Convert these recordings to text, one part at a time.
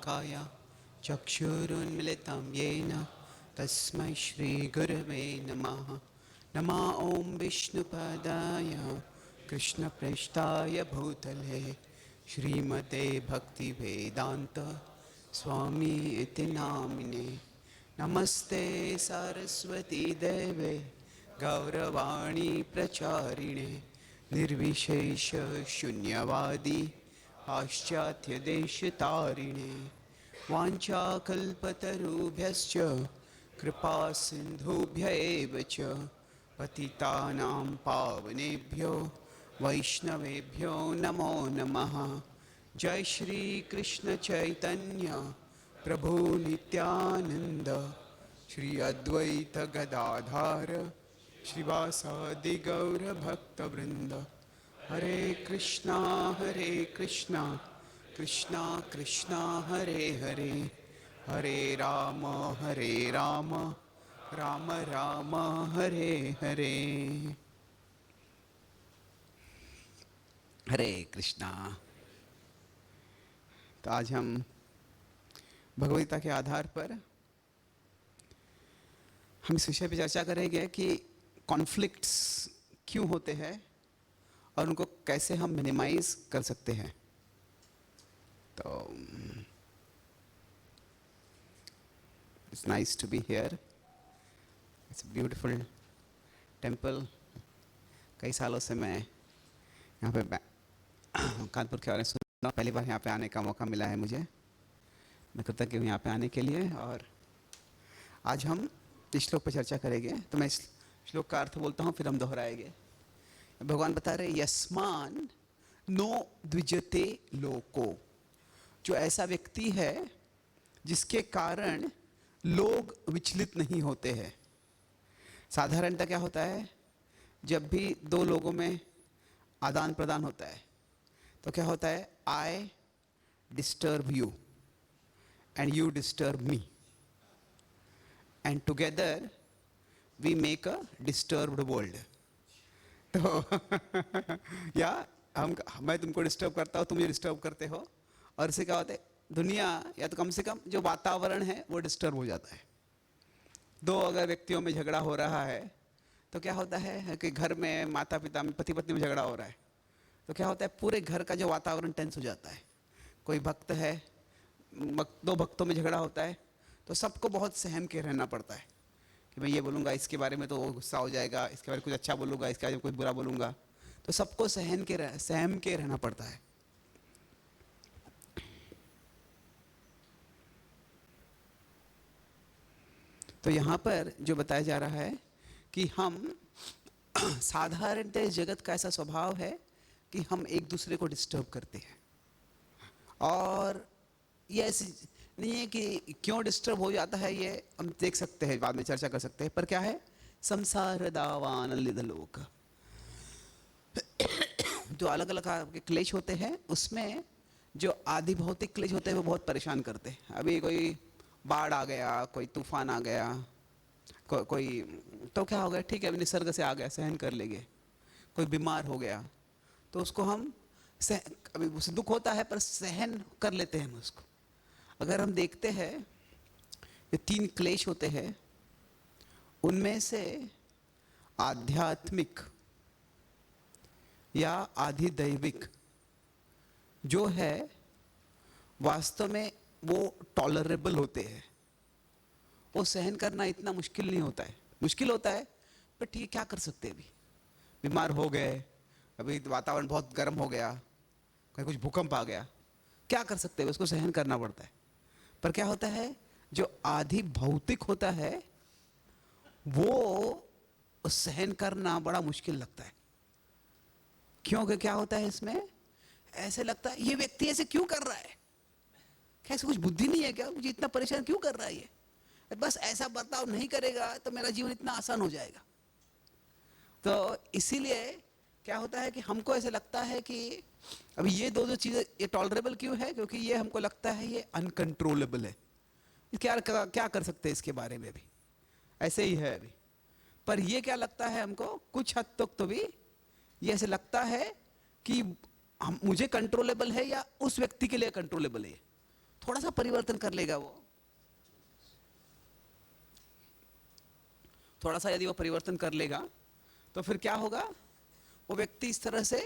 शलाकाय चक्षुरुन्मिलितं येन तस्मै श्रीगुरवे नमः। नमः ॐ विष्णुपदाय कृष्णप्रेष्ठाय भूतले श्रीमते भक्तिवेदान्त स्वामी इति नामिने। नमस्ते सरस्वती देवे गौरवाणी प्रचारिणे निर्विशेष शून्यवादी पाश्चात्यदेशतारिणे। वाञ्छाकल्पतरुभ्यश्च कृपा सिन्धुभ्य एव च पतितानां पावनेभ्यो वैष्णवेभ्यो नमो नमः। जय श्री कृष्ण चैतन्य प्रभु नित्यानंद श्री अद्वैत गदाधर श्रीवासादि गौर भक्तवृंद। हरे कृष्णा कृष्णा कृष्णा हरे हरे, हरे राम राम राम हरे हरे। हरे कृष्णा। तो आज हम भगवद्गीता के आधार पर हम इस विषय पर चर्चा करेंगे कि कॉन्फ्लिक्ट्स क्यों होते हैं और उनको कैसे हम मिनिमाइज कर सकते हैं। तो it's nice to be here, it's beautiful temple. कई सालों से मैं यहाँ पे कानपुर के बारे में सुन रहा हूँ, पहली बार यहाँ पे आने का मौका मिला है मुझे। मैं कृतज्ञ हूँ यहाँ पे आने के लिए। और आज हम इस श्लोक पर चर्चा करेंगे। तो मैं इस श्लोक का अर्थ बोलता हूँ, फिर हम दोहराएंगे। भगवान बता रहे यस्मान नो द्विजते लोको, जो ऐसा व्यक्ति है जिसके कारण लोग विचलित नहीं होते हैं। साधारणतः क्या होता है, जब भी दो लोगों में आदान प्रदान होता है तो क्या होता है, I disturb you and you disturb me and together we make a disturbed world. तो या मैं तुमको डिस्टर्ब करता हूँ, तुम मुझे डिस्टर्ब करते हो, और इससे क्या होता है, दुनिया या तो कम से कम जो वातावरण है वो डिस्टर्ब हो जाता है। दो अगर व्यक्तियों में झगड़ा हो रहा है तो क्या होता है कि घर में माता पिता में पति पत्नी में झगड़ा हो रहा है तो क्या होता है, पूरे घर का जो वातावरण टेंस हो जाता है। कोई भक्त है, दो भक्तों में झगड़ा होता है तो सबको बहुत सहम के रहना पड़ता है कि मैं ये बोलूँगा इसके बारे में तो वो गुस्सा हो जाएगा, इसके बारे में कुछ अच्छा बोलूँगा, इसके बारे में कुछ बुरा बोलूँगा, तो सबको सहम के रहना पड़ता है। तो यहाँ पर जो बताया जा रहा है कि हम साधारणतः जगत का ऐसा स्वभाव है कि हम एक दूसरे को डिस्टर्ब करते हैं। और ये ऐसी नहीं है कि क्यों डिस्टर्ब हो जाता है, ये हम देख सकते हैं, बाद में चर्चा कर सकते हैं। पर क्या है, संसार दावान लोक, जो अलग अलग के क्लेश होते हैं उसमें जो आदि भौतिक क्लेश होते हैं वो बहुत परेशान करते हैं। अभी कोई बाढ़ आ गया, कोई तूफान आ गया, कोई तो क्या हो गया, ठीक है अभी निसर्ग से आ गया, सहन कर लेंगे। कोई बीमार हो गया तो उसको हम अभी उसे दुख होता है पर सहन कर लेते हैं हम उसको। अगर हम देखते हैं ये तीन क्लेश होते हैं, उनमें से आध्यात्मिक या आधिदैविक जो है वास्तव में वो टॉलरेबल होते हैं। वो सहन करना इतना मुश्किल नहीं होता है, मुश्किल होता है पर ठीक है, क्या कर सकते हैं। अभी बीमार हो गए, अभी वातावरण बहुत गर्म हो गया, कहीं कुछ भूकंप आ गया, क्या कर सकते हैं, उसको सहन करना पड़ता है। पर क्या होता है, जो आधि भौतिक होता है वो सहन करना बड़ा मुश्किल लगता है। क्योंकि क्या होता है इसमें, ऐसे लगता है ये व्यक्ति ऐसे क्यों कर रहा है, कैसे कुछ बुद्धि नहीं है क्या, मुझे इतना परेशान क्यों कर रहा है ये, बस ऐसा बर्ताव नहीं करेगा तो मेरा जीवन इतना आसान हो जाएगा। तो इसीलिए क्या होता है कि हमको ऐसे लगता है कि अभी ये दो चीजें ये टॉलरेबल क्यों है, क्योंकि ये हमको लगता है ये अनकंट्रोलेबल है। क्या कर सकते हैं इसके बारे में भी, ऐसे ही है अभी। पर ये क्या लगता है हमको, कुछ हद तक तो भी ये ऐसे लगता है कि मुझे कंट्रोलेबल है या उस व्यक्ति के लिए कंट्रोलेबल है। थोड़ा सा परिवर्तन कर लेगा वो, थोड़ा सा यदि वो परिवर्तन कर लेगा तो फिर क्या होगा, वो व्यक्ति इस तरह से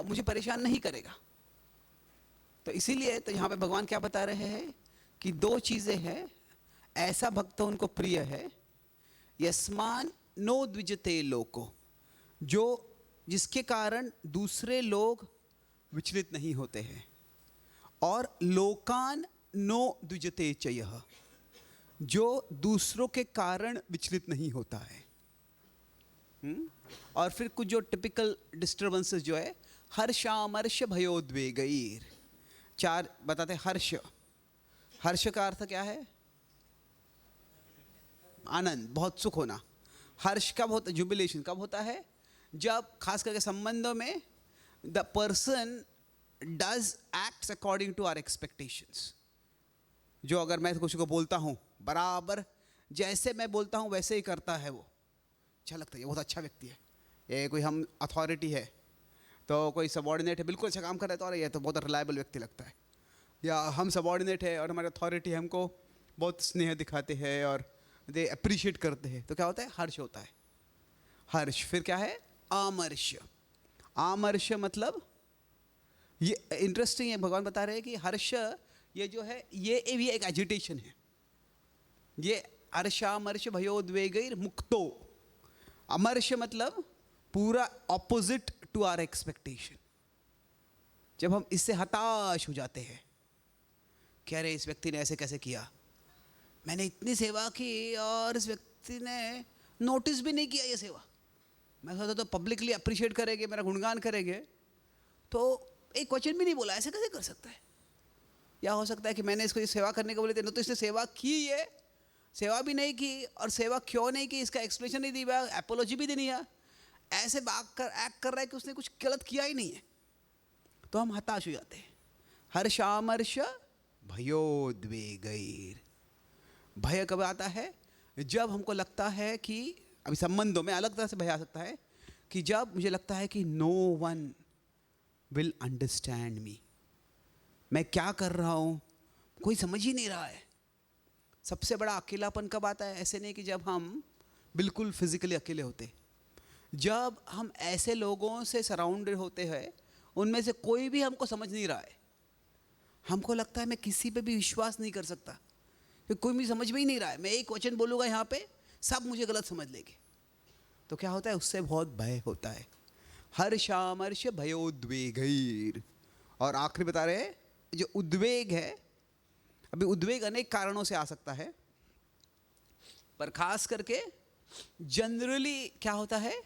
मुझे परेशान नहीं करेगा। तो इसीलिए तो यहाँ पे भगवान क्या बता रहे हैं कि दो चीजें हैं, ऐसा भक्त उनको प्रिय है, यस्मान नो द्विजते लोको, जो जिसके कारण दूसरे लोग विचलित नहीं होते हैं, और लोकान नो द्विजते चयः, जो दूसरों के कारण विचलित नहीं होता है। और फिर कुछ जो टिपिकल डिस्टर्बेंसेस जो है, हर्षामर्ष भयोद्वेगैर, चार बताते हैं। हर्ष, हर्ष का अर्थ क्या है? आनंद, बहुत सुख होना। हर्ष कब होता है? जुबिलेशन कब होता है? जब खास करके संबंधों में the person does acts according to our expectations. जो अगर मैं किसी को बोलता हूँ, बराबर जैसे मैं बोलता हूँ वैसे ही करता है, वो अच्छा लगता है, ये बहुत अच्छा व्यक्ति है। ये कोई हम अथॉरिटी है तो कोई सबॉर्डिनेट है, बिल्कुल अच्छा काम कर रहा है तो अरे ये तो बहुत रिलायबल व्यक्ति लगता है। या हम सबॉर्डिनेट है और हमारे अथॉरिटी हमको बहुत स्नेह दिखाते हैं और दे अप्रिशिएट करते हैं, तो क्या होता है? हर्ष होता है। हर्ष। फिर क्या है? आमर्ष। आमर्ष मतलब, ये इंटरेस्टिंग है, भगवान बता रहे हैं कि हर्ष ये जो है ये भी एक एजिटेशन है। ये हर्षामर्ष भयोद्वेगैर मुक्तो। अमर्ष मतलब पूरा ऑपोजिट टू आवर एक्सपेक्टेशन। जब हम इससे हताश हो जाते हैं कि अरे इस व्यक्ति ने ऐसे कैसे किया, मैंने इतनी सेवा की और इस व्यक्ति ने नोटिस भी नहीं किया ये सेवा। मैं सोचता तो पब्लिकली अप्रिशिएट करेंगे, मेरा गुणगान करेंगे, तो एक क्वेश्चन भी नहीं बोला, ऐसे कैसे कर सकता है? या हो सकता है कि मैंने इसको ये सेवा करने को बोले थे, तो इसने सेवा की, ये सेवा भी नहीं की, और सेवा क्यों नहीं की इसका एक्सप्लेनेशन नहीं दिया, एपोलॉजी भी नहीं है, ऐसे एक्ट कर रहा है कि उसने कुछ गलत किया ही नहीं है। तो हम हताश हो जाते हैं। हर्षामर्ष भयोद्वेगैर। भय कब आता है? जब हमको लगता है कि, अभी संबंधों में अलग तरह से भय आ सकता है, कि जब मुझे लगता है कि no one will understand me, मैं क्या कर रहा हूँ कोई समझ ही नहीं रहा है। सबसे बड़ा अकेलापन कब आता है? ऐसे नहीं कि जब हम बिल्कुल फिजिकली अकेले होते, जब हम ऐसे लोगों से सराउंडेड होते हैं उनमें से कोई भी हमको समझ नहीं रहा है, हमको लगता है मैं किसी पे भी विश्वास नहीं कर सकता, कि कोई मुझे समझ में ही नहीं रहा है, मैं एक वचन बोलूँगा यहाँ पे सब मुझे गलत समझ लेंगे। तो क्या होता है? उससे बहुत भय होता है। हर्षामर्ष भयोद्वेगैर। और आखिरी बता रहे हैं, जो उद्वेग है, अभी उद्वेग अनेक कारणों से आ सकता है, पर खास करके जनरली क्या होता है,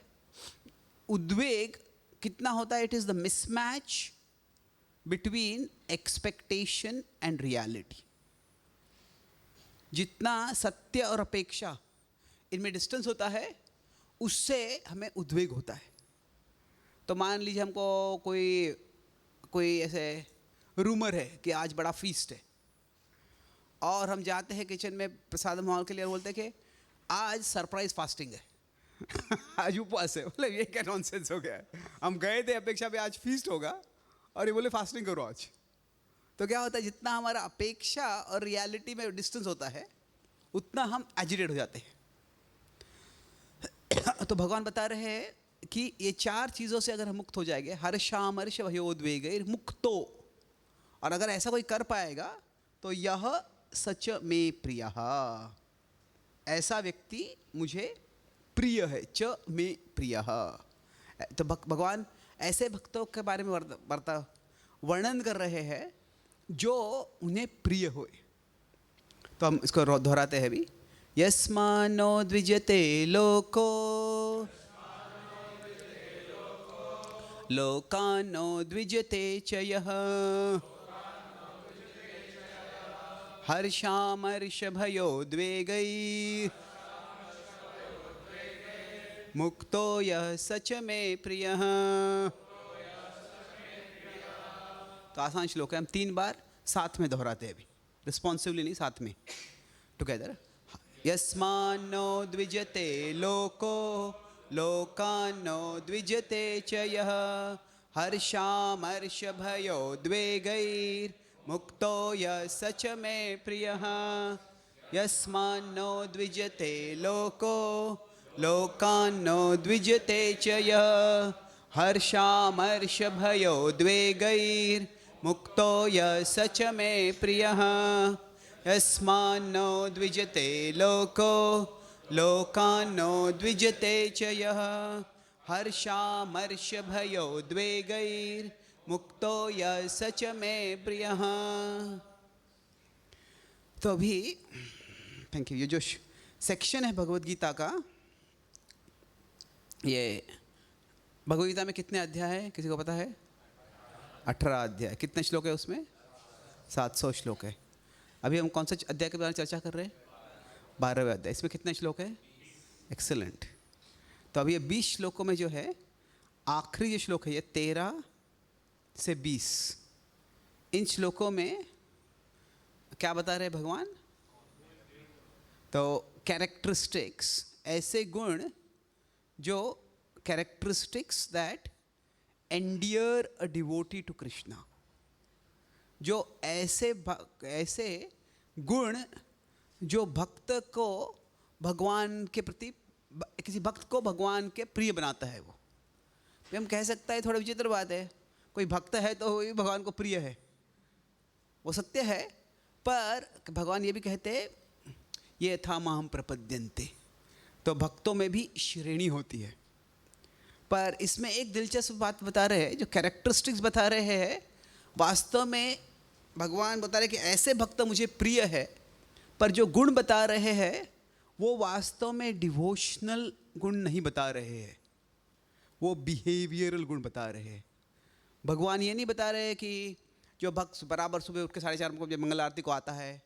उद्वेग कितना होता है? It is the mismatch between expectation and reality. जितना सत्य और अपेक्षा इनमें डिस्टेंस होता है, उससे हमें उद्वेग होता है। तो मान लीजिए हमको कोई ऐसे रूमर है कि आज बड़ा फीस्ट है, और हम जाते हैं किचन में प्रसाद माहौल के लिए और बोलते हैं कि आज सरप्राइज फास्टिंग है आज उपवास है। मतलब ये क्या नॉनसेंस हो गया है? हम गए थे अपेक्षा पे आज फीस्ट होगा और ये बोले फास्टिंग करो आज। तो क्या होता है? जितना हमारा अपेक्षा और रियलिटी में डिस्टेंस होता है, उतना हम एजिटेट हो जाते हैं। तो भगवान बता रहे हैं कि ये चार चीज़ों से अगर हम मुक्त हो जाएंगे, हर्षामर्ष भयोद्वेगैर मुक्तो, और अगर ऐसा कोई कर पाएगा तो यह सच में प्रियः, ऐसा व्यक्ति मुझे प्रिय है। च में प्रियः। तो भगवान ऐसे भक्तों के बारे में वर्णन कर रहे हैं जो उन्हें प्रिय होए। तो हम इसको दोहराते हैं भी। यस्मानो द्विजते लोको लोकानो द्विजते च यः हर्षामर्ष भयोद्वेगैः मुक्तो यः सच में प्रियः। तो आसान श्लोक है, हम 3 बार साथ में दोहराते हैं अभी, रिस्पॉन्सिवली नहीं, साथ में, टुगेदर। यस्मान्नो द्विजते लोको लोकान्नो द्विजते च यः हर्षामर्ष भयोद्वेगैर् मुक्तो यः स च मे प्रियः यस्मान्नो द्विजते लोको लोकान्नो द्विजते च यः हर्षामर्षभयोद्वेगैर्मुक्तो यः स च मे प्रियः यस्मान्नो द्विजते लोको लोकान्नो द्विजते च यः हर्षामर्षभयोद्वेगैर्मुक्तो यः स च मे प्रियः। तो अभी थैंक यू, ये जो सेक्शन है भगवद गीता का, ये भगवद गीता में कितने अध्याय है किसी को पता है? 18 अध्याय। कितने श्लोक है उसमें? 700 श्लोक है। अभी हम कौन सा अध्याय के बारे में चर्चा कर रहे हैं? 12वें अध्याय। इसमें कितने श्लोक है? एक्सेलेंट। तो अभी ये 20 श्लोकों में जो है आखिरी जो श्लोक है ये 13 से 20, इन श्लोकों में क्या बता रहे भगवान? तो कैरेक्टरिस्टिक्स, ऐसे गुण जो characteristics that endear a devotee to Krishna, जो ऐसे गुण जो भक्त को भगवान के प्रति, किसी भक्त को भगवान के प्रिय बनाता है। वो हम कह सकता है, थोड़ा विचित्र बात है, कोई भक्त है तो वो भगवान को प्रिय है, वो सत्य है, पर भगवान ये भी कहते ये था माहम प्रपद्यन्ते, तो भक्तों में भी श्रेणी होती है। पर इसमें एक दिलचस्प बात बता रहे हैं, जो कैरेक्टरिस्टिक्स बता रहे हैं, वास्तव में भगवान बता रहे कि ऐसे भक्त मुझे प्रिय है, पर जो गुण बता रहे हैं वो वास्तव में डिवोशनल गुण नहीं बता रहे हैं, वो बिहेवियरल गुण बता रहे हैं। भगवान ये नहीं बता रहे कि जो भक्त बराबर सुबह उठ के 4:30 बजे मंगल आरती को आता है,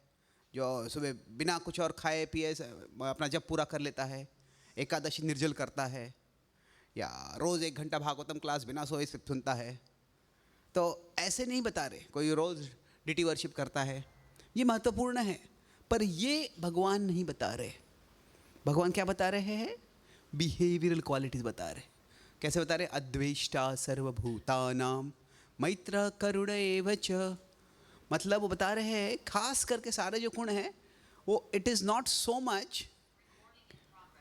जो सुबह बिना कुछ और खाए पिए अपना जप पूरा कर लेता है, एकादशी निर्जल करता है, या रोज़ 1 घंटा भागवतम क्लास बिना सोए सुनता है, तो ऐसे नहीं बता रहे। कोई रोज़ डिटी वर्शिप करता है, ये महत्वपूर्ण है, पर ये भगवान नहीं बता रहे। भगवान क्या बता रहे हैं? बिहेवियरल क्वालिटीज़ बता रहे। कैसे बता रहे? अद्वेष्टा सर्वभूतानां मैत्र करुण एव च। मतलब वो बता रहे हैं खास करके सारे जो गुण हैं वो it is not so much,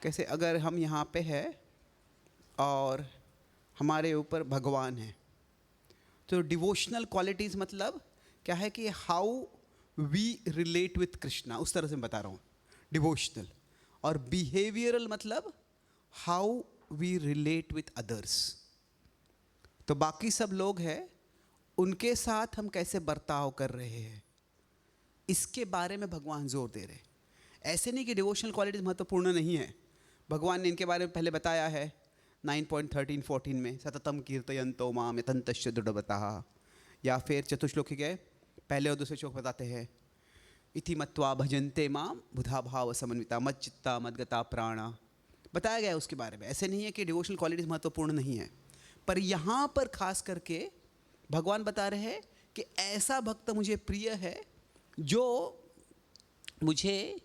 कैसे अगर हम यहाँ पे है और हमारे ऊपर भगवान है, तो डिवोशनल क्वालिटीज़ मतलब क्या है कि how we relate with Krishna, उस तरह से मैं बता रहा हूँ डिवोशनल। और बिहेवियरल मतलब how we relate with others, तो बाकी सब लोग हैं उनके साथ हम कैसे बर्ताव कर रहे हैं, इसके बारे में भगवान जोर दे रहे। ऐसे नहीं कि डिवोशनल क्वालिटीज महत्वपूर्ण नहीं है, भगवान ने इनके बारे में पहले बताया है 9.13-14 में, सततम कीर्तयन्तो माम यतन्तश्च दृढ़व्रताः, या फिर चतुश्लोकी के पहले और दूसरे श्लोक बताते हैं इति मत्वा भजन्ते माम बुधा भाव समन्विता मच्चित्ता मद्गता प्राणा, बताया गया है उसके बारे में। ऐसे नहीं है कि डिवोशनल क्वालिटीज़ महत्वपूर्ण नहीं है, पर यहाँ पर खास करके भगवान बता रहे हैं कि ऐसा भक्त मुझे प्रिय है जो मुझे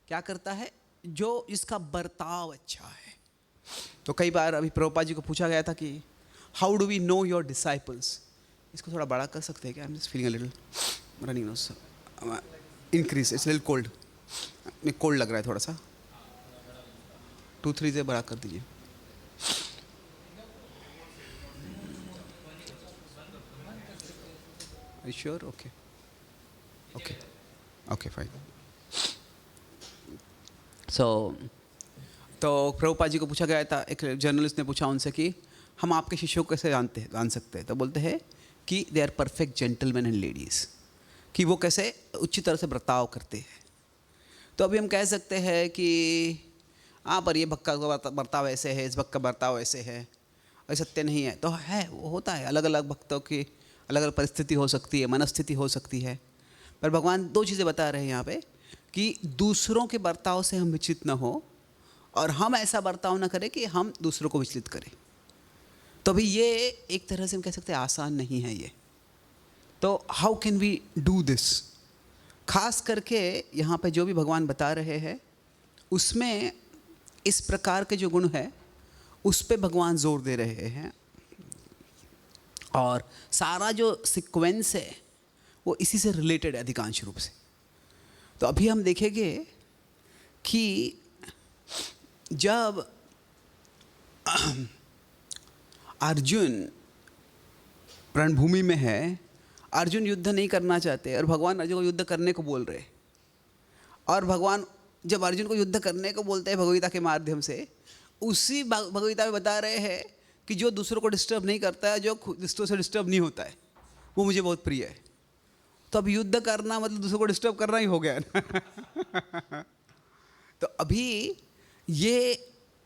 क्या करता है, जो इसका बर्ताव अच्छा है। तो कई बार अभी प्रभुपाद जी को पूछा गया था कि how do we know your disciples, इसको थोड़ा बड़ा कर सकते हैं क्या? I am just feeling a little running nose increase, it's little cold, मैं कोल्ड लग रहा है थोड़ा सा, 2-3 से बड़ा कर दीजिए। Are you sure? Okay. Okay. Okay, fine. तो प्रभुपाद जी को पूछा गया था, एक जर्नलिस्ट ने पूछा उनसे कि हम आपके शिष्यों को कैसे जान सकते हैं, तो बोलते हैं कि they are perfect gentleman and ladies, कि वो कैसे उचित तरह से बर्ताव करते हैं। तो अभी हम कह सकते हैं कि हाँ पर ये भक्त का बर्ताव ऐसे है, इस भक्त का बर्ताव ऐसे है, और सत्य नहीं है। तो है, वो होता है, अलग अलग भक्तों की अलग अलग परिस्थिति हो सकती है, मनस्थिति हो सकती है। पर भगवान 2 चीज़ें बता रहे हैं यहाँ पे कि दूसरों के बर्ताव से हम विचलित न हो, और हम ऐसा बर्ताव न करें कि हम दूसरों को विचलित करें। तो अभी ये एक तरह से हम कह सकते हैं आसान नहीं है ये। तो how can we do this? खास करके यहाँ पे जो भी भगवान बता रहे हैं उसमें इस प्रकार के जो गुण है उस पे भगवान जोर दे रहे हैं, और सारा जो सीक्वेंस है वो इसी से रिलेटेड है अधिकांश रूप से। तो अभी हम देखेंगे कि जब अर्जुन रणभूमि में है, अर्जुन युद्ध नहीं करना चाहते और भगवान अर्जुन को युद्ध करने को बोल रहे, और भगवान जब अर्जुन को युद्ध करने को बोलते हैं भगवद्गीता के माध्यम से, उसी भगवद्गीता में बता रहे हैं कि जो दूसरों को डिस्टर्ब नहीं करता है, जो दूसरों से डिस्टर्ब नहीं होता है, वो मुझे बहुत प्रिय है। तो अब युद्ध करना मतलब दूसरों को डिस्टर्ब करना ही हो गया ना। तो अभी ये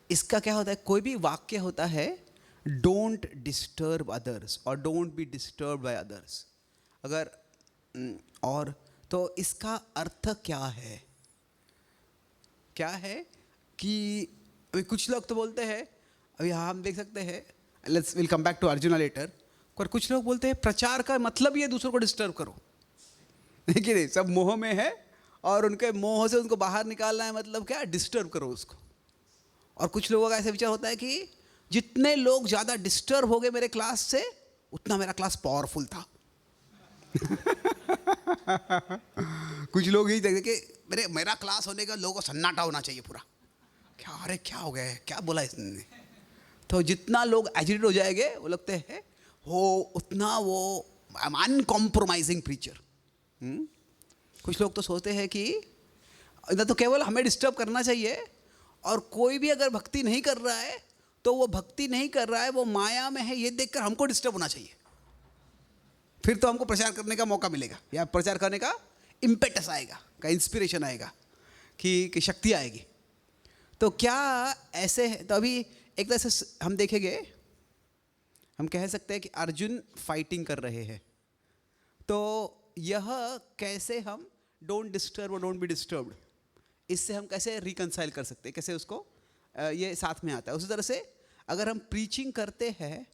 इसका क्या होता है, कोई भी वाक्य होता है डोंट डिस्टर्ब अदर्स और don't be disturb by others. अगर और तो इसका अर्थ क्या है, क्या है कि अभी कुछ लोग तो बोलते हैं, अभी हम देख सकते हैं, let's will come back to Arjuna later, पर कुछ लोग बोलते हैं प्रचार का मतलब ये दूसरों को डिस्टर्ब करो, देखिए नहीं, सब मोह में है और उनके मोह से उनको बाहर निकालना है, मतलब क्या, डिस्टर्ब करो उसको। और कुछ लोगों का ऐसा विचार होता है कि जितने लोग ज़्यादा डिस्टर्ब हो गए मेरे क्लास से, उतना मेरा क्लास पावरफुल था। कुछ लोग यही देखते कि मेरा क्लास होने का लोगों को सन्नाटा होना चाहिए पूरा, क्या अरे क्या हो गया है, क्या बोला इसने। तो जितना लोग एजिटेट हो जाएंगे वो लगते हैं हो उतना वो अनकॉम्प्रोमाइजिंग प्रीचर। कुछ लोग तो सोचते हैं कि इधर तो केवल हमें डिस्टर्ब करना चाहिए, और कोई भी अगर भक्ति नहीं कर रहा है तो वो भक्ति नहीं कर रहा है, वो माया में है, ये देखकर हमको डिस्टर्ब होना चाहिए, फिर तो हमको प्रचार करने का मौका मिलेगा, या प्रचार करने का इम्पेटस आएगा, का इंस्पिरेशन आएगा, कि शक्ति आएगी। तो क्या ऐसे है? तो अभी एक तरह से हम देखेंगे, हम कह सकते हैं कि अर्जुन फाइटिंग कर रहे हैं, तो यह कैसे हम डोंट डिस्टर्ब और डोंट बी डिस्टर्ब्ड, इससे हम कैसे रिकंसाइल कर सकते हैं, कैसे उसको ये साथ में आता है। उसी तरह से अगर हम प्रीचिंग करते हैं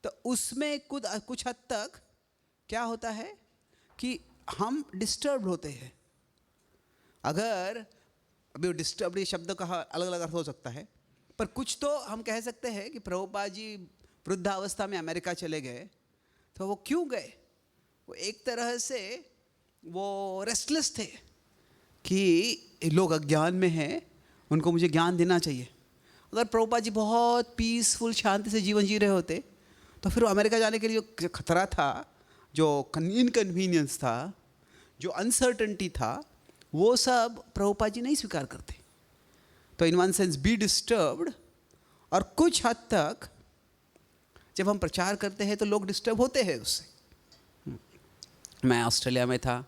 तो उसमें कुछ हद तक क्या होता है कि हम डिस्टर्ब होते हैं। अगर अभी डिस्टर्ब ये शब्द का अलग अलग अर्थ हो सकता है, पर कुछ तो हम कह सकते हैं कि प्रभुपाद जी वृद्धावस्था में अमेरिका चले गए, तो वो क्यों गए, वो एक तरह से वो रेस्टलेस थे कि लोग अज्ञान में हैं, उनको मुझे ज्ञान देना चाहिए। अगर प्रभुपाद जी बहुत पीसफुल शांति से जीवन जी रहे होते तो फिर अमेरिका जाने के लिए जो खतरा था, जो इनकन्वीनियंस था, जो अनसर्टेनिटी था, वो सब प्रभुपाद जी नहीं स्वीकार करते। तो in one sense be disturbed, और कुछ हद तक जब हम प्रचार करते हैं तो लोग डिस्टर्ब होते हैं उससे। मैं ऑस्ट्रेलिया में था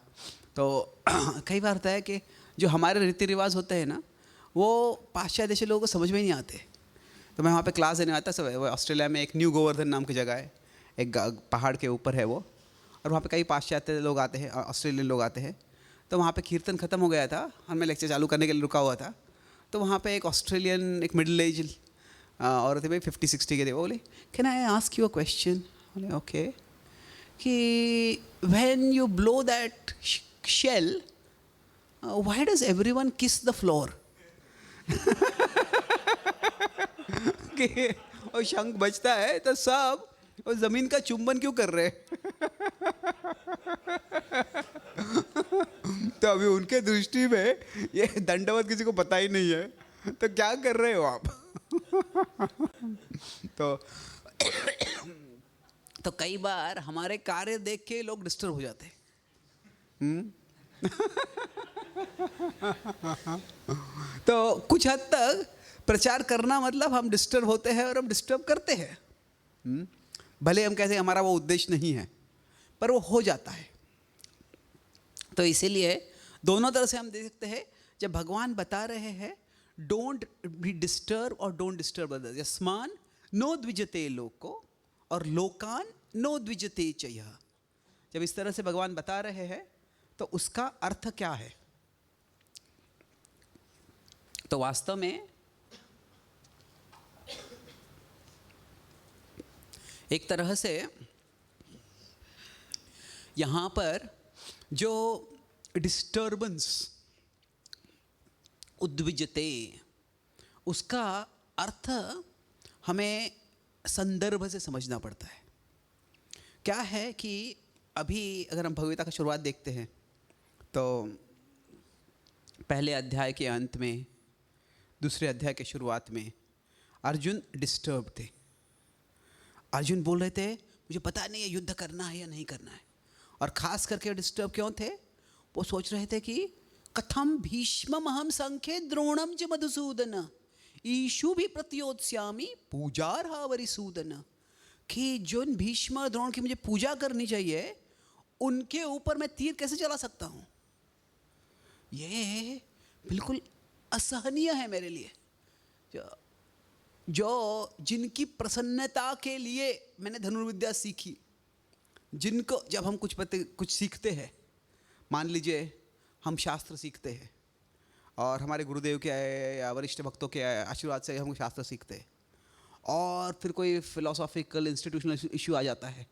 तो कई बार होता है कि जो हमारे रीति रिवाज होते हैं ना, वो पाश्चात्य देशी लोगों को समझ में नहीं आते। तो मैं वहाँ पे क्लास देने आता, सब वो ऑस्ट्रेलिया में एक न्यू गोवर्धन नाम की जगह है, एक पहाड़ के ऊपर है वो, और वहाँ पे कई पाश्चात्य लोग आते हैं, ऑस्ट्रेलियन लोग आते हैं। तो वहाँ पे कीर्तन ख़त्म हो गया था और मैं लेक्चर चालू करने के लिए रुका हुआ था, तो वहाँ पे एक ऑस्ट्रेलियन, एक मिडिल एज औरत थे भाई, 50-60 के थे, वो बोले can I ask you a question. बोले ओके, कि when you blow that shell why does everyone kiss the floor. कि वो शंख बजता है तो सब वो जमीन का चुंबन क्यों कर रहे हैं। तो अभी उनके दृष्टि में ये दंडवत किसी को पता ही नहीं है, तो क्या कर रहे हो आप। तो कई बार हमारे कार्य देख के लोग डिस्टर्ब हो जाते हैं। तो कुछ हद तक प्रचार करना मतलब हम डिस्टर्ब होते हैं और हम डिस्टर्ब करते हैं। भले हम कहते हैं हमारा वो उद्देश्य नहीं है, पर वो हो जाता है। तो इसीलिए दोनों तरह से हम देख सकते हैं, जब भगवान बता रहे हैं डोंट बी डिस्टर्ब और डोंट डिस्टर्ब अदर्स, यस्मान नो द्विजते लोको और लोकान नो द्विजते चयः। जब इस तरह से भगवान बता रहे हैं तो उसका अर्थ क्या है। तो वास्तव में एक तरह से यहाँ पर जो डिस्टर्बेंस उद्विजते, उसका अर्थ हमें संदर्भ से समझना पड़ता है। क्या है कि अभी अगर हम भगवद्गीता का शुरुआत देखते हैं तो पहले अध्याय के अंत में, दूसरे अध्याय के शुरुआत में अर्जुन डिस्टर्ब थे। अर्जुन बोल रहे थे मुझे पता नहीं है युद्ध करना है या नहीं करना है। और ख़ास करके डिस्टर्ब क्यों थे? वो सोच रहे थे कि कथम भीष्मम अहम संख्ये द्रोणम च मधुसूदन ईशु भी प्रत्योत्स्यामि पूजार्हा वरिसूदन। कि जो भीष्म और द्रोण की मुझे पूजा करनी चाहिए, उनके ऊपर मैं तीर कैसे चला सकता हूँ? ये बिल्कुल असहनीय है मेरे लिए। जो जिनकी प्रसन्नता के लिए मैंने धनुर्विद्या सीखी, जिनको जब हम कुछ सीखते हैं, मान लीजिए हम शास्त्र सीखते हैं और हमारे गुरुदेव के या वरिष्ठ भक्तों के आशीर्वाद से हम शास्त्र सीखते हैं, और फिर कोई फिलोसॉफिकल इंस्टीट्यूशनल इशू आ जाता है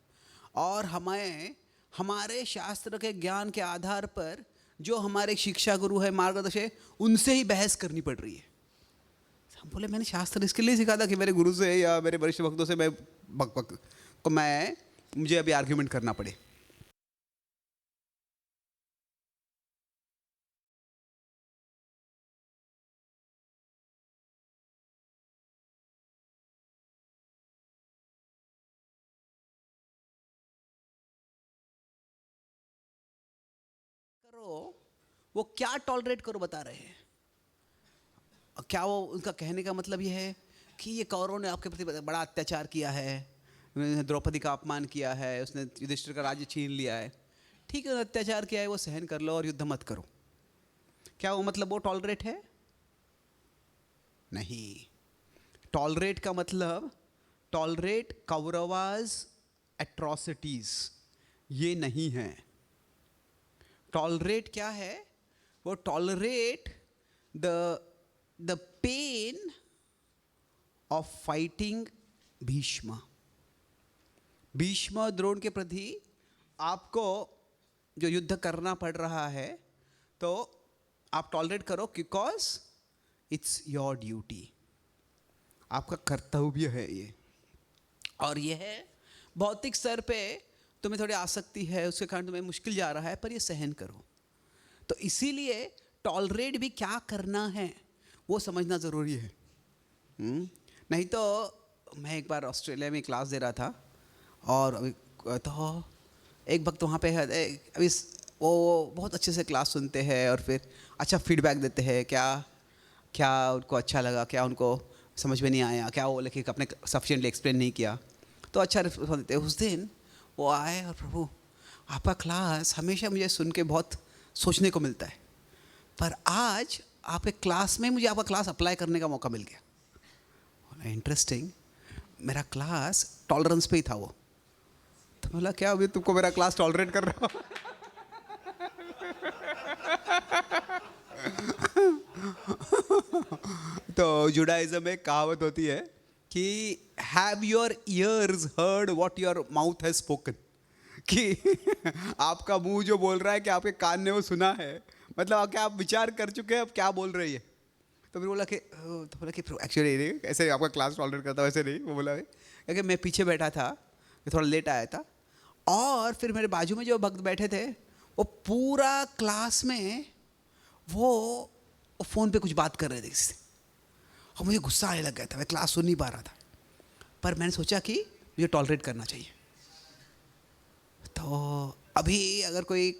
और हमें हमारे शास्त्र के ज्ञान के आधार पर जो हमारे शिक्षा गुरु है, मार्गदर्शक है, उनसे ही बहस करनी पड़ रही है। हम बोले मैंने शास्त्र इसके लिए सीखा था कि मेरे गुरु से या मेरे वरिष्ठ भक्तों से मुझे अभी आर्ग्यूमेंट करना पड़े। करो वो क्या टॉलरेट करो बता रहे हैं? क्या वो उनका कहने का मतलब ये है कि ये कौरवों ने आपके प्रति बड़ा अत्याचार किया है, द्रौपदी का अपमान किया है, उसने युधिष्ठिर का राज्य छीन लिया है, ठीक है अत्याचार किया है, वो सहन कर लो और युद्ध मत करो। क्या वो मतलब वो टॉलरेट है? नहीं। टॉलरेट का मतलब टॉलरेट कौरवाज एट्रॉसिटीज ये नहीं है। टॉलरेट क्या है? वो tolerate the pain of fighting Bhishma. Bhishma और द्रोण के प्रति आपको जो युद्ध करना पड़ रहा है तो आप टॉलरेट करो बिकॉज इट्स योर ड्यूटी, आपका कर्तव्य है ये। और यह है भौतिक स्तर पे तुम्हें थोड़ी आसक्ति है, उसके कारण तुम्हें मुश्किल जा रहा है, पर ये सहन करो। तो इसीलिए टॉलरेट भी क्या करना है वो समझना ज़रूरी है। नहीं तो मैं एक बार ऑस्ट्रेलिया में क्लास दे रहा था और अभी तो एक वक्त वहाँ पे है, अभी वो बहुत अच्छे से क्लास सुनते हैं और फिर अच्छा फीडबैक देते हैं, क्या क्या उनको अच्छा लगा, क्या उनको समझ में नहीं आया, क्या वो लेकिन अपने सफिशिएंटली एक्सप्लेन नहीं किया, तो अच्छा रिस्पॉन्स देते हैं। उस दिन वो आए और प्रभु आपका क्लास हमेशा मुझे सुन के बहुत सोचने को मिलता है, पर आज आपके क्लास में मुझे आपका क्लास अप्लाई करने का मौका मिल गया। इंटरेस्टिंग, मेरा क्लास टॉलरेंस पे ही था वो। तो बोला क्या अभी तुमको मेरा क्लास टॉलरेट कर रहा हो? तो जुडाइज्म में कहावत होती है कि have your ears heard what your mouth has spoken. कि आपका मुंह जो बोल रहा है कि आपके कान ने वो सुना है, मतलब क्या आप विचार कर चुके हैं अब क्या बोल रही है। तो फिर बोला कि एक्चुअली ऐसे आपका क्लास टॉलरेट करता वैसे नहीं। वो बोला क्योंकि मैं पीछे बैठा था, मैं थोड़ा लेट आया था, और फिर मेरे बाजू में जो भक्त बैठे थे वो पूरा क्लास में वो फ़ोन पे कुछ बात कर रहे थे किसी से, और मुझे गुस्सा आने लग गया था। मैं क्लास सुन नहीं पा रहा था, पर मैंने सोचा कि मुझे टॉलरेट करना चाहिए। तो अभी अगर कोई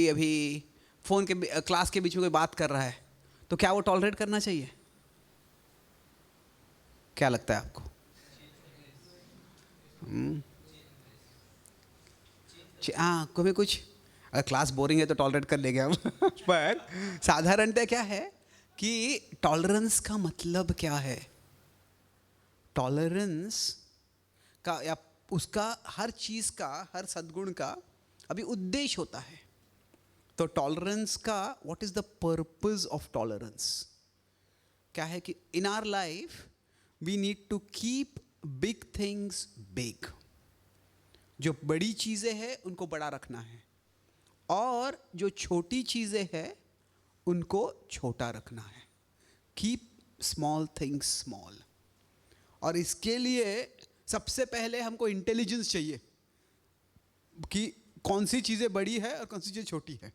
अभी फ़ोन के क्लास के बीच में कोई बात कर रहा है तो क्या वो टॉलरेट करना चाहिए? क्या लगता है आपको? हाँ, कोई कुछ अगर क्लास बोरिंग है तो टॉलरेट कर लेंगे हम। पर साधारणतः क्या है कि टॉलरेंस का मतलब क्या है? टॉलरेंस का या उसका हर चीज़ का, हर सद्गुण का अभी उद्देश्य होता है। तो टॉलरेंस का what is the purpose of tolerance क्या है कि in our life we need to keep big things big. जो बड़ी चीज़ें हैं उनको बड़ा रखना है, और जो छोटी चीज़ें हैं उनको छोटा रखना है। Keep small things small. और इसके लिए सबसे पहले हमको इंटेलिजेंस चाहिए कि कौन सी चीज़ें बड़ी है और कौन सी चीज़ें छोटी है।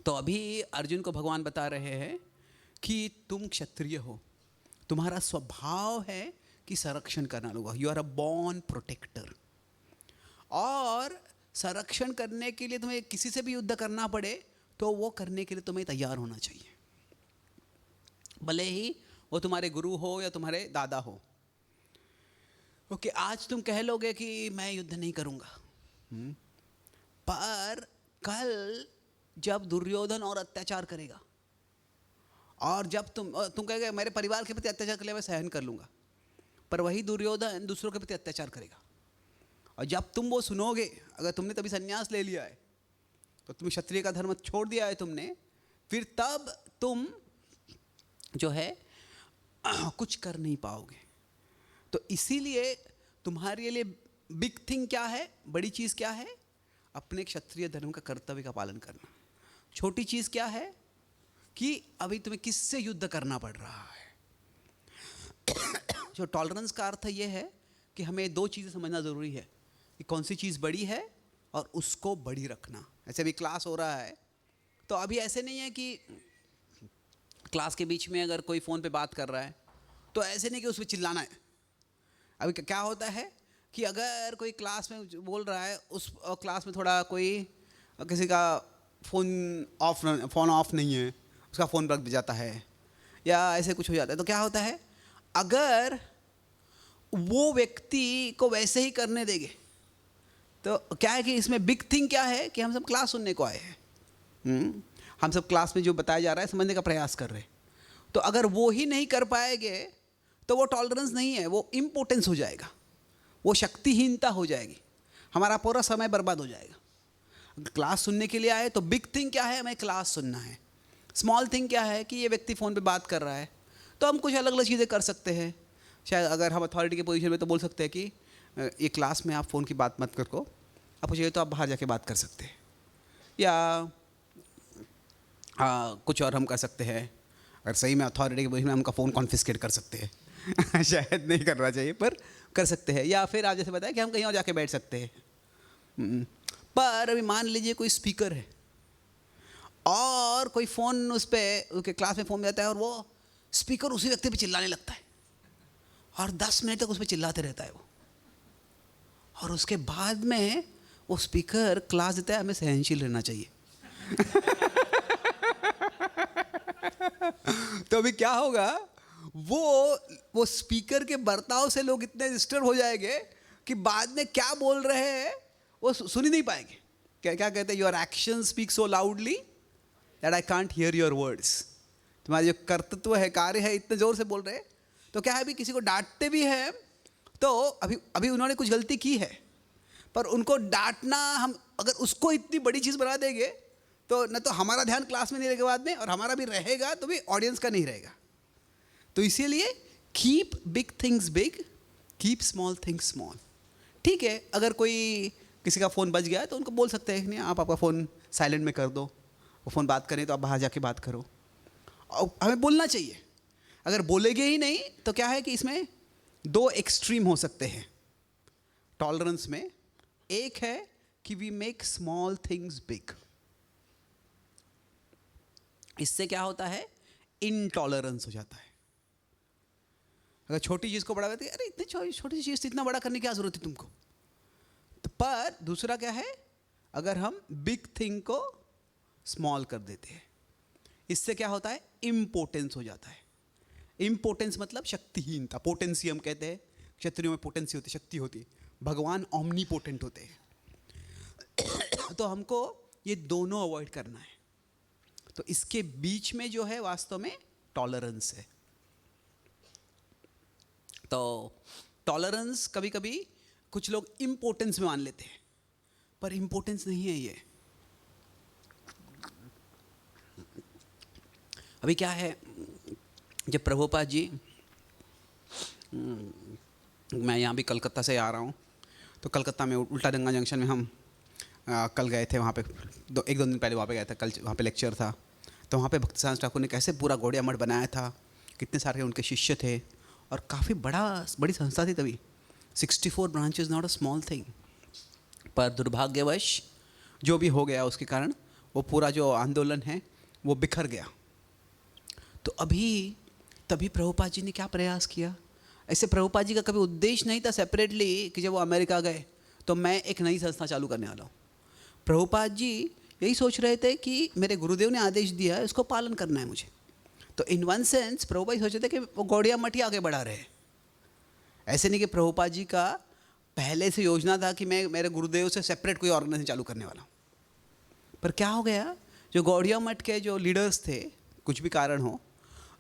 तो अभी अर्जुन को भगवान बता रहे हैं कि तुम क्षत्रिय हो, तुम्हारा स्वभाव है कि संरक्षण करना लोग, you are a born protector, और संरक्षण करने के लिए तुम्हें किसी से भी युद्ध करना पड़े तो वो करने के लिए तुम्हें तैयार होना चाहिए, भले ही वो तुम्हारे गुरु हो या तुम्हारे दादा हो। ओके, आज तुम कह लोगे कि मैं युद्ध नहीं करूँगा, पर कल जब दुर्योधन और अत्याचार करेगा, और जब तुम कहेगे मेरे परिवार के प्रति अत्याचार के लिए मैं सहन कर लूँगा, पर वही दुर्योधन दूसरों के प्रति अत्याचार करेगा, और जब तुम वो सुनोगे, अगर तुमने तभी संन्यास ले लिया है तो तुम क्षत्रिय का धर्म छोड़ दिया है तुमने, फिर तब तुम जो है कुछ कर नहीं पाओगे। तो इसीलिए तुम्हारे लिए बिग थिंग क्या है, बड़ी चीज़ क्या है, अपने क्षत्रिय धर्म का कर्तव्य का पालन करना। छोटी चीज़ क्या है कि अभी तुम्हें किससे युद्ध करना पड़ रहा है। जो टॉलरेंस का अर्थ ये है कि हमें दो चीज़ें समझना ज़रूरी है कि कौन सी चीज़ बड़ी है और उसको बड़ी रखना। ऐसे अभी क्लास हो रहा है तो अभी ऐसे नहीं है कि क्लास के बीच में अगर कोई फ़ोन पे बात कर रहा है तो ऐसे नहीं कि उस पर चिल्लाना है। अभी क्या होता है कि अगर कोई क्लास में बोल रहा है, उस क्लास में थोड़ा कोई किसी का फ़ोन ऑफ नहीं है, उसका फ़ोन बज जाता है या ऐसे कुछ हो जाता है, तो क्या होता है, अगर वो व्यक्ति को वैसे ही करने देंगे तो क्या है कि इसमें बिग थिंग क्या है कि हम सब क्लास सुनने को आए हैं, हम सब क्लास में जो बताया जा रहा है समझने का प्रयास कर रहे हैं। तो अगर वो ही नहीं कर पाएंगे तो वो टॉलरेंस नहीं है, वो इम्पोर्टेंस हो जाएगा, वो शक्तिहीनता हो जाएगी, हमारा पूरा समय बर्बाद हो जाएगा। क्लास सुनने के लिए आए तो बिग थिंग क्या है, हमें क्लास सुनना है। स्मॉल थिंग क्या है कि ये व्यक्ति फ़ोन पे बात कर रहा है तो हम कुछ अलग अलग चीज़ें कर सकते हैं। शायद अगर हम अथॉरिटी के पोजीशन में तो बोल सकते हैं कि ये क्लास में आप फ़ोन की बात मत करो, आपको चाहिए तो आप बाहर जाके बात कर सकते हैं, या कुछ और हम कर सकते हैं। अगर सही में अथॉरिटी के पोजीशन में हमका फ़ोन कॉन्फिस्केट कर सकते हैं शायद नहीं करना चाहिए पर कर सकते हैं, या फिर आप जैसे बताया कि हम कहीं और जाके बैठ सकते हैं। पर अभी मान लीजिए कोई स्पीकर है और कोई फ़ोन उस पर क्लास में फ़ोन जाता है और वो स्पीकर उसी व्यक्ति पे चिल्लाने लगता है और 10 मिनट तक उस पर चिल्लाते रहता है वो, और उसके बाद में वो स्पीकर क्लास देता है हमें सहनशील रहना चाहिए तो अभी क्या होगा, वो स्पीकर के बर्ताव से लोग इतने डिस्टर्ब हो जाएंगे कि बाद में क्या बोल रहे हैं वो सुन ही नहीं पाएंगे। क्या क्या कहते हैं, your action speak so loudly that I can't hear your words. तुम्हारा जो कर्तृत्व है, कार्य है, इतने ज़ोर से बोल रहे हैं। तो क्या है, अभी किसी को डांटते भी हैं तो अभी उन्होंने कुछ गलती की है, पर उनको डांटना, हम अगर उसको इतनी बड़ी चीज़ बना देंगे तो न तो हमारा ध्यान क्लास में नहीं रहेगा बाद में, और हमारा भी रहेगा तो भी ऑडियंस का नहीं रहेगा। तो इसीलिए keep big things big, keep small things small. ठीक है, अगर कोई किसी का फ़ोन बज गया तो उनको बोल सकते हैं नहीं आप आपका फ़ोन साइलेंट में कर दो, वो फ़ोन बात करें तो आप बाहर जाके बात करो। और हमें बोलना चाहिए। अगर बोलेंगे ही नहीं तो क्या है कि इसमें दो एक्सट्रीम हो सकते हैं टॉलरेंस में। एक है कि we make small things big, इससे क्या होता है, इनटॉलरेंस हो जाता है। अगर छोटी चीज़ को बड़ा करते अरे इतनी छोटी चीज़ इतना बड़ा करने की क्या ज़रूरत है तुमको। तो पर दूसरा क्या है, अगर हम बिग थिंग को स्मॉल कर देते हैं, इससे क्या होता है, इम्पोर्टेंस हो जाता है। इम्पोर्टेंस मतलब शक्तिहीनता, पोटेंसी हम कहते हैं। क्षत्रियों में पोटेंसी होती है, शक्ति होती है। भगवान ऑमनीपोटेंट होते हैं तो हमको ये दोनों अवॉइड करना है। तो इसके बीच में जो है वास्तव में टॉलरेंस है। तो टॉलरेंस कभी कभी कुछ लोग इम्पोर्टेंस में मान लेते हैं, पर इम्पोर्टेंस नहीं है ये। अभी क्या है, जब प्रभुपाद जी, मैं यहाँ भी कलकत्ता से आ रहा हूँ, तो कलकत्ता में उल्टा डंगा जंक्शन में हम कल गए थे। वहाँ पे एक दो दिन पहले वहाँ पे गए थे, कल वहाँ पे लेक्चर था। तो वहाँ पे भक्ति साहब ठाकुर ने कैसे पूरा गौड़िया मठ बनाया था, कितने सारे उनके शिष्य थे और काफ़ी बड़ी संस्था थी तभी, 64 branches, not a small thing. पर दुर्भाग्यवश जो भी हो गया उसके कारण वो पूरा जो आंदोलन है वो बिखर गया। तो तभी प्रभुपाद जी ने क्या प्रयास किया, ऐसे प्रभुपाद जी का कभी उद्देश्य नहीं था सेपरेटली कि जब वो अमेरिका गए तो मैं एक नई संस्था चालू करने वाला हूँ। प्रभुपाद जी यही सोच रहे थे कि मेरे गुरुदेव ने आदेश दिया है, इसको पालन करना है मुझे। तो in one sense Prabhupada ji सोच रहे थे कि वो गौड़िया मठ ही आगे बढ़ा रहे। ऐसे नहीं कि प्रभुपाद जी का पहले से योजना था कि मैं मेरे गुरुदेव से सेपरेट कोई ऑर्गेनाइजेशन चालू करने वाला हूँ। पर क्या हो गया, जो गौड़िया मठ के जो लीडर्स थे, कुछ भी कारण हो,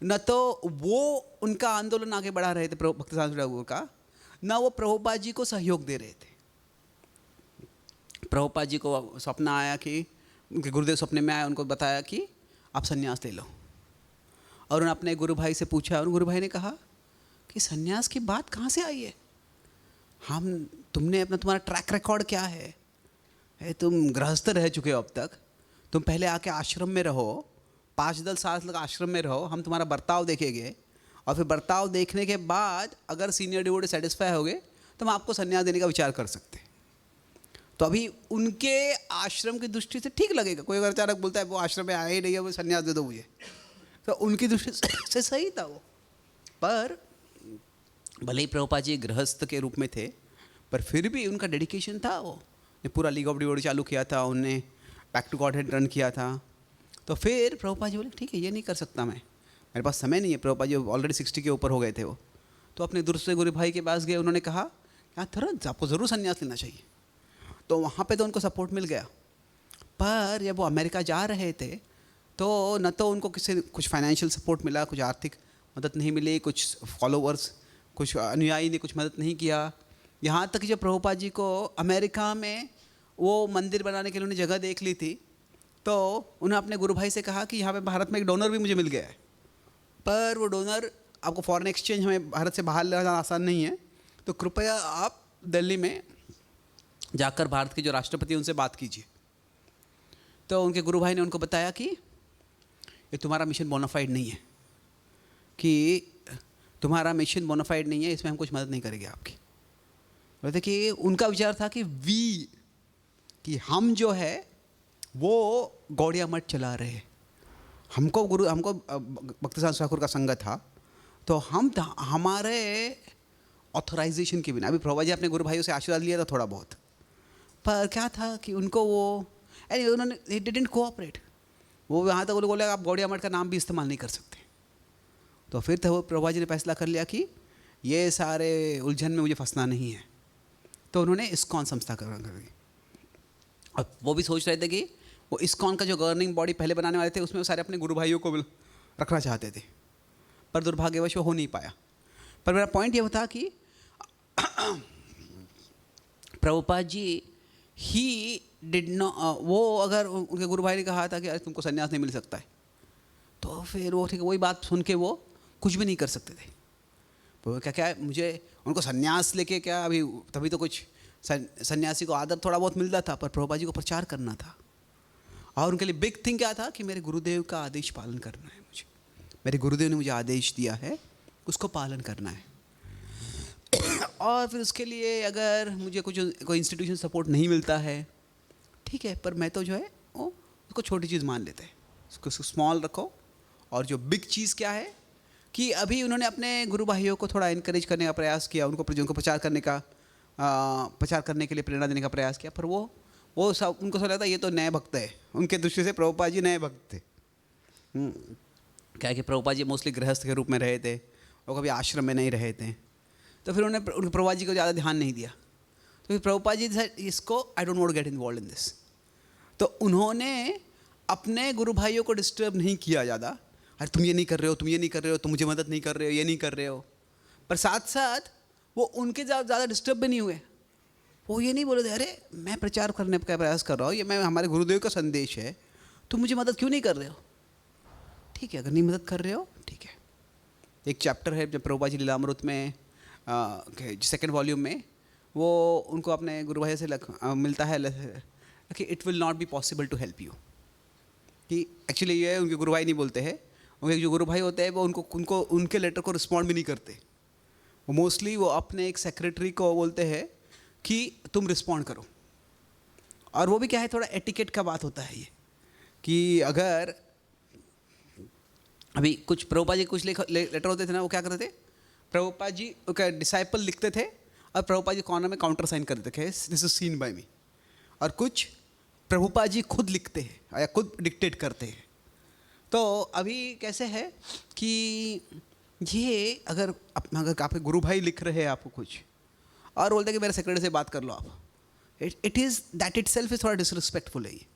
न तो वो उनका आंदोलन आगे बढ़ा रहे थे भक्तिसार ठाकुर का, न वो प्रभुपाद जी को सहयोग दे रहे थे। प्रभुपाद जी को सपना आया कि उनके गुरुदेव सपने में आया, उनको बताया कि आप संन्यास ले लो। और उन्होंने अपने गुरु भाई से पूछा और गुरु भाई ने कहा कि संन्यास की बात कहाँ से आई है, तुम्हारा ट्रैक रिकॉर्ड क्या है, तुम गृहस्थ रह चुके हो अब तक, तुम पहले आके आश्रम में रहो, 5-10 साल तक आश्रम में रहो, हम तुम्हारा बर्ताव देखेंगे और फिर बर्ताव देखने के बाद अगर सीनियर डिवोटी सेटिस्फाई होगे तो हम आपको संन्यास देने का विचार कर सकते हैं। तो अभी उनके आश्रम की दृष्टि से ठीक लगेगा, कोई अगर अचानक बोलता है वो आश्रम में आया ही नहीं है, वो संन्यास दे दो मुझे, तो उनकी दृष्टि से सही था वो। पर भले ही प्रभुपाद जी गृहस्थ के रूप में थे, पर फिर भी उनका डेडिकेशन था। वो ने पूरा लीग ऑफ डिवोटी चालू किया था, उनने back to Godhead run किया था। तो फिर प्रभुपाद जी बोले ठीक है, ये नहीं कर सकता मैं, मेरे पास समय नहीं है। प्रभुपाद जी ऑलरेडी 60 के ऊपर हो गए थे वो। तो अपने दूसरे गुरु भाई के पास गए, उन्होंने कहा यार तुरंत आपको ज़रूर संन्यास लेना चाहिए। तो वहाँ पे तो उनको सपोर्ट मिल गया। पर जब वो अमेरिका जा रहे थे तो न तो उनको कुछ फाइनेंशियल सपोर्ट मिला, कुछ आर्थिक मदद नहीं मिली, कुछ फॉलोअर्स, कुछ अनुयायी ने कुछ मदद नहीं किया। यहाँ तक कि जब प्रभुपाद जी को अमेरिका में वो मंदिर बनाने के लिए उन्होंने जगह देख ली थी, तो उन्हें अपने गुरु भाई से कहा कि यहाँ पे भारत में एक डोनर भी मुझे मिल गया है, पर वो डोनर आपको फॉरेन एक्सचेंज हमें भारत से बाहर ले जाना आसान नहीं है, तो कृपया आप दिल्ली में जाकर भारत के जो राष्ट्रपति उनसे बात कीजिए। तो उनके गुरु भाई ने उनको बताया कि ये तुम्हारा मिशन बोनाफाइड नहीं है, कि तुम्हारा मिशन बोनाफाइड नहीं है, इसमें हम कुछ मदद नहीं करेंगे आपकी। बोलते कि उनका विचार था कि हम जो है वो गौड़िया मठ चला रहे, हमको भक्तिसार ठाकुर का संग था, तो हमारे ऑथराइजेशन के बिना, अभी प्रभुपाद जी अपने गुरु भाइयों से आशीर्वाद लिया था थोड़ा बहुत, पर क्या था कि उनको वो उन्होंने ही डिडंट कोऑपरेट। वो यहाँ तक बोले आप गौड़िया मठ का नाम भी इस्तेमाल नहीं कर सकते। तो फिर तो प्रभुपाद जी ने फैसला कर लिया कि ये सारे उलझन में मुझे फंसना नहीं है। तो उन्होंने इस्कॉन संस्था कर दी। और वो भी सोच रहे थे कि वो इस्कॉन का जो गवर्निंग बॉडी पहले बनाने वाले थे उसमें वो सारे अपने गुरु भाइयों को रखना चाहते थे, पर दुर्भाग्यवश वो हो नहीं पाया। पर मेरा पॉइंट ये था कि Prabhupada ji he did not, वो अगर उनके गुरु भाई ने कहा था कि अरे तुमको संन्यास नहीं मिल सकता है, तो फिर वो ठीक है, वही बात सुन के वो कुछ भी नहीं कर सकते थे। तो क्या मुझे उनको संन्यास लेके क्या, अभी तभी तो कुछ सन्यासी को आदर थोड़ा बहुत मिलता था, पर प्रभुपाद जी को प्रचार करना था। और उनके लिए बिग थिंग क्या था कि मेरे गुरुदेव का आदेश पालन करना है, मुझे मेरे गुरुदेव ने मुझे आदेश दिया है उसको पालन करना है। और फिर उसके लिए अगर मुझे कोई इंस्टीट्यूशन सपोर्ट नहीं मिलता है ठीक है, पर मैं तो जो है वो उसको छोटी चीज़ मान लेते हैं, उसको स्मॉल रखो। और जो बिग चीज़ क्या है कि अभी उन्होंने अपने गुरु भाइयों को थोड़ा इनकरेज करने का प्रयास किया, उनको प्रचार करने के लिए प्रेरणा देने का प्रयास किया, पर वो सब उनको सब लगता है ये तो नए भक्त है। उनके दृष्टि से प्रभुपाद जी नए भक्त थे। क्या कि प्रभुपाद जी मोस्टली गृहस्थ के रूप में रहे थे, वो कभी आश्रम में नहीं रहे थे, तो फिर उन्होंने उनके प्रभुपाद जी को ज़्यादा ध्यान नहीं दिया। तो फिर प्रभुपाद जी इसको I don't want to get involve in this, तो उन्होंने अपने गुरु भाइयों को डिस्टर्ब नहीं किया ज़्यादा, अरे तुम ये नहीं कर रहे हो, तुम ये नहीं कर रहे हो, तुम मुझे मदद नहीं कर रहे हो, ये नहीं कर रहे हो। पर साथ साथ वो उनके ज़्यादा डिस्टर्ब भी नहीं हुए। वो ये नहीं बोले थे अरे मैं प्रचार करने का प्रयास कर रहा हूँ, ये मैं हमारे गुरुदेव का संदेश है, तुम मुझे मदद क्यों नहीं कर रहे हो। ठीक है, अगर नहीं मदद कर रहे हो ठीक है। एक चैप्टर है जब प्रभुपाद जी लीलामृत में सेकेंड वॉल्यूम में वो उनको अपने गुरु भाई से मिलता है कि it will not be possible to help you, कि एक्चुअली ये उनके गुरु भाई नहीं बोलते हैं, उनके जो गुरु भाई होते हैं वो उनके लेटर को रिस्पॉन्ड भी नहीं करते, वो मोस्टली वो अपने एक सेक्रेटरी को बोलते हैं कि तुम रिस्पॉन्ड करो। और वो भी क्या है, थोड़ा एटिकेट का बात होता है ये, कि अगर अभी कुछ प्रभुपाद जी कुछ लेटर होते थे ना, वो क्या करते थे, प्रभुपाद जी का डिसाइपल लिखते थे और प्रभुपाद जी कॉर्नर में काउंटर साइन कर देते थे, दिस इज सीन बाय मी। और कुछ प्रभुपाद जी खुद लिखते हैं या खुद डिक्टेट करते हैं। तो अभी कैसे है कि ये अगर आपके गुरु भाई लिख रहे हैं आपको कुछ और बोलते हैं कि मेरे सेक्रेटरी से बात कर लो आप, it is that it self is थोड़ा डिसरिस्पेक्टफुल है ये।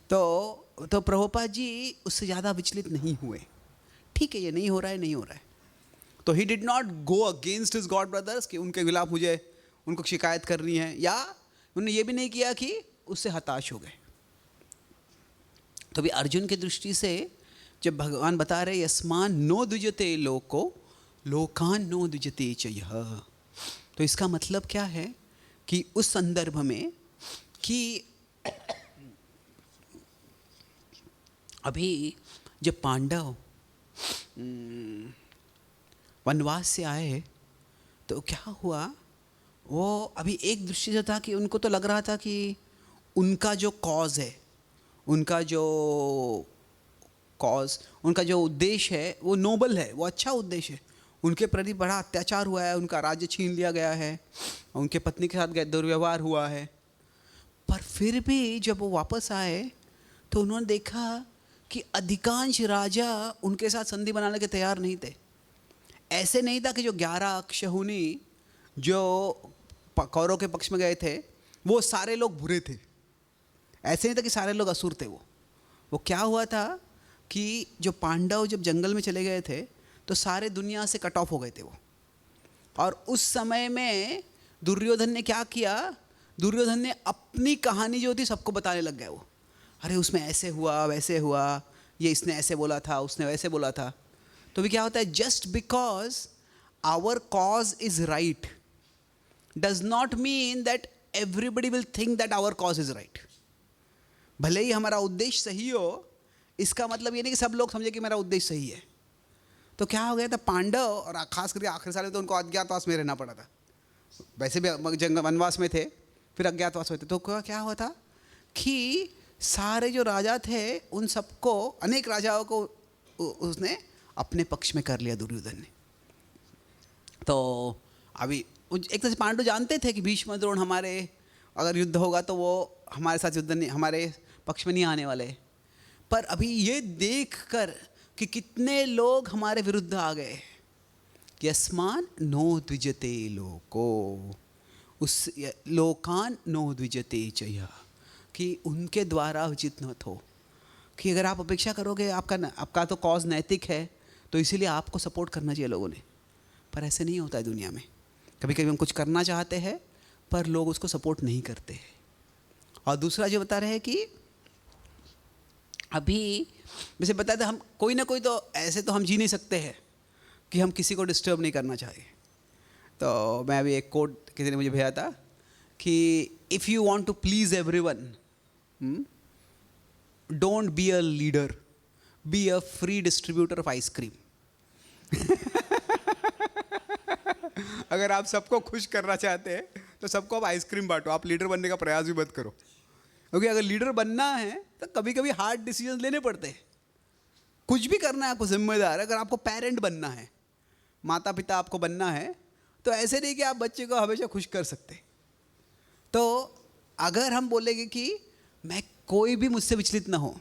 तो प्रभुपाद जी उससे ज़्यादा विचलित नहीं हुए, ठीक है ये नहीं हो रहा है, नहीं हो रहा है। तो he did not go against his god brothers कि उनके खिलाफ मुझे उनको शिकायत करनी है, या उन्होंने ये भी नहीं किया कि उससे हताश हो गए। तो भी अर्जुन की दृष्टि से जब भगवान बता रहे यस्मान नो द्विजते लोको लोकान नो द्विजते च यः, तो इसका मतलब क्या है कि उस संदर्भ में कि अभी जब पांडव वनवास से आए तो क्या हुआ, वो अभी एक दृष्टि से था कि उनको तो लग रहा था कि उनका जो कॉज है, उनका जो कॉज, उनका जो उद्देश्य है वो नोबल है, वो अच्छा उद्देश्य है। उनके प्रति बड़ा अत्याचार हुआ है, उनका राज्य छीन लिया गया है, उनके पत्नी के साथ दुर्व्यवहार हुआ है, पर फिर भी जब वो वापस आए तो उन्होंने देखा कि अधिकांश राजा उनके साथ संधि बनाने के तैयार नहीं थे। ऐसे नहीं था कि जो 11 अक्षहुनी जो कौरव के पक्ष में गए थे वो सारे लोग बुरे थे, ऐसे नहीं था कि सारे लोग असुर थे। वो क्या हुआ था कि जो पांडव जब जंगल में चले गए थे तो सारे दुनिया से कट ऑफ हो गए थे वो। और उस समय में दुर्योधन ने क्या किया, दुर्योधन ने अपनी कहानी जो थी सबको बताने लग गया। वो अरे उसमें ऐसे हुआ वैसे हुआ, ये इसने ऐसे बोला था, उसने वैसे बोला था। तो भी क्या होता है, just because our cause is right does not mean that everybody will think that our cause is right. भले ही हमारा उद्देश्य सही हो, इसका मतलब ये नहीं कि सब लोग समझे कि मेरा उद्देश्य सही है। तो क्या हो गया था, पांडव और खास करके आखिरी साल में तो उनको अज्ञातवास में रहना पड़ा था। वैसे भी जंगल वनवास में थे, फिर अज्ञातवास में थे। तो क्या हुआ था कि सारे जो राजा थे उन सबको, अनेक राजाओं को उसने अपने पक्ष में कर लिया दुर्योधन ने। तो अभी एक तरह से पांडव जानते थे कि भीष्म द्रोण हमारे अगर युद्ध होगा तो वो हमारे साथ युद्ध नहीं, हमारे पक्ष में नहीं आने वाले। पर अभी ये देखकर कि कितने लोग हमारे विरुद्ध आ गए, यस्मान नो द्विजते लोको, उस लोकान नो द्विजते चया, कि उनके द्वारा उचित न हो। कि अगर आप अपेक्षा करोगे आपका तो कॉज नैतिक है तो इसीलिए आपको सपोर्ट करना चाहिए लोगों ने, पर ऐसे नहीं होता है दुनिया में। कभी कभी हम कुछ करना चाहते हैं पर लोग उसको सपोर्ट नहीं करते हैं। और दूसरा जो बता रहे हैं कि अभी वैसे बताते हम कोई ना कोई तो ऐसे तो हम जी नहीं सकते हैं कि हम किसी को डिस्टर्ब नहीं करना चाहिए। तो मैं अभी एक कोट किसी ने मुझे भेजा था कि if you want to please everyone don't be a leader, be a free distributor of ice cream. अगर आप सबको खुश करना चाहते हैं तो सबको आप आइसक्रीम बांटो, आप लीडर बनने का प्रयास भी मत करो। क्योंकि अगर लीडर बनना है तो कभी कभी हार्ड डिसीजन लेने पड़ते हैं। कुछ भी करना है आपको जिम्मेदार, अगर आपको पेरेंट बनना है, माता पिता आपको बनना है, तो ऐसे नहीं कि आप बच्चे को हमेशा खुश कर सकते। तो अगर हम बोलेंगे कि मैं कोई भी मुझसे विचलित ना हो,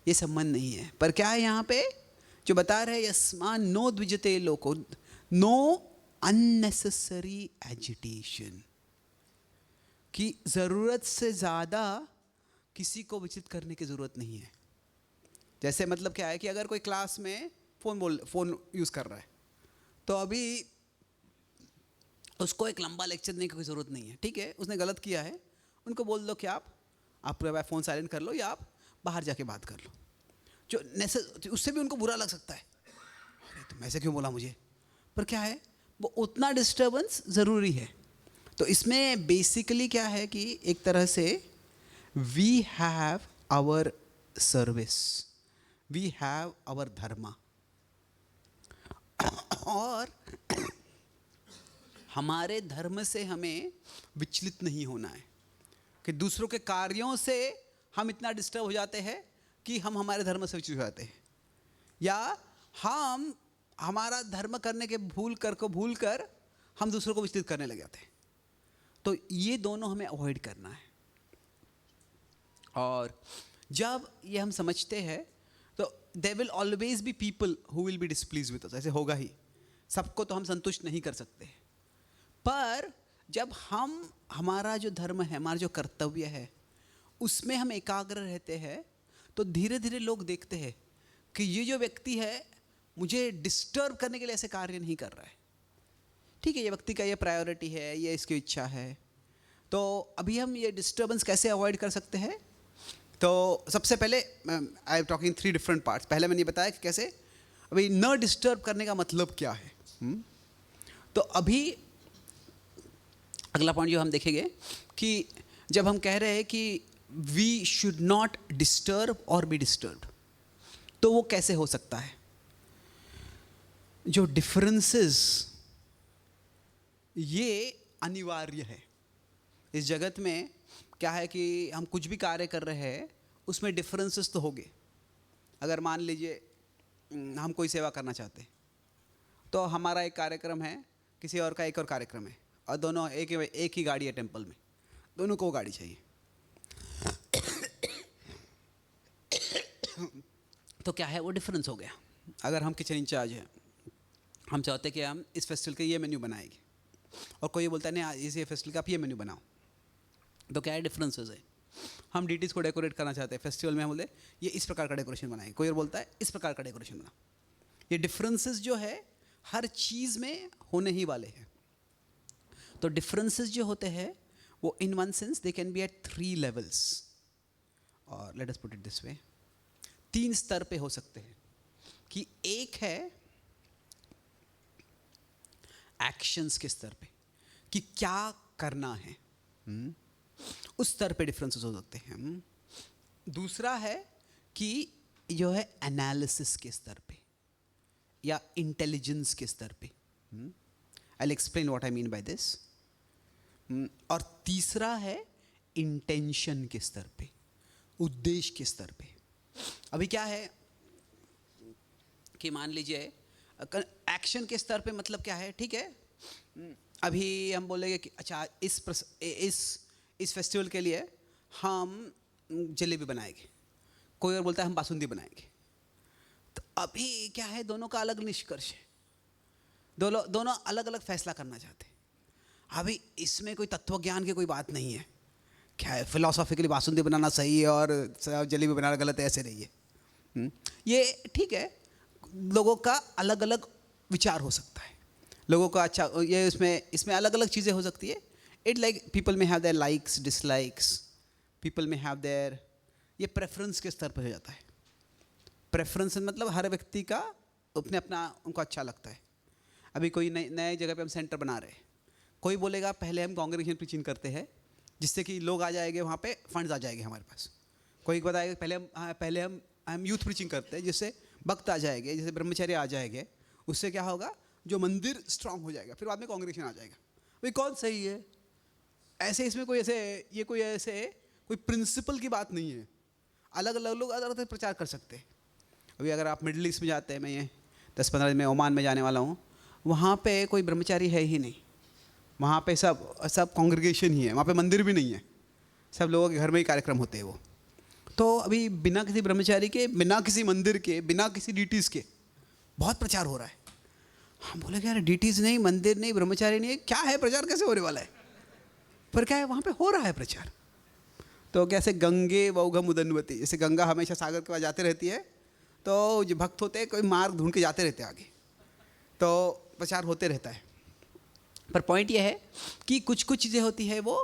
ये संबंध नहीं है। पर क्या है यहाँ पे जो बता रहे यस्मान नो द्विजते लोको, नो अननेसेसरी एजिटेशन, कि ज़रूरत से ज़्यादा किसी को विचलित करने की ज़रूरत नहीं है। जैसे मतलब क्या है कि अगर कोई क्लास में फ़ोन यूज़ कर रहा है तो अभी उसको एक लंबा लेक्चर देने की कोई ज़रूरत नहीं है। ठीक है, उसने गलत किया है, उनको बोल दो कि आप फ़ोन साइलेंट कर लो या आप बाहर जाके बात कर लो। जो उससे भी उनको बुरा लग सकता है, अरे तुम ऐसे क्यों बोला मुझे, पर क्या है वो उतना डिस्टर्बेंस ज़रूरी है। तो इसमें बेसिकली क्या है कि एक तरह से we have our service, we have our dharma, और हमारे धर्म से हमें विचलित नहीं होना है कि दूसरों के कार्यों से हम इतना डिस्टर्ब हो जाते हैं कि हम हमारे धर्म से विचलित हो जाते हैं, या हम हमारा धर्म करने के भूल कर हम दूसरों को विचलित करने लग जाते हैं। तो ये दोनों हमें अवॉइड करना है। और जब ये हम समझते हैं तो there will always be people who will be displease with us. ऐसे होगा ही, सबको तो हम संतुष्ट नहीं कर सकते। पर जब हम हमारा जो धर्म है, हमारा जो कर्तव्य है, उसमें हम एकाग्र रहते हैं, तो धीरे धीरे लोग देखते हैं कि ये जो व्यक्ति है मुझे डिस्टर्ब करने के लिए ऐसे कार्य नहीं कर रहा है। ठीक है, ये व्यक्ति का ये प्रायोरिटी है, ये इसकी इच्छा है। तो अभी हम ये डिस्टर्बेंस कैसे अवॉइड कर सकते हैं? तो सबसे पहले I am talking 3 different parts. पहले मैंने बताया कि कैसे अभी न डिस्टर्ब करने का मतलब क्या है। तो अभी अगला पॉइंट जो हम देखेंगे कि जब हम कह रहे हैं कि वी शुड नॉट डिस्टर्ब और बी डिस्टर्ब्ड, तो वो कैसे हो सकता है? जो डिफरेंसेस, ये अनिवार्य है। इस जगत में क्या है कि हम कुछ भी कार्य कर रहे हैं उसमें डिफरेंसेस तो होंगे। अगर मान लीजिए हम कोई सेवा करना चाहते हैं, तो हमारा एक कार्यक्रम है, किसी और का एक और कार्यक्रम है, और दोनों एक ही गाड़ी है टेम्पल में, दोनों को गाड़ी चाहिए। तो क्या है, वो डिफरेंस हो गया। अगर हम किचन इंचार्ज हैं, हम चाहते हैं कि हम इस फेस्टिवल के ये मेन्यू बनाएंगे, और कोई बोलता है नहीं इस फेस्टिवल का आप ये मेन्यू बनाओ, तो क्या है, डिफरेंसेस है। हम डीटीज़ को डेकोरेट करना चाहते हैं फेस्टिवल में, हम बोलते हैं ये इस प्रकार का डेकोरेशन बनाएंगे, कोई और बोलता है इस प्रकार का डेकोरेशन बनाओ। ये डिफरेंसेस जो है हर चीज़ में होने ही वाले हैं। तो डिफरेंसेस जो होते हैं वो in one sense they can be at 3 levels, और let us put it this way, 3 स्तर पे हो सकते हैं। कि एक है एक्शंस के स्तर पे, कि क्या करना है, उस स्तर पे डिफरेंसेस हो सकते हैं। दूसरा है कि जो है एनालिसिस के स्तर पे या इंटेलिजेंस के स्तर पे। I will explain what I mean by this. और तीसरा है इंटेंशन के स्तर पे, उद्देश्य के स्तर पे। अभी क्या है कि मान लीजिए एक्शन के स्तर पे मतलब क्या है, ठीक है, अभी हम बोलेंगे कि अच्छा इस फेस्टिवल के लिए हम जलेबी बनाएंगे, कोई और बोलता है हम बासुंदी बनाएंगे। तो अभी क्या है, दोनों का अलग निष्कर्ष है, दोनों अलग अलग फैसला करना चाहते हैं। अभी इसमें कोई तत्व ज्ञान की कोई बात नहीं है, क्या है फिलोसॉफिकली बासुंदी बनाना सही है और जलेबी बनाना गलत है, ऐसे नहीं है। ये ठीक है, लोगों का अलग अलग विचार हो सकता है, लोगों का अच्छा ये इसमें अलग अलग चीज़ें हो सकती है। इट लाइक पीपल में have their likes dislikes, people में हैव देयर, ये प्रेफरेंस के स्तर पर हो जाता है। प्रेफरेंस मतलब हर व्यक्ति का अपने अपना उनको अच्छा लगता है। अभी कोई नए जगह पे हम सेंटर बना रहे हैं, कोई बोलेगा पहले हम कांग्रेगेशन प्रीचिंग करते हैं जिससे कि लोग आ जाएंगे, वहाँ पे फंड्स आ जाएंगे हमारे पास। कोई बताएगा पहले हम यूथ प्रीचिंग करते हैं जिससे भक्त आ जाएंगे, जैसे ब्रह्मचर्य आ जाएंगे, उससे क्या होगा, जो मंदिर स्ट्रांग हो जाएगा, फिर बाद में कांग्रेगेशन आ जाएगा। भाई कौन सही है? ऐसे इसमें कोई प्रिंसिपल की बात नहीं है। अलग अलग लोग अलग अलग प्रचार कर सकते हैं। अभी अगर आप मिडिल ईस्ट में जाते हैं, मैं ये 10-15 दिन में ओमान में जाने वाला हूँ, वहाँ पे कोई ब्रह्मचारी है ही नहीं, वहाँ पे सब कांग्रेगेशन ही है, वहाँ पे मंदिर भी नहीं है, सब लोगों के घर में ही कार्यक्रम होते हैं वो। तो अभी बिना किसी ब्रह्मचारी के, बिना किसी मंदिर के, बिना किसी डीटीज़ के बहुत प्रचार हो रहा है। हम बोले कि यार डीटीज़ नहीं, मंदिर नहीं, ब्रह्मचारी नहीं, क्या है प्रचार, कैसे होने वाला है? पर क्या है, वहाँ पे हो रहा है प्रचार। तो कैसे गंगे वौघम उदन्वती, जैसे गंगा हमेशा सागर के पास जाते रहती है, तो जो भक्त होते हैं कोई मार्ग ढूंढ के जाते रहते हैं आगे, तो प्रचार होते रहता है। पर पॉइंट ये है कि कुछ कुछ चीज़ें होती है वो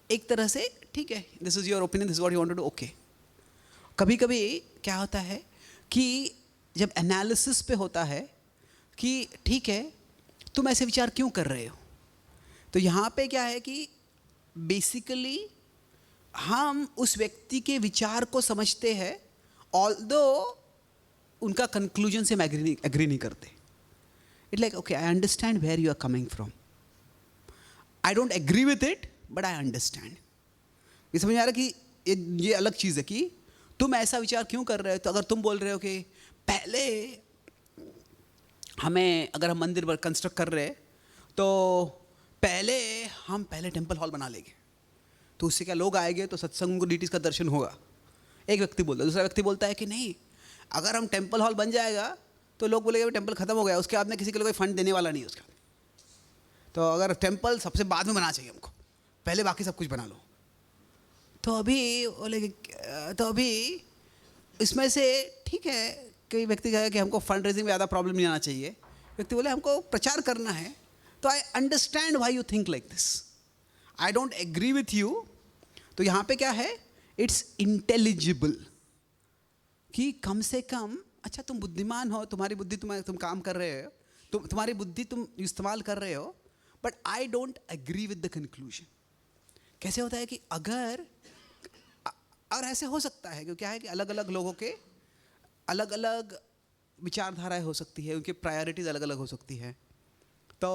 एक तरह से ठीक है, this is your opinion, this is what you want to do, okay. कभी कभी क्या होता है कि जब एनालिसिस पे होता है कि ठीक है तुम ऐसे विचार क्यों कर रहे हो, तो यहाँ पे क्या है कि बेसिकली हम उस व्यक्ति के विचार को समझते हैं, ऑल्दो उनका कंक्लूजन से हम एग्री नहीं करते। It like okay, I understand where you are coming from, I don't agree with it but I understand. ये समझ में आ रहा कि ये अलग चीज़ है कि तुम ऐसा विचार क्यों कर रहे हो। तो अगर तुम बोल रहे हो कि पहले हमें, अगर हम मंदिर कंस्ट्रक्ट कर रहे हैं तो हम पहले टेम्पल हॉल बना लेंगे, तो उससे क्या लोग आएंगे तो सत्संग को डिटीज का दर्शन होगा। एक व्यक्ति बोलता है, दूसरा व्यक्ति बोलता है कि नहीं, अगर हम टेम्पल हॉल बन जाएगा तो लोग बोलेंगे टेम्पल खत्म हो गया, उसके बाद में किसी के लिए कोई फंड देने वाला नहीं है उसका। तो अगर टेम्पल सबसे बाद में बनाना चाहिए हमको, पहले बाकी सब कुछ बना लो। तो अभी बोले, तो अभी इसमें से ठीक है, कई व्यक्ति कहे कि हमको फंड रेजिंग में ज़्यादा प्रॉब्लम नहीं आना चाहिए, व्यक्ति बोले हमको प्रचार करना है। तो I understand why you think like this, I don't agree with you. तो यहाँ पे क्या है, इट्स इंटेलिजिबल कि कम से कम, अच्छा तुम बुद्धिमान हो, तुम्हारी बुद्धि तुम काम कर रहे हो, तुम्हारी बुद्धि तुम इस्तेमाल कर रहे हो, but I don't agree with the conclusion. कैसे होता है कि अगर, और ऐसे हो सकता है, क्योंकि क्या है कि अलग अलग लोगों के अलग अलग विचारधाराएं हो सकती है, उनकी प्रायोरिटीज अलग अलग हो सकती है, तो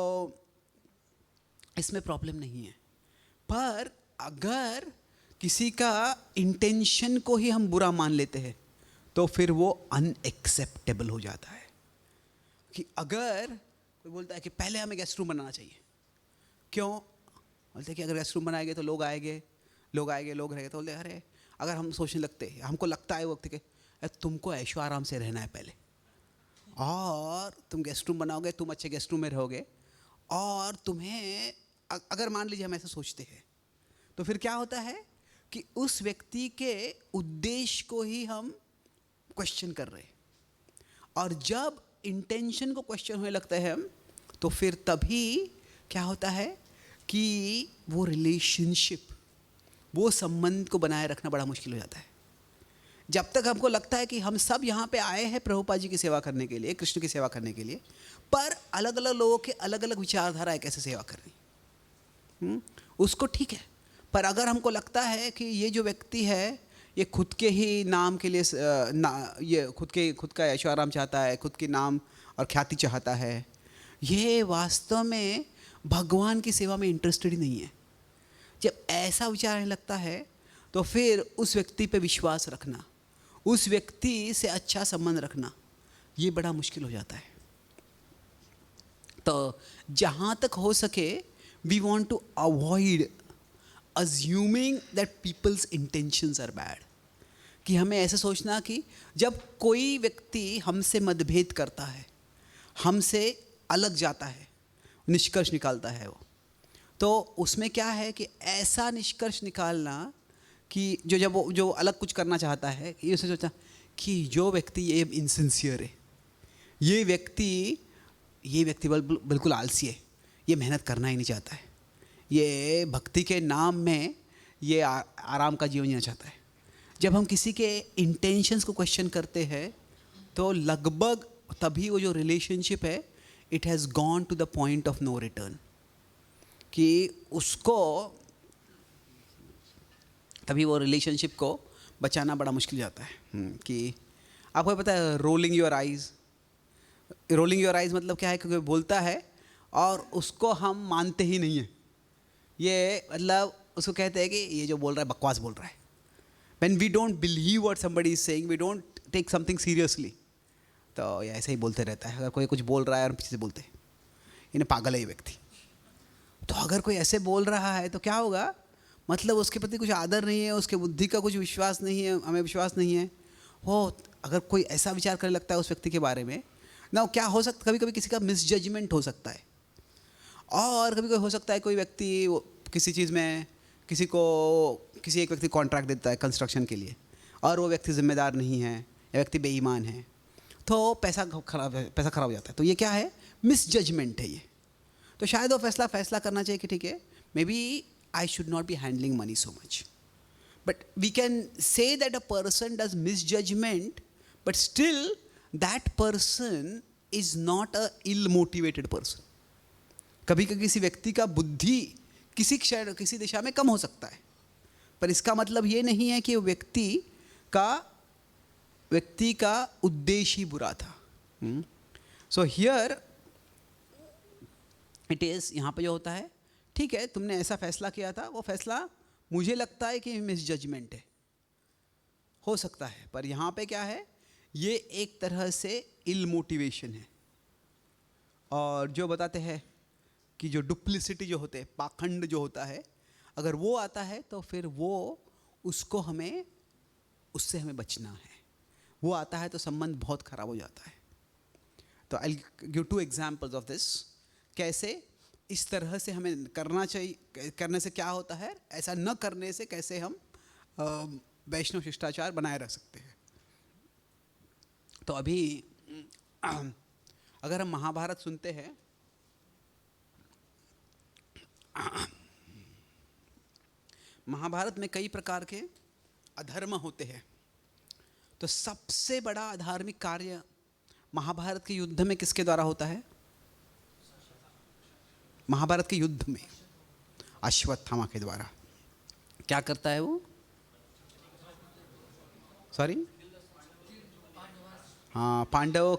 इसमें प्रॉब्लम नहीं है। पर अगर किसी का इंटेंशन को ही हम बुरा मान लेते हैं तो फिर वो अनएक्सेप्टेबल हो जाता है। कि अगर कोई बोलता है कि पहले हमें गेस्ट रूम बनाना चाहिए, क्यों बोलते हैं कि अगर गेस्ट रूम बनाएंगे तो लोग आएंगे लोग रहेंगे, तो बोलते अरे अगर हम सोचने लगते हैं, हमको लगता है वक्त के तुमको ऐशो आराम से रहना है पहले, और तुम गेस्ट रूम बनाओगे, तुम अच्छे गेस्ट रूम में रहोगे, और तुम्हें अगर मान लीजिए हम ऐसा सोचते हैं, तो फिर क्या होता है कि उस व्यक्ति के उद्देश्य को ही हम क्वेश्चन कर रहे हैं। और जब इंटेंशन को क्वेश्चन होने लगता है हम, तो फिर तभी क्या होता है कि वो रिलेशनशिप, वो संबंध को बनाए रखना बड़ा मुश्किल हो जाता है। जब तक हमको लगता है कि हम सब यहाँ पे आए हैं प्रभुपाद जी की सेवा करने के लिए, कृष्ण की सेवा करने के लिए, पर अलग अलग लोगों के अलग अलग विचारधारा है कैसे सेवा करनी, उसको ठीक है। पर अगर हमको लगता है कि ये जो व्यक्ति है ये खुद के ही नाम के लिए ये खुद का ऐशो आराम चाहता है, खुद के नाम और ख्याति चाहता है, ये वास्तव में भगवान की सेवा में इंटरेस्टेड ही नहीं है। जब ऐसा विचार आने लगता है तो फिर उस व्यक्ति पे विश्वास रखना, उस व्यक्ति से अच्छा संबंध रखना, ये बड़ा मुश्किल हो जाता है। तो जहाँ तक हो सके we want to avoid assuming that people's intentions are bad, कि हमें ऐसे सोचना कि जब कोई व्यक्ति हमसे मतभेद करता है, हमसे अलग जाता है, निष्कर्ष निकालता है वो, तो उसमें क्या है कि ऐसा निष्कर्ष निकालना कि जो अलग कुछ करना चाहता है, ये उसे सोचना कि जो व्यक्ति ये इनसिंसियर है, ये व्यक्ति बिल्कुल आलसी है, ये मेहनत करना ही नहीं चाहता है, ये भक्ति के नाम में ये आराम का जीवन जीना चाहता है। जब हम किसी के इंटेंशंस को क्वेश्चन करते हैं तो लगभग तभी वो जो रिलेशनशिप है it has gone to the point of no return, कि उसको तभी वो रिलेशनशिप को बचाना बड़ा मुश्किल जाता है। कि आपको पता है रोलिंग योर आइज़ मतलब क्या है, क्योंकि बोलता है और उसको हम मानते ही नहीं हैं, ये मतलब उसको कहते हैं कि ये जो बोल रहा है बकवास बोल रहा है। When we don't believe what somebody is saying, we don't take something seriously. तो ये ऐसे ही बोलते रहता है, अगर कोई कुछ बोल रहा है और पीछे से बोलते हैं इन्हें पागल है ये व्यक्ति। तो अगर कोई ऐसे बोल रहा है तो क्या होगा, मतलब उसके प्रति कुछ आदर नहीं है, उसके बुद्धि का कुछ विश्वास नहीं है, हमें विश्वास नहीं है। वो अगर कोई ऐसा विचार करने लगता है उस व्यक्ति के बारे में ना, क्या हो सकता, कभी कभी किसी का मिसजजमेंट हो सकता है, और कभी कभी हो सकता है कोई व्यक्ति किसी चीज़ में किसी एक व्यक्ति कॉन्ट्रैक्ट देता है कंस्ट्रक्शन के लिए, और वो व्यक्ति जिम्मेदार नहीं है या व्यक्ति बेईमान है, तो पैसा खराब हो जाता है। तो ये क्या है, मिसजजमेंट है ये। तो शायद वो फैसला करना चाहिए कि ठीक है, may be I should not be handling money so much, but we can say that a person does misjudgement, but still that person is not a ill motivated person. कभी कभी किसी व्यक्ति का बुद्धि किसी दिशा में कम हो सकता है, पर इसका मतलब ये नहीं है कि व्यक्ति का उद्देश्य ही बुरा था। सो हियर इट इज़, यहाँ पे जो होता है ठीक है तुमने ऐसा फैसला किया था, वो फैसला मुझे लगता है कि मिस जजमेंट है, हो सकता है, पर यहाँ पे क्या है, ये एक तरह से इल मोटिवेशन है। और जो बताते हैं कि जो डुप्लिसिटी जो होते हैं, पाखंड जो होता है, अगर वो आता है तो फिर वो उसको हमें, उससे हमें बचना है। वो आता है तो संबंध बहुत खराब हो जाता है। तो I give 2 examples of this, कैसे इस तरह से हमें करना चाहिए, करने से क्या होता है, ऐसा न करने से कैसे हम वैष्णव शिष्टाचार बनाए रख सकते हैं। तो अभी अगर हम महाभारत सुनते हैं, महाभारत में कई प्रकार के अधर्म होते हैं। तो सबसे बड़ा धार्मिक कार्य महाभारत के युद्ध में किसके द्वारा होता है? महाभारत के युद्ध में अश्वत्थामा के द्वारा। क्या करता है वो? सॉरी, हाँ, पांडवों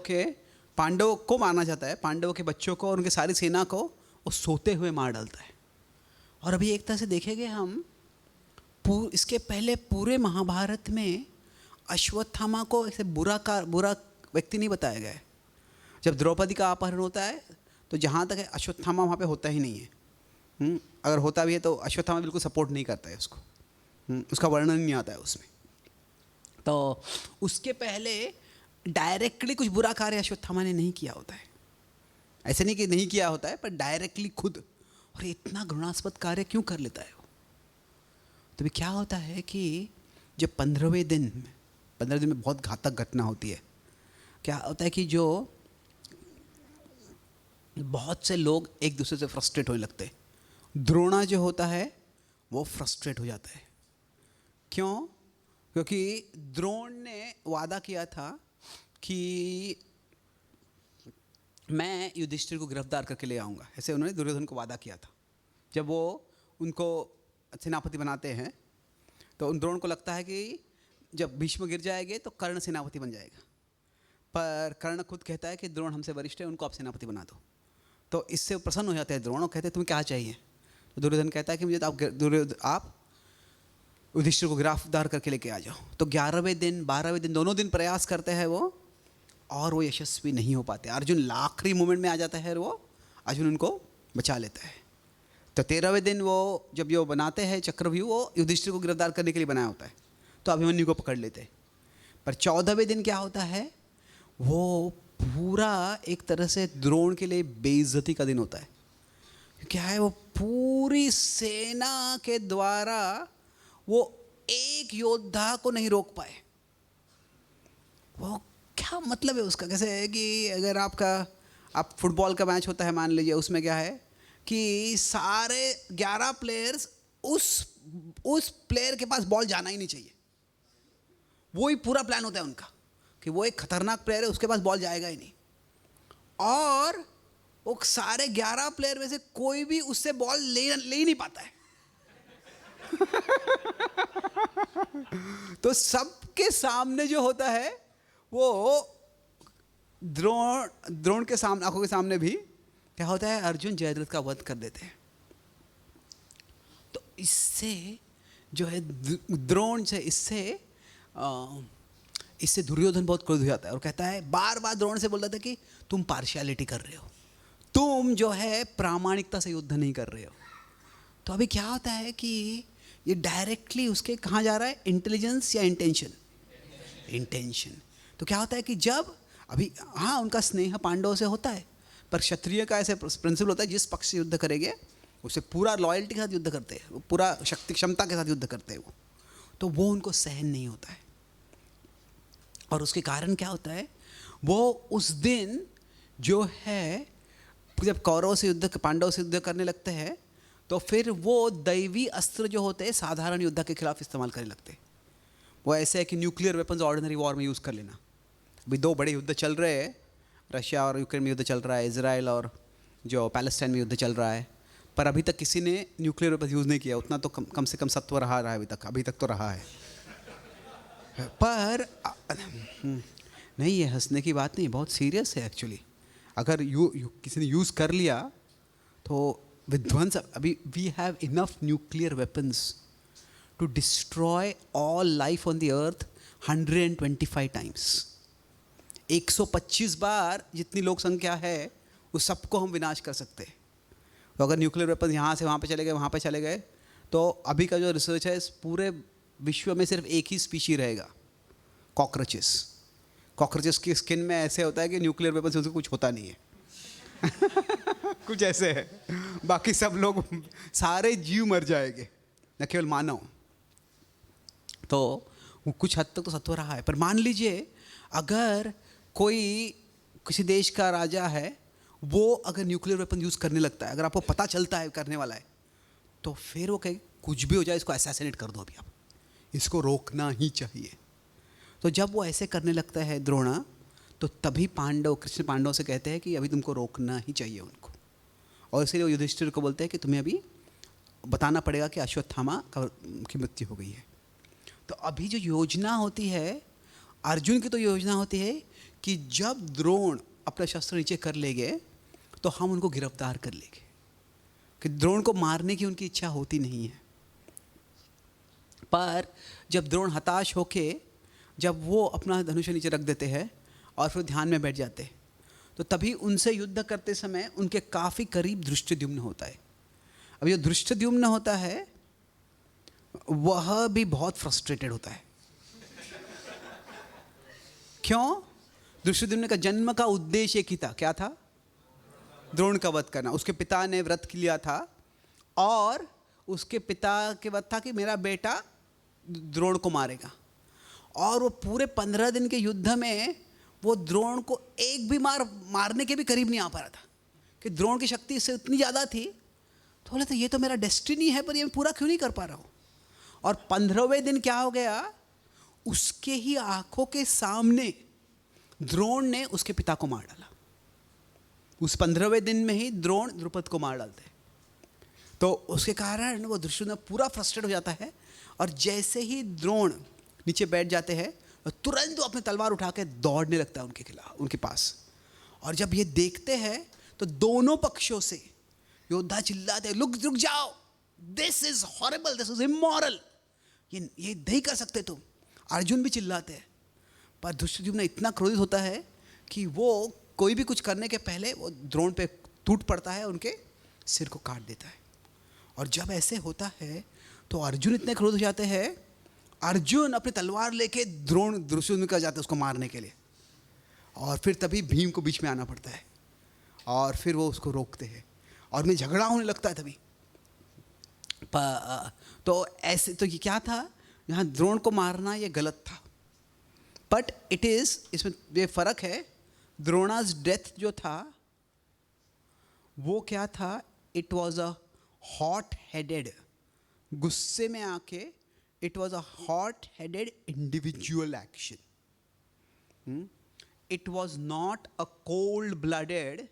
को माना जाता है, पांडवों के बच्चों को और उनके सारी सेना को वो सोते हुए मार डालता है। और अभी एक तरह से देखेंगे हम, इसके पहले पूरे महाभारत में अश्वत्थामा को ऐसे बुरा व्यक्ति नहीं बताया गया है। जब द्रौपदी का अपहरण होता है तो जहाँ तक है अश्वत्थामा वहाँ पे होता ही नहीं है। अगर होता भी है तो अश्वत्थामा बिल्कुल सपोर्ट नहीं करता है उसको, उसका वर्णन नहीं आता है उसमें। तो उसके पहले डायरेक्टली कुछ बुरा कार्य अश्वत्थामा ने नहीं किया होता है, ऐसे नहीं कि नहीं किया होता है, पर डायरेक्टली खुद। और इतना घृणास्पद कार्य क्यों कर लेता है वो? तो भी क्या होता है कि जब 15वें दिन में बहुत घातक घटना होती है। क्या होता है कि जो बहुत से लोग एक दूसरे से फ्रस्ट्रेट होने लगते हैं। द्रोणा जो होता है वो फ्रस्ट्रेट हो जाता है। क्यों? क्योंकि द्रोण ने वादा किया था कि मैं युधिष्ठिर को गिरफ्तार करके ले आऊँगा, ऐसे उन्होंने दुर्योधन को वादा किया था। जब वो उनको सेनापति बनाते हैं तो उन द्रोण को लगता है कि जब भीष्म गिर जाएंगे तो कर्ण सेनापति बन जाएगा, पर कर्ण खुद कहता है कि द्रोण हमसे वरिष्ठ है, उनको आप सेनापति बना दो। तो इससे प्रसन्न हो जाते हैं द्रोण और कहते हैं तुम्हें क्या चाहिए? तो दुर्योधन कहता है कि मुझे तो आप युधिष्ठिर को गिरफ्तार करके लेके आ जाओ। तो 11वें दिन 12वें दिन दोनों दिन प्रयास करते हैं वो, और वो यशस्वी नहीं हो पाते। अर्जुन आखिरी मोमेंट में आ जाता है, वो अर्जुन उनको बचा लेता है। तो 13वें दिन वो जब ये बनाते हैं चक्रव्यूह, वो युधिष्ठिर को गिरफ्तार करने के लिए बनाया होता है, तो अभिमन्यु को पकड़ लेते हैं। पर 14वें दिन क्या होता है, वो पूरा एक तरह से द्रोण के लिए बेइज्जती का दिन होता है। क्या है, वो पूरी सेना के द्वारा वो एक योद्धा को नहीं रोक पाए। वो क्या मतलब है उसका? कैसे है कि अगर आप फुटबॉल का मैच होता है मान लीजिए, उसमें क्या है कि सारे 11 प्लेयर्स उस प्लेयर के पास बॉल जाना ही नहीं चाहिए। वो ही पूरा प्लान होता है उनका कि वो एक खतरनाक प्लेयर है, उसके पास बॉल जाएगा ही नहीं। और वो सारे 11 प्लेयर में से कोई भी उससे बॉल ले ही नहीं पाता है। तो सबके सामने जो होता है वो द्रोण के सामने, आंखों के सामने भी क्या होता है, अर्जुन जयद्रथ का वध कर देते हैं। तो इससे जो है द्रोण से इससे दुर्योधन बहुत क्रोध हो जाता है और कहता है, बार बार द्रोण से बोलता था कि तुम पार्शियलिटी कर रहे हो, तुम जो है प्रामाणिकता से युद्ध नहीं कर रहे हो। तो अभी क्या होता है कि ये डायरेक्टली उसके कहाँ जा रहा है, इंटेलिजेंस या इंटेंशन। तो क्या होता है कि जब अभी हाँ उनका स्नेह पांडवों से होता है, पर क्षत्रिय का ऐसे प्रिंसिपल होता है, जिस पक्ष से युद्ध करेंगे उसे पूरा लॉयल्टी के साथ युद्ध करते हैं, वो पूरा शक्ति क्षमता के साथ युद्ध करते हैं वो। तो वो उनको सहन नहीं होता है। और उसके कारण क्या होता है, वो उस दिन जो है जब कौरवों से युद्ध, पांडवों से युद्ध करने लगते हैं, तो फिर वो दैवी अस्त्र जो होते हैं साधारण युद्ध के खिलाफ इस्तेमाल करने लगते हैं। वो ऐसे है कि न्यूक्लियर वेपन्स ऑर्डिनरी वॉर में यूज़ कर लेना। अभी 2 बड़े युद्ध चल रहे हैं, रशिया और यूक्रेन में युद्ध चल रहा है, इजराइल और जो पैलेस्टाइन में युद्ध चल रहा है, पर अभी तक किसी ने न्यूक्लियर वेपन यूज़ नहीं किया। उतना तो कम से कम सत्व रहा है अभी तक तो रहा है। पर नहीं, ये हंसने की बात नहीं, बहुत सीरियस है एक्चुअली। अगर किसी ने यूज़ कर लिया तो विध्वंस, अभी we have enough nuclear weapons to destroy all life on the earth 125 times. 125 बार जितनी लोक संख्या है उस सबको हम विनाश कर सकते हैं। तो अगर न्यूक्लियर वेपन यहाँ से वहाँ पे चले गए, वहाँ पे चले गए, तो अभी का जो रिसर्च है, इस पूरे विश्व में सिर्फ एक ही स्पीशी रहेगा, कॉकरोचेस। कॉकरोचेस की स्किन में ऐसे होता है कि न्यूक्लियर वेपन से उनको कुछ होता नहीं है कुछ ऐसे है, बाकी सब लोग, सारे जीव मर जाएंगे, न केवल मानव। तो कुछ हद तक तो सत्व रहा है। पर मान लीजिए अगर कोई किसी देश का राजा है, वो अगर न्यूक्लियर वेपन यूज़ करने लगता है, अगर आपको पता चलता है करने वाला है, तो फिर वो कहे कुछ भी हो जाए इसको असैसिनेट कर दो, अभी आप इसको रोकना ही चाहिए। तो जब वो ऐसे करने लगता है द्रोणा, तो तभी पांडव, कृष्ण पांडव से कहते हैं कि अभी तुमको रोकना ही चाहिए उनको। और इसलिए वो युधिष्ठिर को बोलते हैं कि तुम्हें अभी बताना पड़ेगा कि अश्वत्थामा की मृत्यु हो गई है। तो अभी जो योजना होती है अर्जुन की, तो योजना होती है कि जब द्रोण अपना शस्त्र नीचे कर लेंगे तो हम उनको गिरफ्तार कर लेंगे, कि द्रोण को मारने की उनकी इच्छा होती नहीं है। पर जब द्रोण हताश होके जब वो अपना धनुष नीचे रख देते हैं और फिर ध्यान में बैठ जाते हैं, तो तभी उनसे युद्ध करते समय उनके काफ़ी करीब धृष्टद्युम्न होता है। अब ये धृष्टद्युम्न होता है, वह भी बहुत फ्रस्ट्रेटेड होता है। क्यों? धृष्टद्युम्न का जन्म का उद्देश्य एक ही था, क्या था? द्रोण का वध करना। उसके पिता ने व्रत लिया था और उसके पिता के वध था कि मेरा बेटा द्रोण को मारेगा। और वो पूरे 15 दिन के युद्ध में वो द्रोण को एक भी मारने के भी करीब नहीं आ पा रहा था, कि द्रोण की शक्ति इससे इतनी ज़्यादा थी। तो बोले तो ये तो मेरा डेस्टिनी है, पर ये मैं पूरा क्यों नहीं कर पा रहा हूँ। और 15वें दिन क्या हो गया, उसके ही आंखों के सामने द्रोण ने उसके पिता को मार डाला। उस 15वें दिन में ही द्रोण द्रुपद को मार डालते। तो उसके कारण वो दुष्योधन पूरा फ्रस्ट्रेट हो जाता है, और जैसे ही द्रोण नीचे बैठ जाते हैं तुरंत वो अपनी तलवार उठा के दौड़ने लगता है उनके खिलाफ, उनके पास। और जब ये देखते हैं तो दोनों पक्षों से योद्धा चिल्लाते हैं, रुक जाओ, this is horrible, this is immoral, ये नहीं कर सकते तुम। अर्जुन भी चिल्लाते हैं, पर दुष्योधन इतना क्रोधित होता है कि वो कोई भी कुछ करने के पहले वो द्रोण पे टूट पड़ता है, उनके सिर को काट देता है। और जब ऐसे होता है तो अर्जुन इतने क्रोध हो जाते हैं, अर्जुन अपनी तलवार लेके द्रोण दुष्योधन का जाते हैं उसको मारने के लिए। और फिर तभी भीम को बीच में आना पड़ता है और फिर वो उसको रोकते हैं और में झगड़ा होने लगता है तभी। तो ऐसे, तो ये क्या था, यहाँ द्रोण को मारना ये गलत था। बट इट इज़, इसमें ये फ़र्क है, द्रोणाज डेथ जो था वो क्या था, it was a hot headed, गुस्से में आके, it was a hot headed individual action. It was not a cold blooded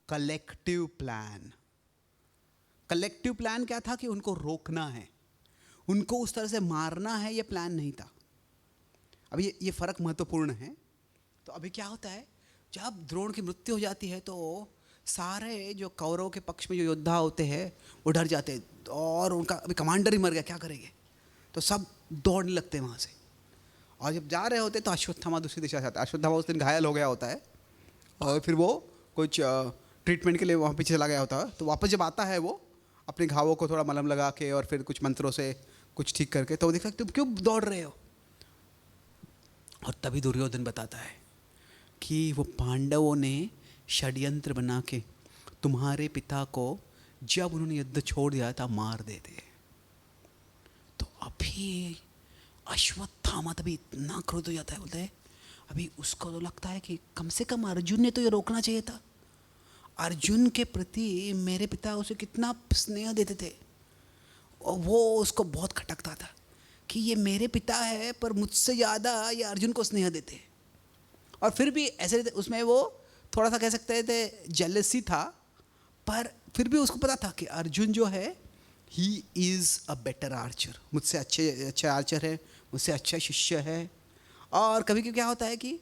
collective plan. Collective plan क्या था कि उनको रोकना है, उनको उस तरह से मारना है, ये प्लान नहीं था। अब ये फ़र्क महत्वपूर्ण है। तो अभी क्या होता है, जब द्रोण की मृत्यु हो जाती है तो सारे जो कौरव के पक्ष में जो योद्धा होते हैं वो डर जाते हैं, और उनका अभी कमांडर ही मर गया, क्या करेंगे। तो सब दौड़ने लगते हैं वहाँ से। और जब जा रहे होते तो अश्वत्थामा दूसरी दिशा से आता है। अश्वत्थामा उस दिन घायल हो गया होता है और फिर वो कुछ ट्रीटमेंट के लिए वहाँ पीछे चला गया होता है। तो वापस जब आता है वो अपने घावों को थोड़ा मलहम लगा के और फिर कुछ मंत्रों से कुछ ठीक करके, तो वो देखता है तुम क्यों दौड़ रहे हो। और तभी दुर्योधन बताता है कि वो पांडवों ने षड्यंत्र बना के तुम्हारे पिता को जब उन्होंने युद्ध छोड़ दिया था मार देते। तो अभी अश्वत्थामा तभी इतना क्रोध हो जाता है, बोलते हैं अभी उसको तो लगता है कि कम से कम अर्जुन ने तो ये रोकना चाहिए था। अर्जुन के प्रति मेरे पिता उसे कितना स्नेह देते थे, और वो उसको बहुत खटकता था कि ये मेरे पिता है पर मुझसे ज़्यादा ये अर्जुन को स्नेह देते। और फिर भी ऐसे उसमें वो थोड़ा सा कह सकते थे जेलसी था, पर फिर भी उसको पता था कि अर्जुन जो है he is a better Archer, मुझसे अच्छे आर्चर है, मुझसे अच्छा शिष्य है। और कभी कभी क्या होता है कि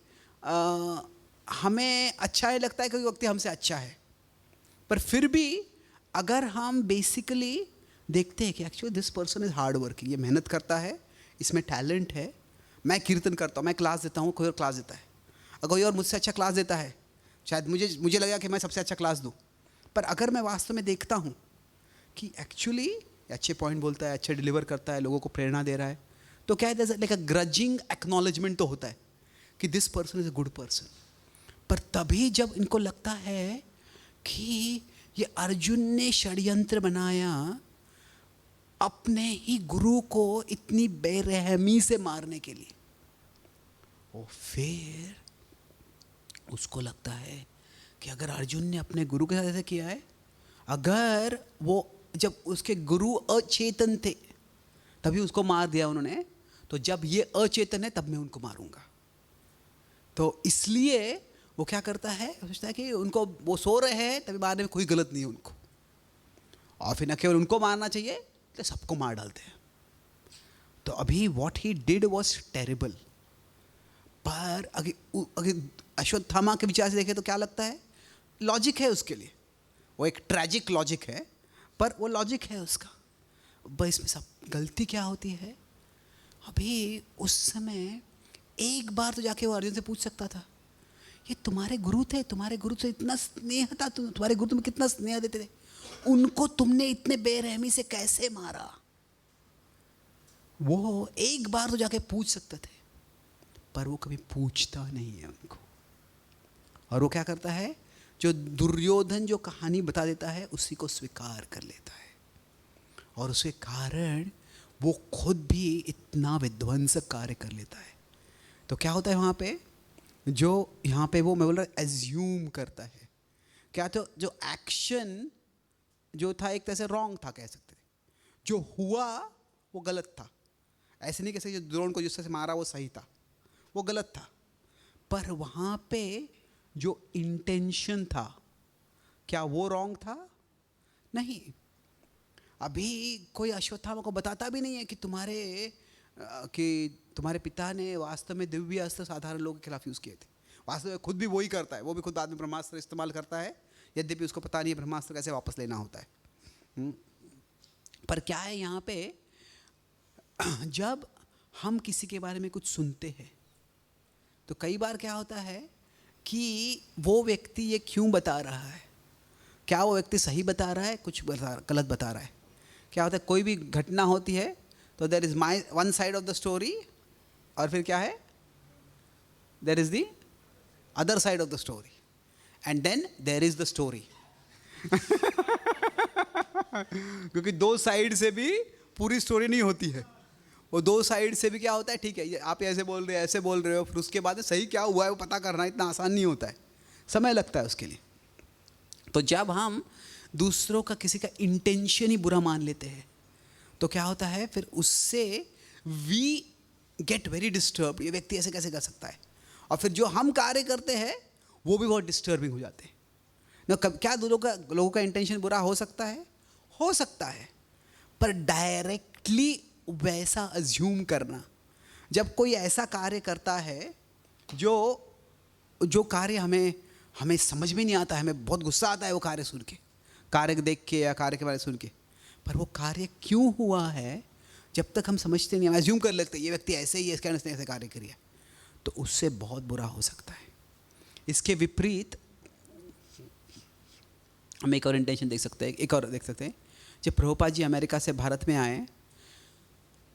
हमें अच्छा ही लगता है, कोई व्यक्ति हमसे अच्छा है, पर फिर भी अगर हम बेसिकली देखते हैं कि actually this person is hard working, ये मेहनत करता है, इसमें टैलेंट है, मैं कीर्तन करता हूँ, मैं क्लास देता हूँ, कोई और क्लास देता है, अगर कोई और मुझसे अच्छा क्लास देता है, शायद मुझे लगेगा कि मैं सबसे अच्छा क्लास दूँ, पर अगर मैं वास्तव में देखता हूँ कि एक्चुअली अच्छे पॉइंट बोलता है, अच्छे डिलीवर करता है, लोगों को प्रेरणा दे रहा है, तो क्या है, लाइक अ ग्रजिंग एक्नॉलेजमेंट तो होता है कि this person is a good person. पर तभी जब इनको लगता है कि ये अर्जुन ने षड्यंत्र बनाया अपने ही गुरु को इतनी बेरहमी से मारने के लिए, और फिर उसको लगता है कि अगर अर्जुन ने अपने गुरु के साथ ऐसे किया है, अगर वो जब उसके गुरु अचेतन थे तभी उसको मार दिया उन्होंने, तो जब ये अचेतन है तब मैं उनको मारूंगा। तो इसलिए वो क्या करता है, सोचता है कि उनको, वो सो रहे हैं तभी मारने में कोई गलत नहीं है उनको, और फिर न केवल उनको मारना चाहिए तो सबको मार डालते हैं। तो अभी what he did was terrible. पर अगर अश्वत्थामा के विचार से देखें तो क्या लगता है, लॉजिक है उसके लिए, वो एक ट्रैजिक लॉजिक है, पर वो लॉजिक है उसका। बस इसमें सब गलती क्या होती है, अभी उस समय एक बार तो जाके वो अर्जुन से पूछ सकता था, ये तुम्हारे गुरु थे, तुम्हारे गुरु से इतना स्नेह था, तुम्हारे गुरु तुम्हें कितना स्नेह देते थे, उनको तुमने इतने बेरहमी से कैसे मारा, वो एक बार तो जाके पूछ सकते थे, पर वो कभी पूछता नहीं है उनको। और वो क्या करता है, जो दुर्योधन जो कहानी बता देता है उसी को स्वीकार कर लेता है, और उसके कारण वो खुद भी इतना विध्वंसक कार्य कर लेता है। तो क्या होता है वहाँ पे, जो यहाँ पे वो मैं बोल रहा एज्यूम करता है, क्या तो जो एक्शन जो था एक तरह से रॉन्ग था कह सकते थे, जो हुआ वो गलत था, ऐसे नहीं कह सकते जो द्रोण को जिस तरह से मारा वो सही था, वो गलत था, पर वहाँ पे जो इंटेंशन था क्या वो रॉन्ग था? नहीं। अभी कोई अश्वत्थामा को बताता भी नहीं है कि तुम्हारे पिता ने वास्तव में दिव्य अस्त्र साधारण लोगों के खिलाफ यूज़ किए थे। वास्तव में खुद भी वही करता है, वो भी खुद आदमी ब्रह्मास्त्र इस्तेमाल करता है, यद्यपि उसको पता नहीं है ब्रह्मास्त्र कैसे वापस लेना होता है। पर क्या है यहाँ पे, जब हम किसी के बारे में कुछ सुनते हैं तो कई बार क्या होता है कि वो व्यक्ति ये क्यों बता रहा है, क्या वो व्यक्ति सही बता रहा है, कुछ गलत बता रहा है। क्या होता है, कोई भी घटना होती है तो there is my one side of the story, और फिर क्या है, there is the other side of the story, and then there is the story. क्योंकि दो साइड से भी पूरी स्टोरी नहीं होती है, वो दो साइड से भी क्या होता है, ठीक है ये आप ऐसे बोल रहे हो, ऐसे बोल रहे हो, फिर उसके बाद सही क्या हुआ है वो पता करना इतना आसान नहीं होता है, समय लगता है उसके लिए। तो जब हम दूसरों का किसी का इंटेंशन ही बुरा मान लेते हैं तो क्या होता है, फिर उससे वी गेट वेरी डिस्टर्ब, ये व्यक्ति ऐसे कैसे कर सकता है, और फिर जो हम कार्य करते हैं वो भी बहुत डिस्टर्बिंग हो जाते हैं ना। क्या लोगों का इंटेंशन बुरा हो सकता है, हो सकता है, पर डायरेक्टली वैसा अज्यूम करना, जब कोई ऐसा कार्य करता है जो कार्य हमें समझ में नहीं आता है, हमें बहुत गुस्सा आता है वो कार्य सुन के, कार्य देख के या कार्य के बारे में सुन के, पर वो कार्य क्यों हुआ है जब तक हम समझते नहीं, हम एज्यूम कर लेते ये व्यक्ति ऐसे ही है, इसके कारण ऐसे कार्य करिए, तो उससे बहुत बुरा हो सकता है। इसके विपरीत हम एक और इंटेंशन देख सकते हैं, जब प्रभुपाद जी अमेरिका से भारत में आए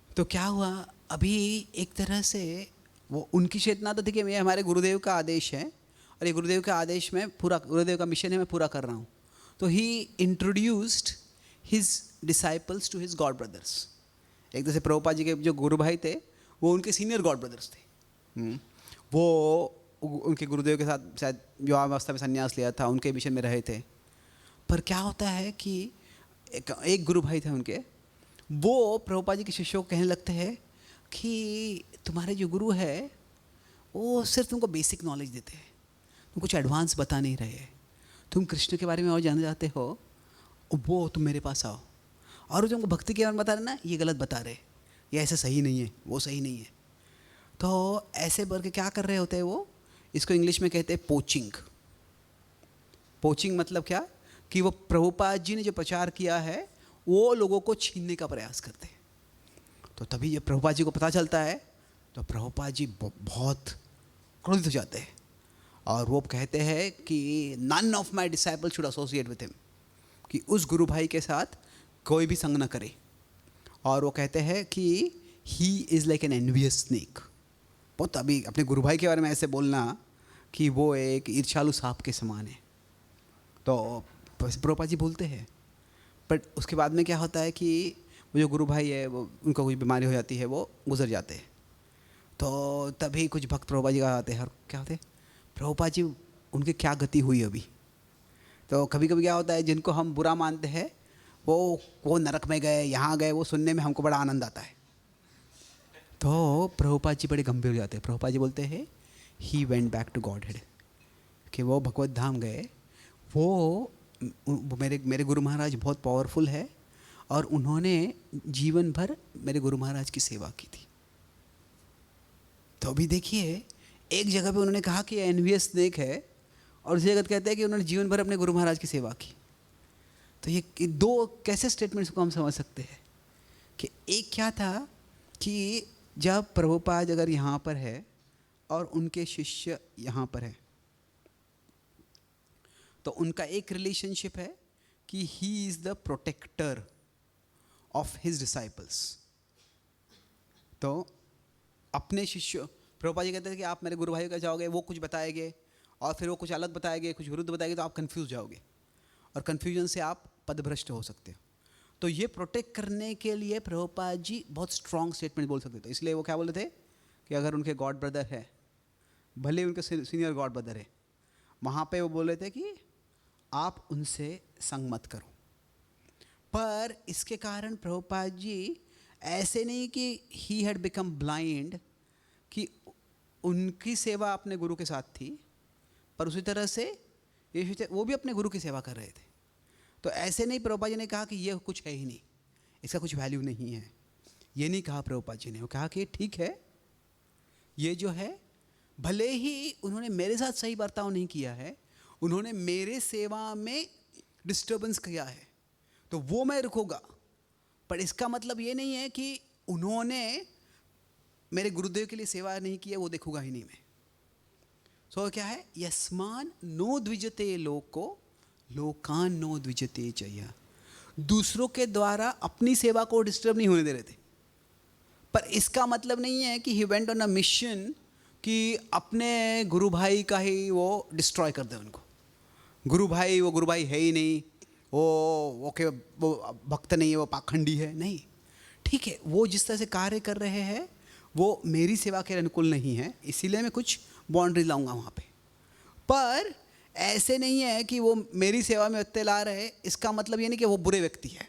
तो क्या हुआ, अभी एक तरह से वो उनकी चेतना तो थी कि ये हमारे गुरुदेव का आदेश है और ये गुरुदेव के आदेश में पूरा, गुरुदेव का मिशन है मैं पूरा कर रहा हूँ। तो he introduced his disciples to his god brothers. एक तरह से प्रभुपाद जी के जो गुरु भाई थे वो उनके सीनियर गॉड ब्रदर्स थे। वो उनके गुरुदेव के साथ शायद युवावस्था में संन्यास लिया था, उनके मिशन में रहे थे। पर क्या होता है कि एक गुरु भाई थे उनके, वो प्रभुपाद जी के शिष्यों को कहने लगते हैं कि तुम्हारे जो गुरु है वो सिर्फ तुमको बेसिक नॉलेज देते हैं, तुम कुछ एडवांस बता नहीं रहे, तुम कृष्ण के बारे में और जानना चाहते हो, वो तुम मेरे पास आओ, और वो तुमको भक्ति के बारे में बता रहे ना, ये गलत बता रहे, ये ऐसे सही नहीं है, वो सही नहीं है। तो ऐसे करके क्या कर रहे होते हैं वो, इसको इंग्लिश में कहते हैं पोचिंग। पोचिंग मतलब क्या, कि वो प्रभुपाद जी ने जो प्रचार किया है वो लोगों को छीनने का प्रयास करते हैं। तो तभी जब प्रभुपाद जी को पता चलता है तो प्रभुपाद जी बहुत क्रोधित हो जाते हैं और वो कहते हैं कि none of my disciple should associate with him, कि उस गुरु भाई के साथ कोई भी संग न करे। और वो कहते हैं कि he is like an envious snake. बहुत अभी अपने गुरु भाई के बारे में ऐसे बोलना कि वो एक ईर्ष्यालु सांप के समान है, तो प्रभुपाद जी बोलते हैं। बट उसके बाद में क्या होता है कि वो जो गुरु भाई है वो उनको कोई बीमारी हो जाती है, वो गुजर जाते हैं। तो तभी कुछ भक्त प्रभुपाद जी का आते हैं और क्या होते हैं, प्रभुपाद जी उनकी क्या गति हुई अभी। तो कभी कभी क्या होता है, जिनको हम बुरा मानते हैं वो नरक में गए, यहाँ गए, वो सुनने में हमको बड़ा आनंद आता है। तो प्रभुपाद जी बड़े गंभीर हो जाते हैं। प्रभुपाद जी बोलते हैं he went back to Godhead, कि वो भगवत धाम गए। वो मेरे गुरु महाराज बहुत पावरफुल है और उन्होंने जीवन भर मेरे गुरु महाराज की सेवा की थी। तो अभी देखिए, एक जगह पे उन्होंने कहा कि एनवियस स्नेक है और दूसरी जगह कहते हैं कि उन्होंने जीवन भर अपने गुरु महाराज की सेवा की। तो ये दो कैसे स्टेटमेंट्स को हम समझ सकते हैं कि एक क्या था कि जब प्रभुपाद अगर यहाँ पर है और उनके शिष्य यहाँ पर है तो उनका एक रिलेशनशिप है कि he is the protector of his disciples. तो अपने शिष्य, प्रभुपाद जी कहते हैं कि आप मेरे गुरु भाई का जाओगे, वो कुछ बताएंगे और फिर वो कुछ अलग बताएंगे, कुछ विरुद्ध बताएंगे, तो आप कंफ्यूज जाओगे और कन्फ्यूजन से आप पदभ्रष्ट हो सकते हो। तो ये प्रोटेक्ट करने के लिए प्रभुपाद जी बहुत स्ट्रॉन्ग स्टेटमेंट बोल सकते थे। इसलिए वो क्या बोले थे कि अगर उनके गॉड ब्रदर है, भले उनके सीनियर गॉड ब्रदर है, वहाँ पे वो बोले थे कि आप उनसे संग मत करो। पर इसके कारण प्रभुपाद जी ऐसे नहीं कि ही हैड बिकम ब्लाइंड, कि उनकी सेवा अपने गुरु के साथ थी पर उसी तरह से वो भी अपने गुरु की सेवा कर रहे थे। तो ऐसे नहीं प्रभुपाद जी ने कहा कि ये कुछ है ही नहीं, इसका कुछ वैल्यू नहीं है, ये नहीं कहा प्रभुपाद जी ने। वो कहा कि ठीक है, ये जो है भले ही उन्होंने मेरे साथ सही बर्ताव नहीं किया है, उन्होंने मेरे सेवा में डिस्टर्बेंस किया है, तो वो मैं रुकूंगा, पर इसका मतलब ये नहीं है कि उन्होंने मेरे गुरुदेव के लिए सेवा नहीं की है, वो देखूंगा ही नहीं मैं। सो क्या है, यस्मान नो द्विजते लोको लोकान नो द्विजते चया। दूसरों के द्वारा अपनी सेवा को डिस्टर्ब नहीं होने दे रहे थे, पर इसका मतलब नहीं है कि he went on a mission कि अपने गुरु भाई का ही वो डिस्ट्रॉय कर दे उनको। गुरु भाई है ही नहीं, वो भक्त नहीं है, वो पाखंडी है, नहीं। ठीक है, वो जिस तरह से कार्य कर रहे हैं वो मेरी सेवा के अनुकूल नहीं है, इसीलिए मैं कुछ बाउंड्री लाऊंगा वहाँ पे। पर ऐसे नहीं है कि वो मेरी सेवा में व्यत्यय ला रहे, इसका मतलब ये नहीं कि वो बुरे व्यक्ति है,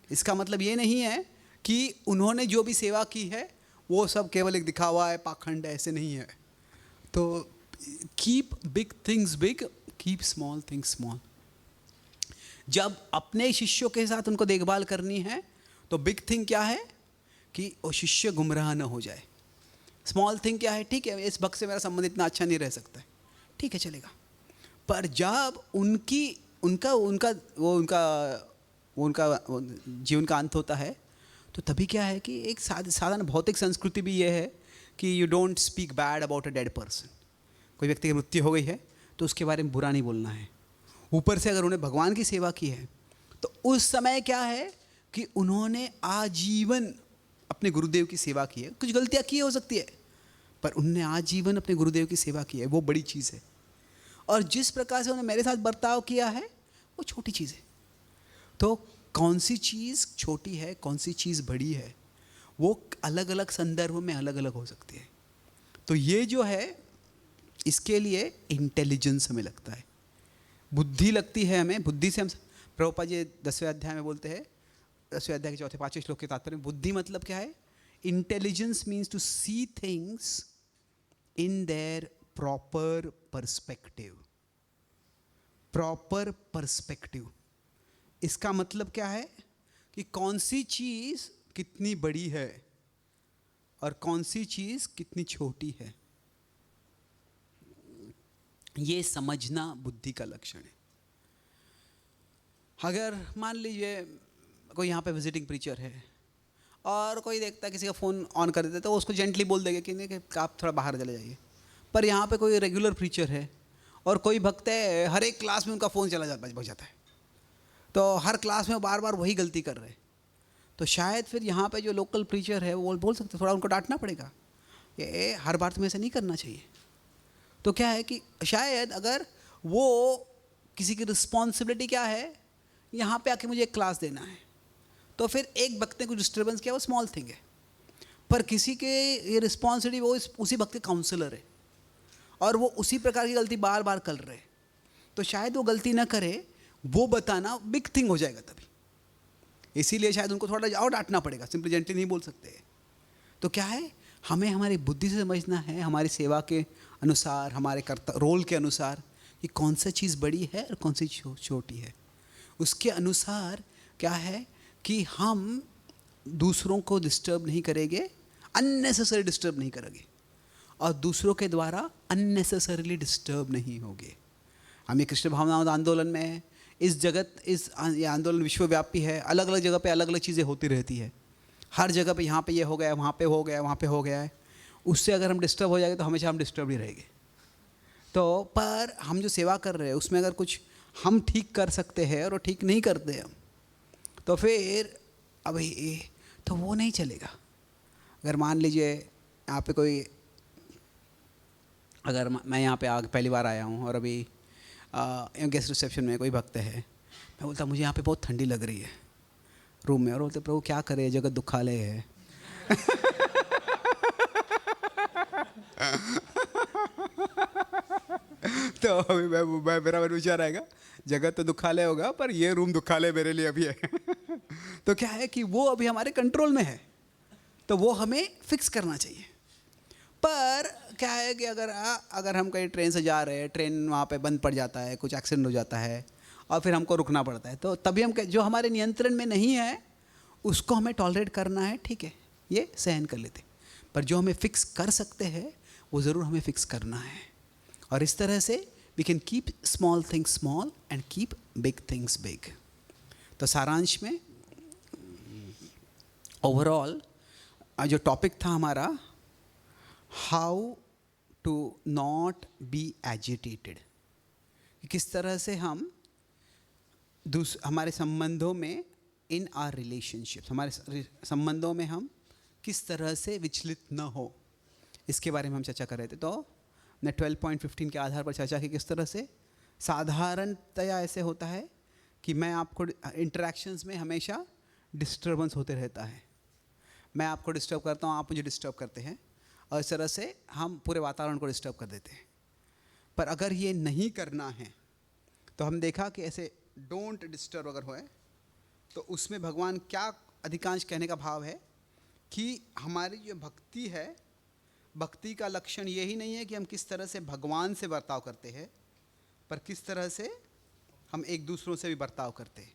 इसका मतलब ये नहीं है कि उन्होंने जो भी सेवा की है वो सब केवल एक दिखावा है, पाखंड है, ऐसे नहीं है। तो keep big things big, keep small things small. जब अपने शिष्यों के साथ उनको देखभाल करनी है तो बिग थिंग क्या है कि वो शिष्य गुमराह न हो जाए। स्मॉल थिंग क्या है, ठीक है इस भक्त से मेरा संबंध इतना अच्छा नहीं रह सकता है, ठीक है चलेगा। पर जब उनका जीवन का अंत होता है तो तभी क्या है कि एक साधारण भौतिक संस्कृति भी ये है कि you don't speak bad about a dead person. कोई व्यक्ति की मृत्यु हो गई है तो उसके बारे में बुरा नहीं बोलना है। ऊपर से अगर उन्हें भगवान की सेवा की है तो उस समय क्या है कि उन्होंने आजीवन अपने गुरुदेव की सेवा की है। कुछ गलतियाँ की हो सकती है पर उन्होंने आजीवन अपने गुरुदेव की सेवा की है, वो बड़ी चीज़ है। और जिस प्रकार से उन्होंने मेरे साथ बर्ताव किया है वो छोटी चीज़ है। तो कौन सी चीज़ छोटी है, कौन सी चीज़ बड़ी है, वो अलग अलग संदर्भ में अलग अलग हो सकती है। तो ये जो है इसके लिए इंटेलिजेंस हमें लगता है, बुद्धि लगती है हमें। बुद्धि से हम, प्रभुपाद जी 10वें अध्याय में बोलते हैं, 10वें अध्याय के 4-5 श्लोक के तात्पर्य में बुद्धि मतलब क्या है, intelligence means to see things in their proper perspective. Proper perspective इसका मतलब क्या है कि कौन सी चीज़ कितनी बड़ी है और कौन सी चीज़ कितनी छोटी है, ये समझना बुद्धि का लक्षण है। अगर मान लीजिए कोई यहाँ पे विजिटिंग प्रीचर है और कोई देखता है किसी का फ़ोन ऑन कर देता है, तो उसको जेंटली बोल देगा कि नहीं कि आप थोड़ा बाहर चले जाइए। पर यहाँ पे कोई रेगुलर प्रीचर है और कोई भक्त है, हर एक क्लास में उनका फ़ोन चला जाता है, तो हर क्लास में बार बार वही गलती कर रहे हैं, तो शायद फिर यहाँ पे जो लोकल प्रीचर है वो बोल सकते, थोड़ा उनको डांटना पड़ेगा, ये हर बार तुम्हें ऐसा नहीं करना चाहिए। तो क्या है कि शायद अगर वो किसी की रिस्पॉन्सिबिलिटी क्या है, यहाँ पे आके मुझे एक क्लास देना है, तो फिर एक भक्त ने कुछ डिस्टर्बेंस किया, वो स्मॉल थिंग है, पर किसी के ये रिस्पॉन्सिबिलिटी, वो उसी भक्त के काउंसलर है और वो उसी प्रकार की गलती बार बार कर रहे, तो शायद वो गलती ना करे, वो बताना बिग थिंग हो जाएगा तभी। इसीलिए शायद उनको थोड़ा और डांटना पड़ेगा, सिंपली जेंटली नहीं बोल सकते। तो क्या है, हमें हमारी बुद्धि से समझना है, हमारी सेवा के अनुसार, हमारे रोल के अनुसार कि कौन सा चीज़ बड़ी है और कौन सी छोटी है। उसके अनुसार क्या है कि हम दूसरों को डिस्टर्ब नहीं करेंगे, अननेसेसरी डिस्टर्ब नहीं करेंगे, और दूसरों के द्वारा अननेसेसरीली डिस्टर्ब नहीं होंगे। हम ये कृष्ण भावना आंदोलन में है, इस जगत, ये आंदोलन विश्वव्यापी है, अलग अलग जगह पे अलग अलग चीज़ें होती रहती है, हर जगह पे यहाँ पे ये हो गया, वहाँ पे हो गया, वहाँ पे हो गया है, उससे अगर हम डिस्टर्ब हो जाएंगे तो हमेशा हम डिस्टर्ब ही रहेंगे। तो पर हम जो सेवा कर रहे हैं उसमें अगर कुछ हम ठीक कर सकते हैं और वो ठीक नहीं करते हम, तो फिर अभी तो वो नहीं चलेगा। अगर मान लीजिए यहाँ पे कोई, अगर मैं यहाँ पे पहली बार आया हूँ और अभी गेस्ट रिसेप्शन में कोई भक्त है, मैं बोलता मुझे यहाँ पे बहुत ठंडी लग रही है रूम में, और बोलते प्रभु क्या करे, जगत दुखालय है। तो अभी मेरा विचार आएगा, जगत तो दुखालय होगा पर ये रूम दुखालय मेरे लिए अभी है। तो क्या है कि वो अभी हमारे कंट्रोल में है, तो वो हमें फिक्स करना चाहिए। पर क्या है कि अगर हम कहीं ट्रेन से जा रहे हैं, ट्रेन वहाँ पे बंद पड़ जाता है, कुछ एक्सीडेंट हो जाता है और फिर हमको रुकना पड़ता है, तो तभी हम जो हमारे नियंत्रण में नहीं है उसको हमें टॉलरेट करना है, ठीक है, ये सहन कर लेते, पर जो हमें फिक्स कर सकते हैं वो ज़रूर हमें फिक्स करना है। और इस तरह से we can keep small things small and keep big things big. तो सारांश में ओवरऑल जो टॉपिक था हमारा, how to not be agitated, किस तरह से हम हमारे संबंधों में, इन आर रिलेशनशिप्स, हमारे संबंधों में हम किस तरह से विचलित न हो, इसके बारे में हम चर्चा कर रहे थे। तो हमने 12.15 के आधार पर चर्चा की किस तरह से साधारणतया ऐसे होता है कि मैं आपको इंटरेक्शंस में हमेशा डिस्टर्बेंस होते रहता है, मैं आपको डिस्टर्ब करता हूँ, आप मुझे डिस्टर्ब करते हैं, और इस तरह से हम पूरे वातावरण को डिस्टर्ब कर देते हैं। पर अगर ये नहीं करना है तो हम देखा कि ऐसे डोंट डिस्टर्ब अगर होए तो उसमें भगवान क्या अधिकांश कहने का भाव है कि हमारी जो भक्ति है, भक्ति का लक्षण यही नहीं है कि हम किस तरह से भगवान से बर्ताव करते हैं, पर किस तरह से हम एक दूसरों से भी बर्ताव करते हैं।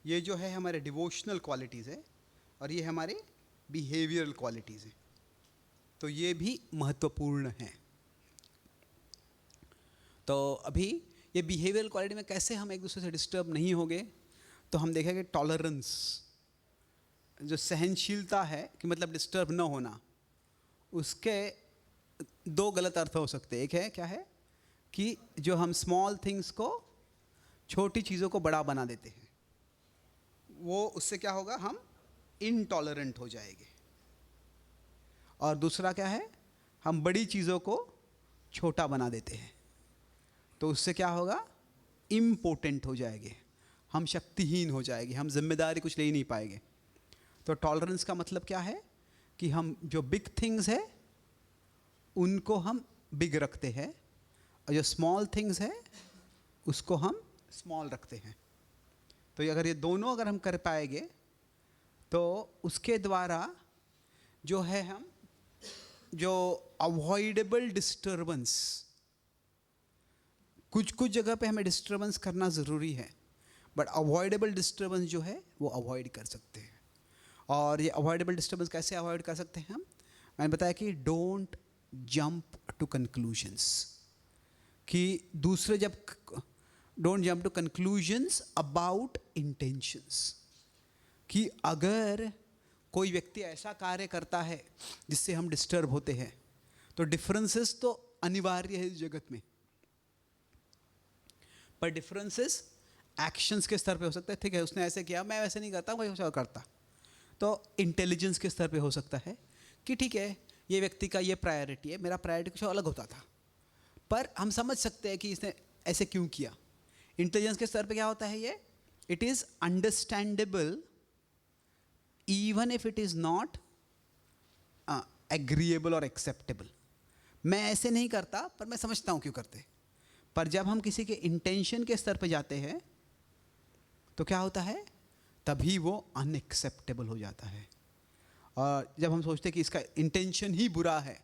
ये जो है हमारे डिवोशनल क्वालिटीज़ है और ये हमारे बिहेवियरल क्वालिटीज़ हैं, तो ये भी महत्वपूर्ण हैं। तो अभी ये बिहेवियरल क्वालिटी में कैसे हम एक दूसरे से डिस्टर्ब नहीं होंगे, तो हम देखेंगे टॉलरेंस, जो सहनशीलता है कि मतलब डिस्टर्ब न होना, उसके दो गलत अर्थ हो सकते हैं। एक है क्या है कि जो हम स्मॉल थिंग्स को, छोटी चीज़ों को बड़ा बना देते हैं, वो उससे क्या होगा, हम इनटॉलरेंट हो जाएंगे। और दूसरा क्या है, हम बड़ी चीज़ों को छोटा बना देते हैं, तो उससे क्या होगा, इम्पोर्टेंट हो जाएंगे, हम शक्तिहीन हो जाएंगे, हम जिम्मेदारी कुछ ले ही नहीं पाएंगे। तो टॉलरेंस का मतलब क्या है कि हम जो बिग थिंग्स है उनको हम बिग रखते हैं, और जो स्मॉल थिंग्स है उसको हम स्मॉल रखते हैं। तो अगर ये दोनों अगर हम कर पाएंगे तो उसके द्वारा जो है हम जो अवॉइडेबल डिस्टर्बेंस, कुछ कुछ जगह पे हमें डिस्टर्बेंस करना ज़रूरी है, बट अवॉइडेबल डिस्टर्बेंस जो है वो अवॉइड कर सकते हैं। और ये अवॉइडेबल डिस्टर्बेंस कैसे अवॉइड कर सकते हैं हम, मैंने बताया कि डोंट जंप टू कंक्लूजन्स, कि दूसरे जब don't jump to conclusions about intentions, कि अगर कोई व्यक्ति ऐसा कार्य करता है जिससे हम डिस्टर्ब होते हैं तो डिफरेंसेस तो अनिवार्य है इस जगत में, पर डिफरेंसेस एक्शंस के स्तर पे हो सकता है। ठीक है, उसने ऐसे किया, मैं वैसे नहीं करता, कोई ऐसा करता। तो इंटेलिजेंस के स्तर पे हो सकता है कि ठीक है, ये व्यक्ति का ये प्रायोरिटी है, मेरा प्रायोरिटी कुछ अलग होता था, पर हम समझ सकते हैं कि इसने ऐसे क्यों किया। इंटेलिजेंस के स्तर पे क्या होता है ये, it is understandable even if it is not agreeable और एक्सेप्टेबल। मैं ऐसे नहीं करता पर मैं समझता हूँ क्यों करते। पर जब हम किसी के इंटेंशन के स्तर पे जाते हैं तो क्या होता है, तभी वो अनएक्सेप्टेबल हो जाता है। और जब हम सोचते हैं कि इसका इंटेंशन ही बुरा है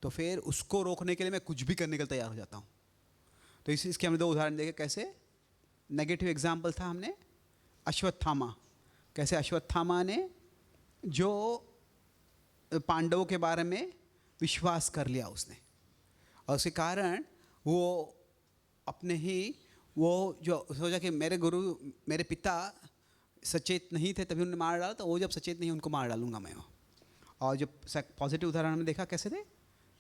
तो फिर उसको रोकने के लिए मैं कुछ भी करने के लिए तैयार हो जाता हूँ। तो इसके हमने 2 उदाहरण देखे, कैसे नेगेटिव एग्जाम्पल था हमने अश्वत्थामा, कैसे अश्वत्थामा ने जो पांडवों के बारे में विश्वास कर लिया उसने, और उसके कारण वो अपने ही वो जो सोचा कि मेरे गुरु मेरे पिता सचेत नहीं थे तभी उन्होंने मार डाला, तो वो जब सचेत नहीं उनको मार डालूंगा मैं वो। और जो पॉजिटिव उदाहरण हमने देखा कैसे थे,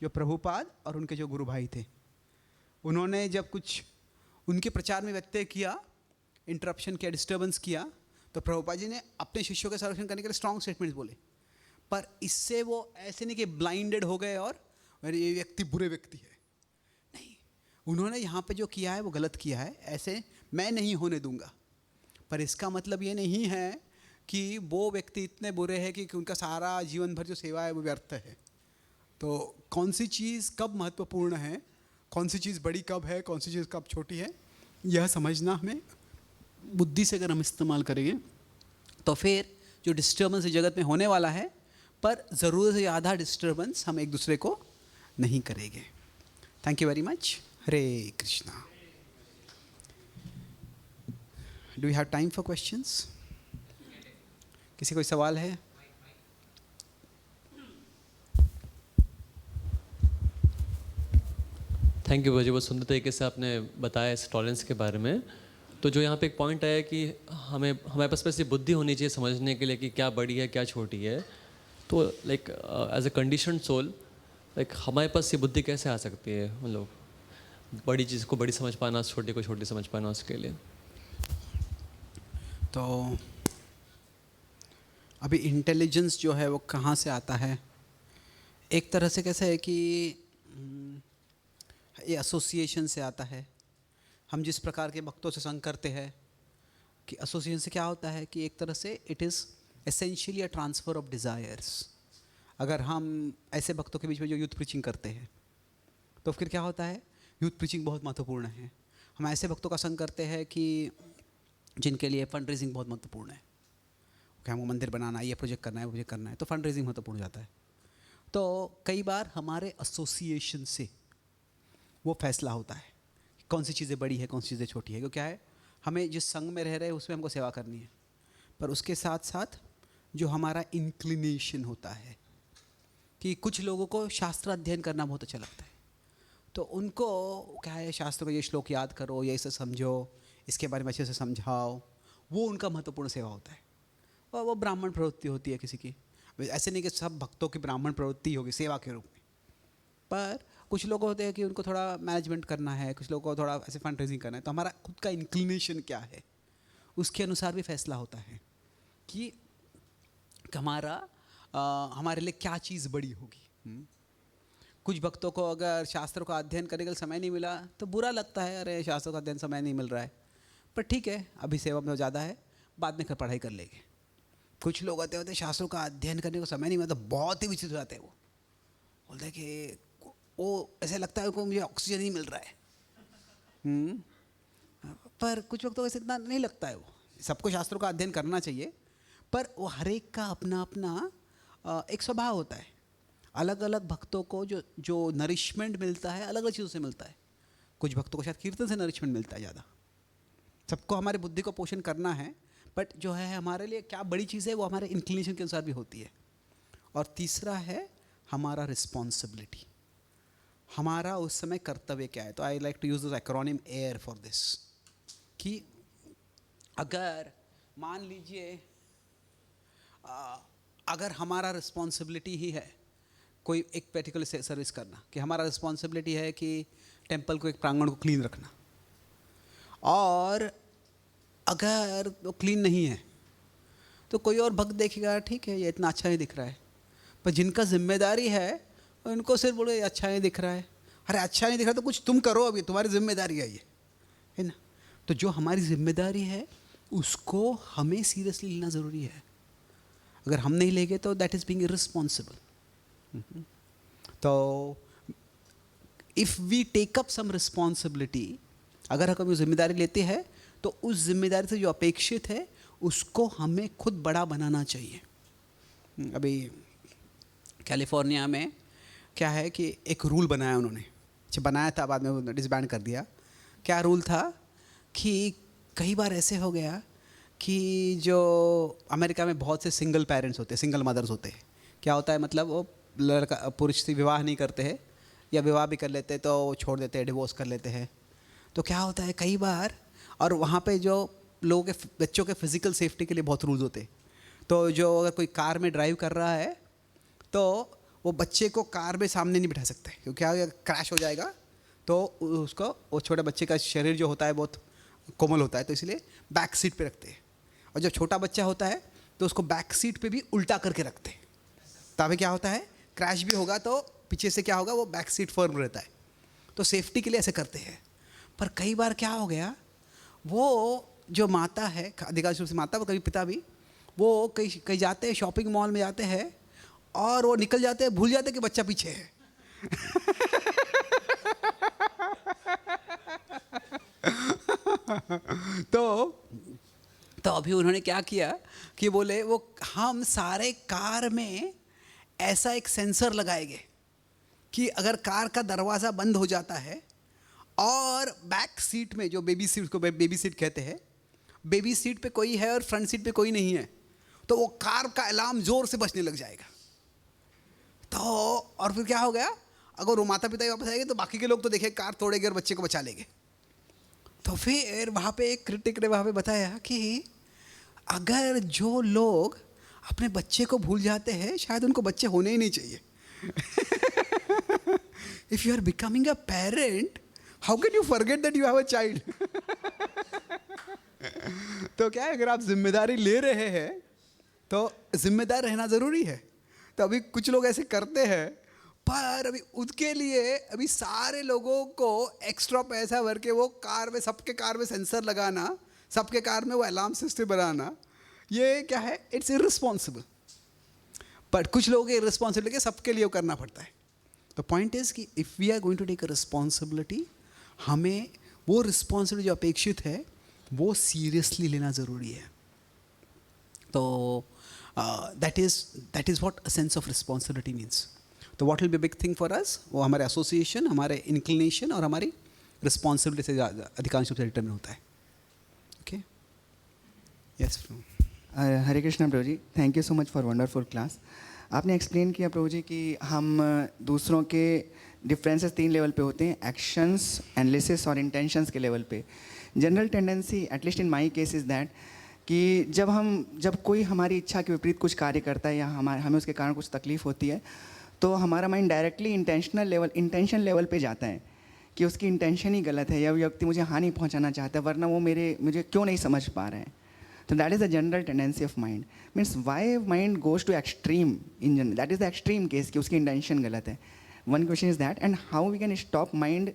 जो प्रभुपाद और उनके जो गुरु भाई थे, उन्होंने जब कुछ उनके प्रचार में व्यत्यय किया, इंटरप्शन किया, डिस्टर्बेंस किया, तो प्रभुपाद जी ने अपने शिष्यों के संरक्षण करने के लिए स्ट्रॉन्ग स्टेटमेंट्स बोले। पर इससे वो ऐसे नहीं कि ब्लाइंडेड हो गए और मेरे ये व्यक्ति बुरे व्यक्ति है, नहीं, उन्होंने यहाँ पे जो किया है वो गलत किया है, ऐसे मैं नहीं होने दूंगा। पर इसका मतलब ये नहीं है कि वो व्यक्ति इतने बुरे हैं कि उनका सारा जीवन भर जो सेवा है वो व्यर्थ है। तो कौन सी चीज़ कब महत्वपूर्ण है, कौन सी चीज़ बड़ी कब है, कौन सी चीज़ कब छोटी है, यह समझना हमें बुद्धि से अगर हम इस्तेमाल करेंगे तो फिर जो डिस्टर्बेंस जगत में होने वाला है, पर ज़रूरत से ज़्यादा डिस्टर्बेंस हम एक दूसरे को नहीं करेंगे। Thank you very much. Hare Krishna. Do you have time for questions? किसी कोई सवाल है? थैंक यू भाजी, बहुत सुंदर तरीके से आपने बताया इस टॉलरेंस के बारे में। तो जो यहाँ पे एक पॉइंट आया कि हमारे पास ऐसी बुद्धि होनी चाहिए समझने के लिए कि क्या बड़ी है क्या छोटी है। तो like as a condition soul, like हमारे पास ये बुद्धि कैसे आ सकती है, मतलब बड़ी चीज़ को बड़ी समझ पाना, छोटी को छोटी समझ पाना, उसके लिए? तो अभी इंटेलिजेंस जो है वो कहाँ से आता है? एक तरह से कैसे है कि ये एसोसिएशन से आता है। हम जिस प्रकार के भक्तों से संग करते हैं कि एसोसिएशन से क्या होता है कि एक तरह से it is essentially a transfer of desires. अगर हम ऐसे भक्तों के बीच में जो यूथ प्रीचिंग करते हैं तो फिर क्या होता है, यूथ प्रीचिंग बहुत महत्वपूर्ण है। हम ऐसे भक्तों का संग करते हैं कि जिनके लिए फंड रेजिंग बहुत महत्वपूर्ण है, कि हमको मंदिर बनाना है, ये प्रोजेक्ट करना है, वो प्रोजेक्ट करना है, तो फंड रेजिंग महत्वपूर्ण हो जाता है। तो कई बार हमारे एसोसिएशन से वो फैसला होता है कि कौन सी चीज़ें बड़ी है, कौन सी चीज़ें छोटी है। क्यों, क्या है, हमें जिस संघ में रह रहे हैं उसमें हमको सेवा करनी है, पर उसके साथ साथ जो हमारा इंक्लिनेशन होता है कि कुछ लोगों को शास्त्र अध्ययन करना बहुत अच्छा लगता है, तो उनको क्या है, शास्त्र को ये श्लोक याद करो, ये इसे समझो, इसके बारे में अच्छे से समझाओ, वो उनका महत्वपूर्ण सेवा होता है। और वो ब्राह्मण प्रवृत्ति होती है किसी की। ऐसे नहीं कि सब भक्तों की ब्राह्मण प्रवृत्ति होगी सेवा के रूप में, पर कुछ लोग होते हैं कि उनको थोड़ा मैनेजमेंट करना है, कुछ लोगों को थोड़ा ऐसे फंड रेजिंग करना है। तो हमारा खुद का इंक्लिनेशन क्या है उसके अनुसार भी फैसला होता है कि हमारे लिए क्या चीज़ बड़ी होगी। कुछ भक्तों को अगर शास्त्रों का अध्ययन करने के लिए समय नहीं मिला तो बुरा लगता है, अरे शास्त्रों का अध्ययन समय नहीं मिल रहा है, पर ठीक है अभी सेवा में ज़्यादा है, बाद में पढ़ाई कर लेंगे। कुछ लोग होते शास्त्रों का अध्ययन करने को समय नहीं मिला तो बहुत ही विचित्र हो जाते हैं। वो बोलते हैं कि वो ऐसे लगता है कि मुझे ऑक्सीजन नहीं मिल रहा है। पर कुछ वक्त तो ऐसे इतना नहीं लगता है। वो सबको शास्त्रों का अध्ययन करना चाहिए, पर वो हर एक का अपना अपना एक स्वभाव होता है। अलग अलग भक्तों को जो नरिशमेंट मिलता है अलग अलग चीज़ों से मिलता है। कुछ भक्तों को शायद कीर्तन से नरिशमेंट मिलता है ज़्यादा। सबको हमारी बुद्धि को पोषण करना है, बट जो है हमारे लिए क्या बड़ी चीज़ है वो हमारे इंक्लिनेशन के अनुसार भी होती है। और तीसरा है हमारा रिस्पॉन्सिबिलिटी, हमारा उस समय कर्तव्य क्या है। तो I like to use this acronym air for this. कि अगर मान लीजिए अगर हमारा रिस्पॉन्सिबिलिटी ही है कोई एक पर्टिकुलर सर्विस करना, कि हमारा रिस्पॉन्सिबिलिटी है कि टेंपल को एक प्रांगण को क्लीन रखना, और अगर वो क्लीन नहीं है तो कोई और भक्त देखेगा ठीक है ये इतना अच्छा ही दिख रहा है, पर जिनका जिम्मेदारी है उनको सिर्फ बोले अच्छा ही दिख रहा है। अरे अच्छा नहीं दिख रहा तो कुछ तुम करो, अभी तुम्हारी जिम्मेदारी है ये, है ना। तो जो हमारी जिम्मेदारी है उसको हमें सीरियसली लेना ज़रूरी है। अगर हम नहीं लेंगे तो दैट इज़ बीइंग इररिस्पॉन्सिबल। तो if we take up some responsibility, अगर हम कभी जिम्मेदारी लेते हैं तो उस जिम्मेदारी से जो अपेक्षित है उसको हमें खुद बड़ा बनाना चाहिए। अभी कैलिफोर्निया में क्या है कि एक रूल बनाया उन्होंने, अच्छा बनाया था बाद में डिसबैंड कर दिया। क्या रूल था कि कई बार ऐसे हो गया कि जो अमेरिका में बहुत से सिंगल पेरेंट्स होते हैं, सिंगल मदर्स होते हैं। क्या होता है मतलब वो लड़का पुरुष से विवाह नहीं करते हैं, या विवाह भी कर लेते हैं तो छोड़ देते हैं, डिवोर्स कर लेते हैं। तो क्या होता है कई बार, और वहाँ पे जो लोगों के बच्चों के फिज़िकल सेफ्टी के लिए बहुत रूल्स होते हैं। तो जो अगर कोई कार में ड्राइव कर रहा है तो वो बच्चे को कार में सामने नहीं बिठा सकते, क्योंकि अगर क्रैश हो जाएगा तो उसको, वो छोटे बच्चे का शरीर जो होता है बहुत कोमल होता है, तो इसलिए बैक सीट पे रखते हैं। और जब छोटा बच्चा होता है तो उसको बैक सीट पे भी उल्टा करके रखते हैं, तभी क्या होता है क्रैश भी होगा तो पीछे से क्या होगा वो बैक सीट फर्म रहता है। तो सेफ्टी के लिए ऐसे करते हैं। पर कई बार क्या हो गया, वो जो माता है, अधिकांश रूप से माता, वो कभी पिता भी, वो कहीं जाते हैं, शॉपिंग मॉल में जाते हैं और वो निकल जाते हैं, भूल जाते हैं कि बच्चा पीछे है। तो अभी उन्होंने क्या किया कि बोले वो हम सारे कार में ऐसा एक सेंसर लगाएंगे कि अगर कार का दरवाज़ा बंद हो जाता है और बैक सीट में जो बेबी सीट को बेबी सीट कहते हैं, बेबी सीट पे कोई है और फ्रंट सीट पे कोई नहीं है, तो वो कार का अलार्म ज़ोर से बजने लग जाएगा। तो और फिर क्या हो गया, अगर वो माता पिता ही वापस आएंगे तो बाकी के लोग तो देखें कार तोड़ेंगे और बच्चे को बचा लेंगे। तो फिर वहाँ पे एक क्रिटिक ने वहाँ पे बताया कि अगर जो लोग अपने बच्चे को भूल जाते हैं शायद उनको बच्चे होने ही नहीं चाहिए। If you are becoming a parent, how can you forget that you have a child. तो क्या है, अगर आप जिम्मेदारी ले रहे हैं तो जिम्मेदार रहना ज़रूरी है। तो अभी कुछ लोग ऐसे करते हैं, पर अभी उसके लिए अभी सारे लोगों को एक्स्ट्रा पैसा भर के वो कार में, सबके कार में सेंसर लगाना, सबके कार में वो अलार्म सिस्टम बनाना, ये क्या है, इट्स इररिस्पॉन्सिबल। बट कुछ लोगों के रिस्पॉन्सिबिलिटी सबके लिए करना पड़ता है। तो पॉइंट इज़ कि if we are going to take a responsibility, हमें वो रिस्पॉन्सिबिलिटी जो अपेक्षित है वो सीरियसली लेना ज़रूरी है। तो that is what a sense of responsibility means. तो what will be big thing for us, वो हमारे एसोसिएशन, हमारे इंक्लिनेशन और हमारी रिस्पॉन्सिबिलिटी से अधिकांश रूप से डिटर्मिन होता है। Okay, yes. Hare Krishna Prabhu ji, thank you so much for wonderful class. आपने एक्सप्लेन किया प्रभु जी कि हम दूसरों के डिफरेंसेस 3 लेवल पे होते हैं, एक्शंस, एनालिसिस और इंटेंशंस के लेवल पे। General tendency at least in my case is that कि जब कोई हमारी इच्छा के विपरीत कुछ कार्य करता है या हमें उसके कारण कुछ तकलीफ़ होती है, तो हमारा माइंड डायरेक्टली इंटेंशन लेवल पे जाता है कि उसकी इंटेंशन ही गलत है या व्यक्ति मुझे हानि पहुंचाना चाहता है, वरना वो मुझे क्यों नहीं समझ पा रहे हैं। तो that is the general tendency of mind. Means why mind goes to extreme in general, that is the extreme case कि उसकी इंटेंशन गलत है। One question is that, and how we can stop mind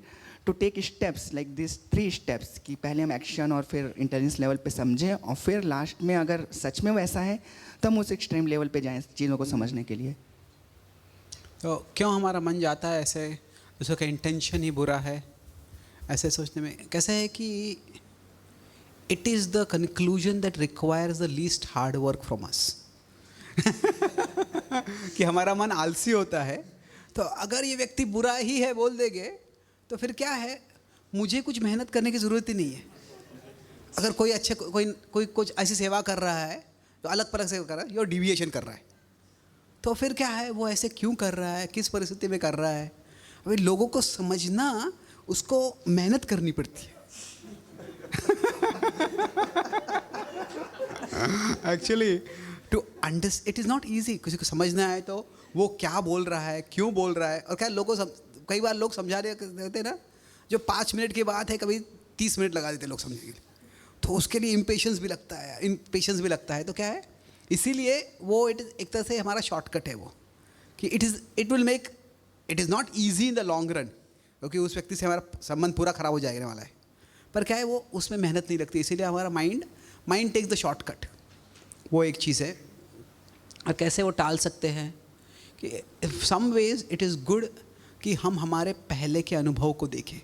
to take steps like this 3 steps कि पहले हम action और फिर intelligence level पे समझें और फिर लास्ट में अगर सच में वैसा है तो हम उस एक्सट्रीम लेवल पे जाएं चीज़ों को समझने के लिए। तो क्यों हमारा मन जाता है ऐसे, दूसरों का इंटेंशन ही बुरा है ऐसे सोचने में? कैसे है कि it is the conclusion that requires the least hard work from us. कि हमारा मन आलसी होता है, तो अगर ये व्यक्ति बुरा ही है बोल देंगे तो फिर क्या है, मुझे कुछ मेहनत करने की ज़रूरत ही नहीं है। अगर कोई अच्छे कोई कुछ ऐसी सेवा कर रहा है तो अलग परग से कर रहा है, यो डिविएशन कर रहा है, तो फिर क्या है, वो ऐसे क्यों कर रहा है, किस परिस्थिति में कर रहा है। अभी लोगों को समझना, उसको मेहनत करनी पड़ती है। Actually to understand it is not easy. किसी को समझना है तो वो क्या बोल रहा है, क्यों बोल रहा है, और क्या लोगों कई बार लोग समझा रहे देते ना, जो 5 मिनट की बात है कभी 30 मिनट लगा देते लोग समझने के लिए, तो उसके लिए इम्पेशेंस भी लगता है। तो क्या है, इसीलिए वो एक तरह से हमारा शॉर्टकट है वो, कि it will make it is not easy in the long run, क्योंकि उस व्यक्ति से हमारा संबंध पूरा खराब हो जाने वाला है। पर क्या है, वो उसमें मेहनत नहीं लगती, इसीलिए हमारा माइंड टेक्स द शॉर्टकट। वो एक चीज़ है। और कैसे वो टाल सकते हैं कि some ways it is good कि हम हमारे पहले के अनुभव को देखें,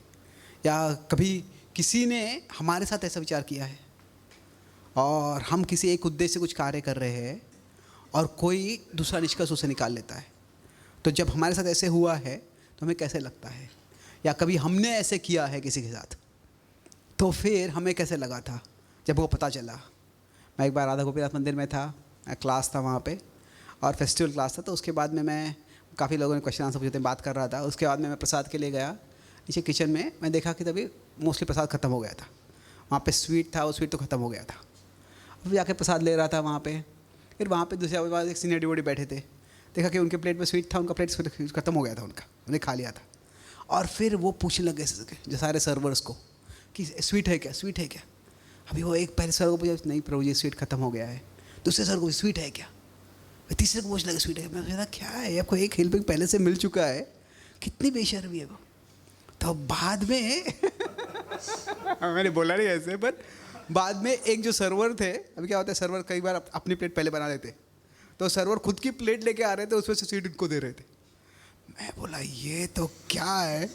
या कभी किसी ने हमारे साथ ऐसा विचार किया है और हम किसी एक उद्देश्य से कुछ कार्य कर रहे हैं और कोई दूसरा निष्कर्ष उसे निकाल लेता है। तो जब हमारे साथ ऐसे हुआ है तो हमें कैसे लगता है, या कभी हमने ऐसे किया है किसी के साथ तो फिर हमें कैसे लगा था जब वो पता चला। मैं एक बार राधा गोपीनाथ मंदिर में था, क्लास था वहाँ पे, और फेस्टिवल क्लास था। तो उसके बाद में मैं काफ़ी लोगों ने क्वेश्चन आंसर पूछते, बात कर रहा था। उसके बाद में मैं प्रसाद के लिए गया नीचे किचन में, मैं देखा कि तभी मोस्टली प्रसाद ख़त्म हो गया था। वहाँ पे स्वीट था, वो स्वीट तो ख़त्म हो गया था। अब जाके प्रसाद ले रहा था वहाँ पे, फिर वहाँ पे दूसरे बाद एक सीनियर डिवोटी बैठे थे, देखा कि उनके प्लेट में स्वीट था, उनका प्लेट ख़त्म हो गया था, उन्हें खा लिया था। और फिर वो पूछने लग गए जो सारे सर्वर्स को कि स्वीट है क्या, स्वीट है क्या। अभी वो एक पहले सर को पूछा, नहीं प्रभु जी स्वीट ख़त्म हो गया है। दूसरे सर को स्वीट है क्या, तीसरे को पूछने लगे स्वीट है। मैं सोचा क्या है, आपको एक हेल्पिंग पहले से मिल चुका है, कितनी बेशर्मी है वो। तो बाद में मैंने बोला नहीं ऐसे, पर बाद में एक जो सर्वर थे, अभी क्या होता है सर्वर कई बार अपनी प्लेट पहले बना लेते, तो सर्वर खुद की प्लेट लेके आ रहे थे, उसमें से स्वीट उनको दे रहे थे। मैं बोला ये तो क्या है,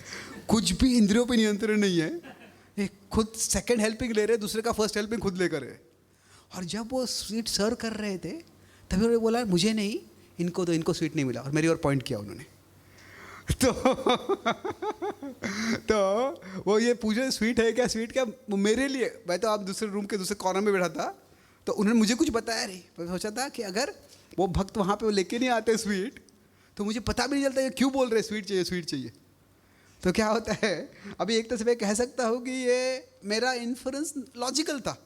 कुछ भी इंद्रियों पे नियंत्रण नहीं है, एक खुद सेकंड हेल्पिंग ले रहे, दूसरे का फर्स्ट हेल्पिंग खुद लेकर है। और जब वो स्वीट सर्व कर रहे थे तभी उन्होंने बोला मुझे नहीं, इनको तो, इनको स्वीट नहीं मिला, और मेरी और पॉइंट किया उन्होंने। तो वो ये पूछे स्वीट है क्या, स्वीट क्या, मेरे लिए, मैं तो आप दूसरे रूम के दूसरे कॉर्नर में बैठा था, तो उन्होंने मुझे कुछ बताया नहीं। मैं सोचा था कि अगर वो भक्त वहाँ पे वो लेके नहीं आते स्वीट, तो मुझे पता भी नहीं चलता ये क्यों बोल रहे स्वीट चाहिए, स्वीट चाहिए। तो क्या होता है, अभी एक तरह से मैं कह सकता हूँ कि ये मेरा इन्फ्रेंस लॉजिकल था,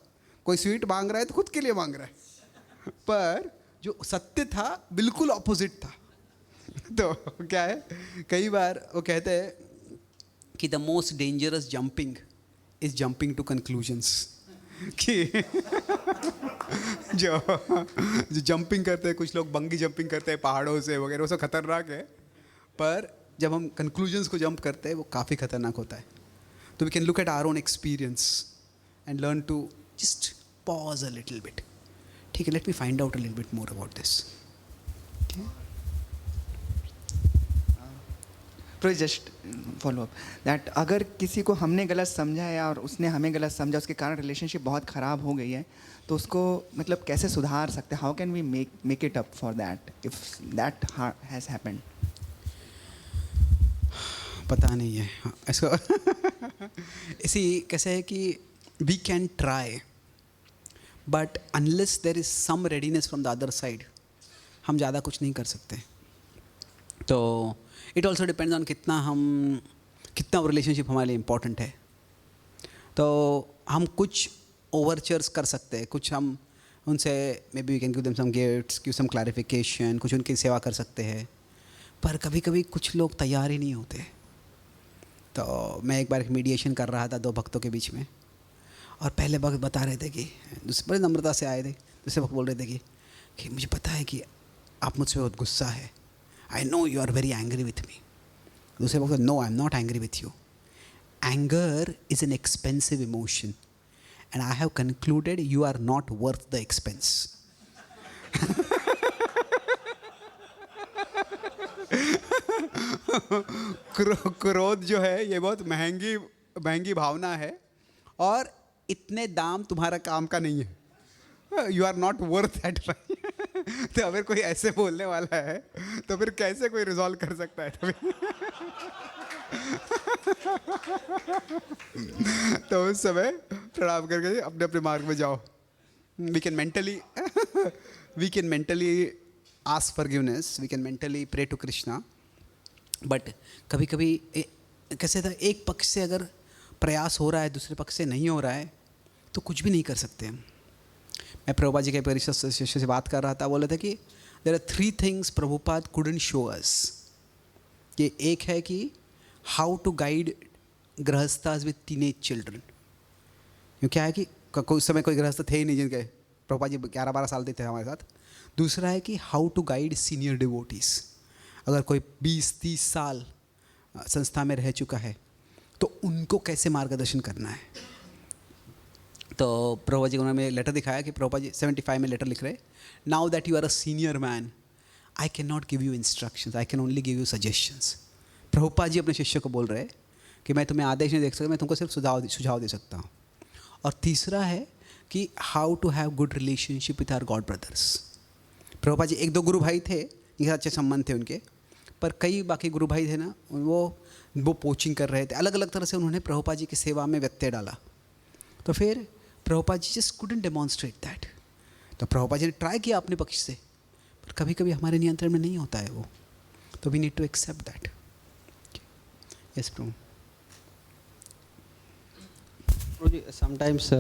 कोई स्वीट मांग रहा है तो खुद के लिए मांग रहा है, पर जो सत्य था बिल्कुल ऑपोजिट था। तो क्या है, कई बार वो कहते हैं कि the most dangerous jumping is jumping to conclusions, कि जो जंपिंग करते हैं, कुछ लोग बंगी जंपिंग करते हैं पहाड़ों से वगैरह, वो सब खतरनाक है, पर जब हम कंक्लूजन्स को जंप करते हैं वो काफ़ी खतरनाक होता है। तो we can look at our own experience and learn to just pause a little bit. ठीक है, let me find out a little bit more about this. Just follow up that, अगर किसी को हमने गलत समझा है और उसने हमें गलत समझा, उसके कारण रिलेशनशिप बहुत ख़राब हो गई है, तो उसको मतलब कैसे सुधार सकते हैं? How can we make it up for that if that has happened? पता नहीं है इसको इसी कैसे है कि we can try, but unless there is some readiness from the other side हम ज़्यादा कुछ नहीं कर सकते। तो इट ऑल्सो डिपेंड्स ऑन कितना रिलेशनशिप हमारे लिए इम्पोर्टेंट है। तो हम कुछ ओवरचर्स कर सकते हैं, कुछ हम उनसे maybe we can give them some gifts, give some clarification, कुछ उनकी सेवा कर सकते हैं, पर कभी कभी कुछ लोग तैयार ही नहीं होते। तो मैं एक बार एक मीडिएशन कर रहा था 2 भक्तों के बीच में, और पहले भक्त बता रहे थे कि दूसरे बड़े नम्रता से आए थे, दूसरे भक्त बोल रहे थे कि मुझे पता है कि आप मुझसे बहुत गुस्सा है, I know you are very angry with me. दूसरे भक्त, no I am not angry with you, anger is an expensive emotion and I have concluded you are not worth the expense. क्रोध जो है ये बहुत महंगी भावना है, और इतने दाम तुम्हारा काम का नहीं है, you are not worth that. तो अगर कोई ऐसे बोलने वाला है तो फिर कैसे कोई रिजॉल्व कर सकता है तभी। तो उस समय प्रणाम करके अपने अपने मार्ग में जाओ। We can mentally ask forgiveness, we can mentally pray to Krishna, but कभी कभी कैसे था, एक पक्ष से अगर प्रयास हो रहा है दूसरे पक्ष से नहीं हो रहा है, तो कुछ भी नहीं कर सकते हम। मैं प्रभुपाद जी के परिषद शिष्य से बात कर रहा था, बोले थे कि there are 3 things Prabhupada couldn't show us. ये एक है कि how to guide grihasthas with teenage children. क्यों क्या है कि कोई उस समय कोई गृहस्थ थे ही नहीं जिनके, प्रभुपाद जी 11-12 साल के थे हमारे साथ। दूसरा है कि how to guide senior devotees. अगर कोई 20-30 साल संस्था में रह चुका है तो उनको कैसे मार्गदर्शन करना है। तो प्रभुपाद जी को उन्होंने लेटर दिखाया कि प्रभुपाद जी 75 में लेटर लिख रहे, now that you are a senior man I can not give you instructions, I can only give you suggestions. Prabhupada ji अपने शिष्य को बोल रहे कि मैं तुम्हें आदेश नहीं दे सकता, मैं तुमको सिर्फ सुझाव दे सकता हूँ। और तीसरा है कि how to have good relationship with our god brothers. Prabhupada ji 1-2 गुरु भाई थे जिनके अच्छे संबंध थे उनके, पर कई बाकी गुरु भाई थे ना, वो कोचिंग कर रहे थे, अलग अलग तरह से उन्होंने प्रभुपाद जी की सेवा में व्यत्यय डाला। तो फिर प्रभुपाद जी जस्ट कुडंट डेमॉन्स्ट्रेट दैट। तो प्रभुपाद जी ने ट्राई किया अपने पक्ष से, पर कभी कभी हमारे नियंत्रण में नहीं होता है वो, तो we need to accept that. Yes Prabhu. Sometimes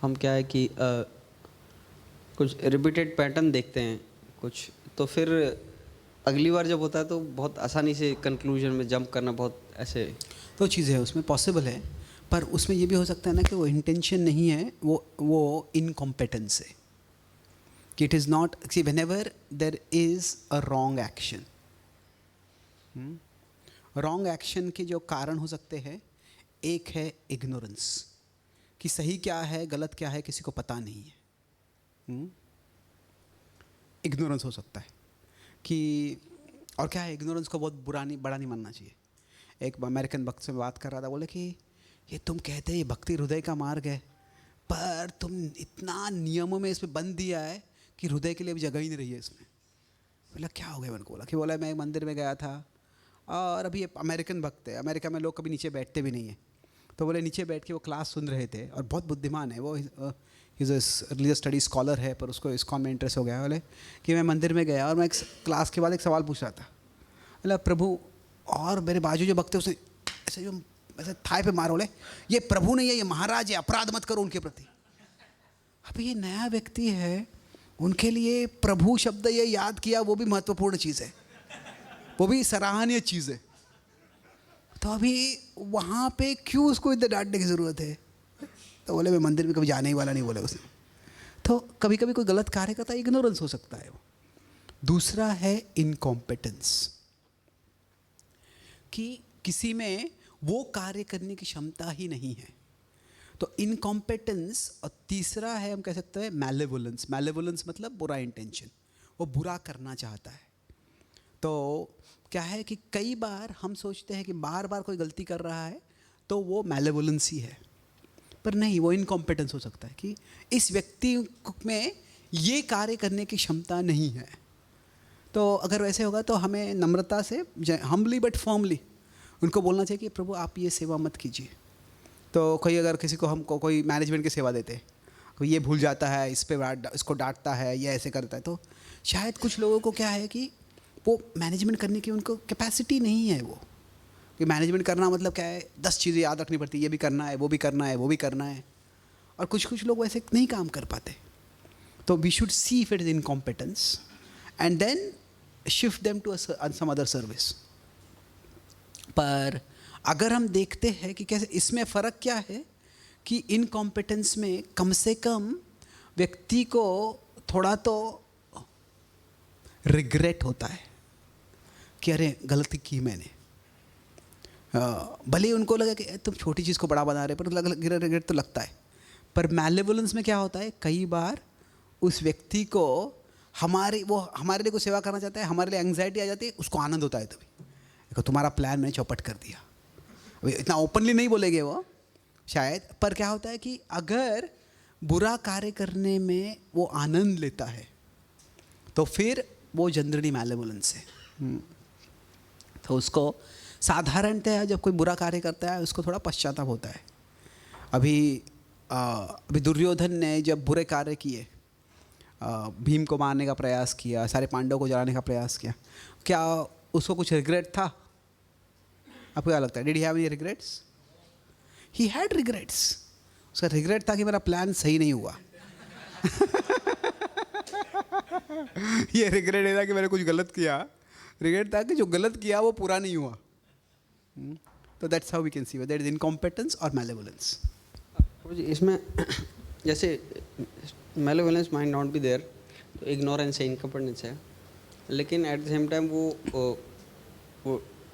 हम क्या है कि कुछ रिपीटेड पैटर्न देखते हैं कुछ, तो फिर अगली बार जब होता है तो बहुत आसानी से कंक्लूजन में जंप करना बहुत ऐसे। तो चीज़ें है उसमें पॉसिबल है, पर उसमें ये भी हो सकता है ना कि वो इंटेंशन नहीं है, वो इनकॉम्पिटेंस है कि it is not. See whenever there is a wrong action, wrong action के जो कारण हो सकते हैं, एक है इग्नोरेंस कि सही क्या है गलत क्या है किसी को पता नहीं है। इग्नोरेंस हो सकता है कि, और क्या है, इग्नोरेंस को बहुत बड़ा नहीं मानना चाहिए। एक अमेरिकन भक्त से बात कर रहा था, बोले कि ये तुम कहते हैं ये भक्ति हृदय का मार्ग है, पर तुम इतना नियमों में इसमें बंद दिया है कि हृदय के लिए भी जगह ही नहीं रही है इसमें। बोला क्या हो गया? मैंने बोला कि बोला मैं एक मंदिर में गया था और अभी ये अमेरिकन भक्त है, अमेरिका में लोग कभी नीचे बैठते भी नहीं हैं, तो बोले नीचे बैठ के वो क्लास सुन रहे थे और बहुत बुद्धिमान है वो, इज़ रिलीजियस स्टडी स्कॉलर है, पर उसको इस्कॉन में इंटरेस्ट हो गया। बोले कि मैं मंदिर में गया और मैं एक क्लास के बाद एक सवाल पूछ रहा था, बोला प्रभु, और मेरे बाजू जो भक्त है उसे ऐसे जो ऐसे थाई पे मारो, बोले ये प्रभु नहीं है, ये महाराज है, अपराध मत करो उनके प्रति। अभी ये नया व्यक्ति है, उनके लिए प्रभु शब्द ये याद किया, वो भी महत्वपूर्ण चीज़ है, वो भी सराहनीय चीज़ है। तो अभी वहाँ पे क्यों उसको इधर डांटने की ज़रूरत है? तो बोले मैं मंदिर में कभी जाने ही वाला नहीं, बोले उसने। तो कभी कभी कोई गलत कार्य करता है, इग्नोरेंस हो सकता है वो। दूसरा है इनकॉम्पिटेंस, कि किसी में वो कार्य करने की क्षमता ही नहीं है, तो इनकॉम्पिटेंस। और तीसरा है हम कह सकते हैं मैलेवोलेंस। मैलेवोलेंस मतलब बुरा इंटेंशन, वो बुरा करना चाहता है। तो क्या है कि कई बार हम सोचते हैं कि बार बार कोई गलती कर रहा है तो वो मैलेवोलेंस ही है, पर नहीं, वो इनकॉम्पिटेंस हो सकता है कि इस व्यक्ति में ये कार्य करने की क्षमता नहीं है। तो अगर वैसे होगा तो हमें नम्रता से, हम्बली बट फर्मली उनको बोलना चाहिए कि प्रभु आप ये सेवा मत कीजिए। तो कोई अगर किसी को हमको कोई मैनेजमेंट की सेवा देते, कोई ये भूल जाता है, इसको डांटता है, ये ऐसे करता है, तो शायद कुछ लोगों को क्या है कि वो मैनेजमेंट करने की उनको कैपेसिटी नहीं है। वो कि मैनेजमेंट करना मतलब क्या है, 10 चीज़ें याद रखनी पड़ती है, ये भी करना है, वो भी करना है, वो भी करना है, और कुछ लोग वैसे नहीं काम कर पाते। तो we should see if it is incompetence and then shift them to some other service. पर अगर हम देखते हैं कि कैसे इसमें फ़र्क क्या है कि इनकॉम्पिटेंस में कम से कम व्यक्ति को थोड़ा तो रिग्रेट होता है कि अरे गलती की मैंने। भले ही उनको लगा कि तुम छोटी चीज़ को बड़ा बना रहे, पर रिग्रेट तो लगता है। पर मैलेवोलेंस में क्या होता है, कई बार उस व्यक्ति को हमारे लिए कोई सेवा करना चाहता है, हमारे लिए एंग्जाइटी आ जाती है, उसको आनंद होता है। तभी देखो तुम्हारा प्लान मैंने चौपट कर दिया। अभी इतना ओपनली नहीं बोलेंगे वो शायद, पर क्या होता है कि अगर बुरा कार्य करने में वो आनंद लेता है तो फिर वो जनरली मैलेवोलेंस है। तो उसको साधारणतः जब कोई बुरा कार्य करता है उसको थोड़ा पश्चाताप होता है। अभी दुर्योधन ने जब बुरे कार्य किए, भीम को मारने का प्रयास किया, सारे पांडवों को जलाने का प्रयास किया, क्या उसको कुछ रिग्रेट था? आपको क्या लगता है? Did he have any regrets? He had regrets. उसका रिग्रेट था कि मेरा प्लान सही नहीं हुआ। ये रिग्रेट नहीं था कि मैंने कुछ गलत किया, रिग्रेट था कि जो गलत किया वो पूरा नहीं हुआ। तो that's how we can see whether it is incompetence और मैलेवोलेंस। जी इसमें जैसे malevolence might not be there, तो इग्नोरेंस है, इनकम्पिटेंस है, लेकिन एट द सेम टाइम वो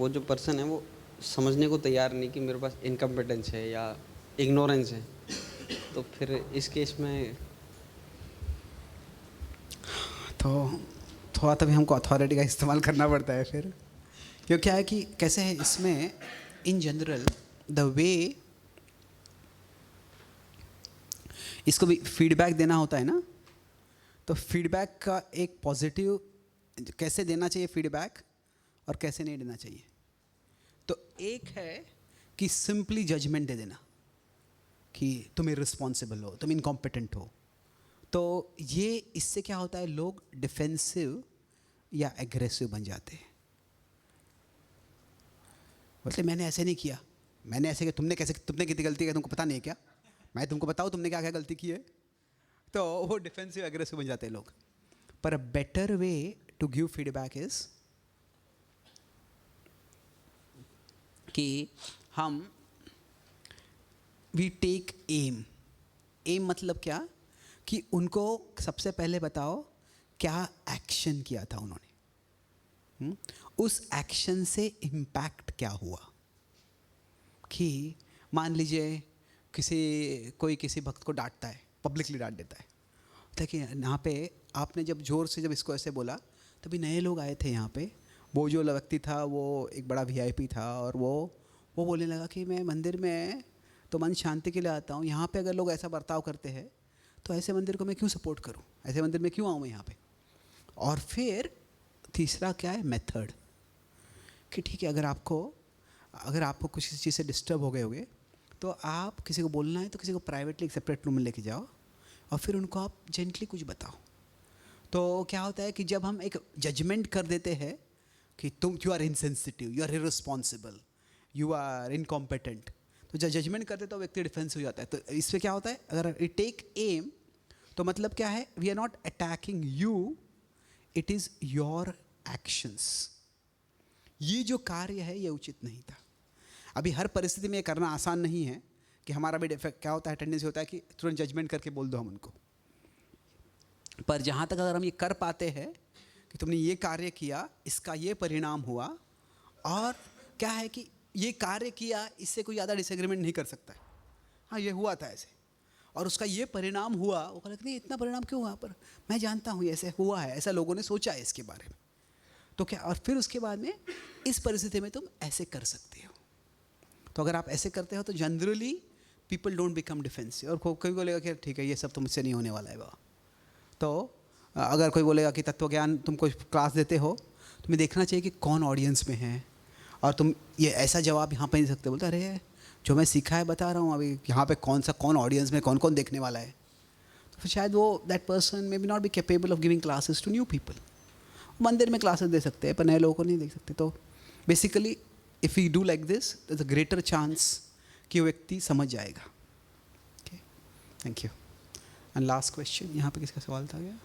जो पर्सन है वो समझने को तैयार नहीं कि मेरे पास इनकम्पिटेंस है या इग्नोरेंस है, तो फिर इस केस में तो थोड़ा तभी हमको अथॉरिटी का इस्तेमाल करना पड़ता है फिर, क्योंकि क्या है कि कैसे है इसमें इन जनरल द वे इसको भी फीडबैक देना होता है ना, तो फीडबैक का एक पॉजिटिव कैसे देना चाहिए फीडबैक और कैसे नहीं देना चाहिए। तो एक है कि सिंपली जजमेंट दे देना कि तुम इररिस्पॉन्सिबल हो, तुम इनकॉम्पिटेंट हो, तो ये इससे क्या होता है, लोग डिफेंसिव या एग्रेसिव बन जाते हैं। बोलते मैंने ऐसे नहीं किया, मैंने ऐसे किया, तुमने कितनी गलती की तुमको पता नहीं है क्या, मैं तुमको बताऊँ तुमने क्या क्या गलती की है, तो वो डिफेंसिव एग्रेसिव बन जाते हैं लोग। पर a better way to give feedback is कि हम वी टेक एम। एम मतलब क्या कि उनको सबसे पहले बताओ क्या एक्शन किया था उन्होंने, उस एक्शन से इम्पैक्ट क्या हुआ। कि मान लीजिए कोई किसी भक्त को डांटता है, पब्लिकली डांट देता है, देखिए यहाँ पे आपने जब ज़ोर से जब इसको ऐसे बोला तभी नए लोग आए थे यहाँ पे, वो जो व्यक्ति था वो एक बड़ा वीआईपी था और वो बोलने लगा कि मैं मंदिर में तो मन शांति के लिए आता हूँ, यहाँ पे अगर लोग ऐसा बर्ताव करते हैं तो ऐसे मंदिर को मैं क्यों सपोर्ट करूँ, ऐसे मंदिर में क्यों आऊँ मैं यहाँ पे। और फिर तीसरा क्या है, मेथड, कि ठीक है अगर आपको कुछ चीज़ से डिस्टर्ब हो गए होगे तो आप किसी को बोलना है तो किसी को प्राइवेटली एक सेपरेट रूम में लेके जाओ और फिर उनको आप जेंटली कुछ बताओ। तो क्या होता है कि जब हम एक जजमेंट कर देते हैं कि you are insensitive, you are irresponsible, you are incompetent, तो जब जजमेंट करते हैं तो व्यक्ति डिफेंसिव हो जाता है। तो इससे क्या होता है, अगर वी टेक एम तो मतलब क्या है, we are not attacking you, it is your actions. ये जो कार्य है ये उचित नहीं था। अभी हर परिस्थिति में ये करना आसान नहीं है कि हमारा भी क्या होता है, टेंडेंसी होता है कि तुरंत जजमेंट करके बोल दो हम उनको। पर जहाँ तक अगर हम ये कर पाते हैं कि तुमने ये कार्य किया, इसका ये परिणाम हुआ, और क्या है कि ये कार्य किया, इससे कोई ज़्यादा डिसएग्रीमेंट नहीं कर सकता है, हाँ ये हुआ था ऐसे और उसका ये परिणाम हुआ, वो कहते नहीं इतना परिणाम क्यों हुआ, पर मैं जानता हूँ ऐसे हुआ है, ऐसा लोगों ने सोचा है इसके बारे में, तो क्या, और फिर उसके बाद में इस परिस्थिति में तुम ऐसे कर सकते हो। तो अगर आप ऐसे करते हो तो generally people don't become defensive. और कोई बोलेगा कि ठीक है ये सब तो मुझसे नहीं होने वाला है बाबा। तो अगर कोई बोलेगा कि तत्व ज्ञान तुम कोई क्लास देते हो, तुम्हें देखना चाहिए कि कौन ऑडियंस में है, और तुम ये ऐसा जवाब यहाँ पर नहीं सकते, बोलते अरे जो मैं सीखा है बता रहा हूँ, अभी यहाँ पे कौन ऑडियंस में कौन देखने वाला है, तो फिर शायद वो that person may be not be capable of giving classes to new people. मंदिर में क्लासेस दे सकते हैं पर नए लोगों को नहीं दे सकते। तो basically if you do like this there is a greater chance कि वो व्यक्ति समझ जाएगा। Okay, thank you. And last question, यहाँ पे किसका सवाल था क्या?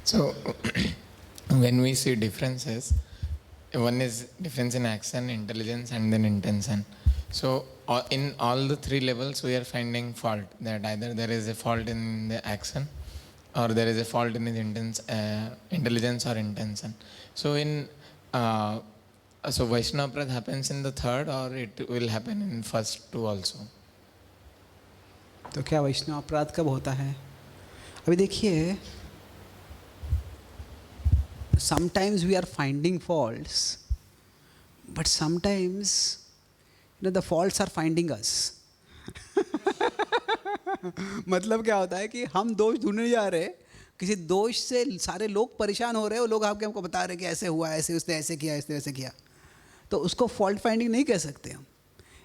So, when we see differences, one is difference in action, intelligence, and then intention. So, in all the three levels, we are finding fault. That either there is a fault in the action, or there is a fault in his intelligence or intention. So, so Vaishnava Prad happens in the third, or it will happen in first two also. तो क्या वैष्णव अपराध कब होता है? अभी देखिए, sometimes we are finding faults, but sometimes the faults are finding us. मतलब क्या होता है कि हम दोष ढूंढने जा रहे हैं, किसी दोष से सारे लोग परेशान हो रहे हैं, वो लोग हमको बता रहे हैं कि ऐसे हुआ, ऐसे उसने ऐसे किया, इसने ऐसे किया, तो उसको फॉल्ट फाइंडिंग नहीं कह सकते हम।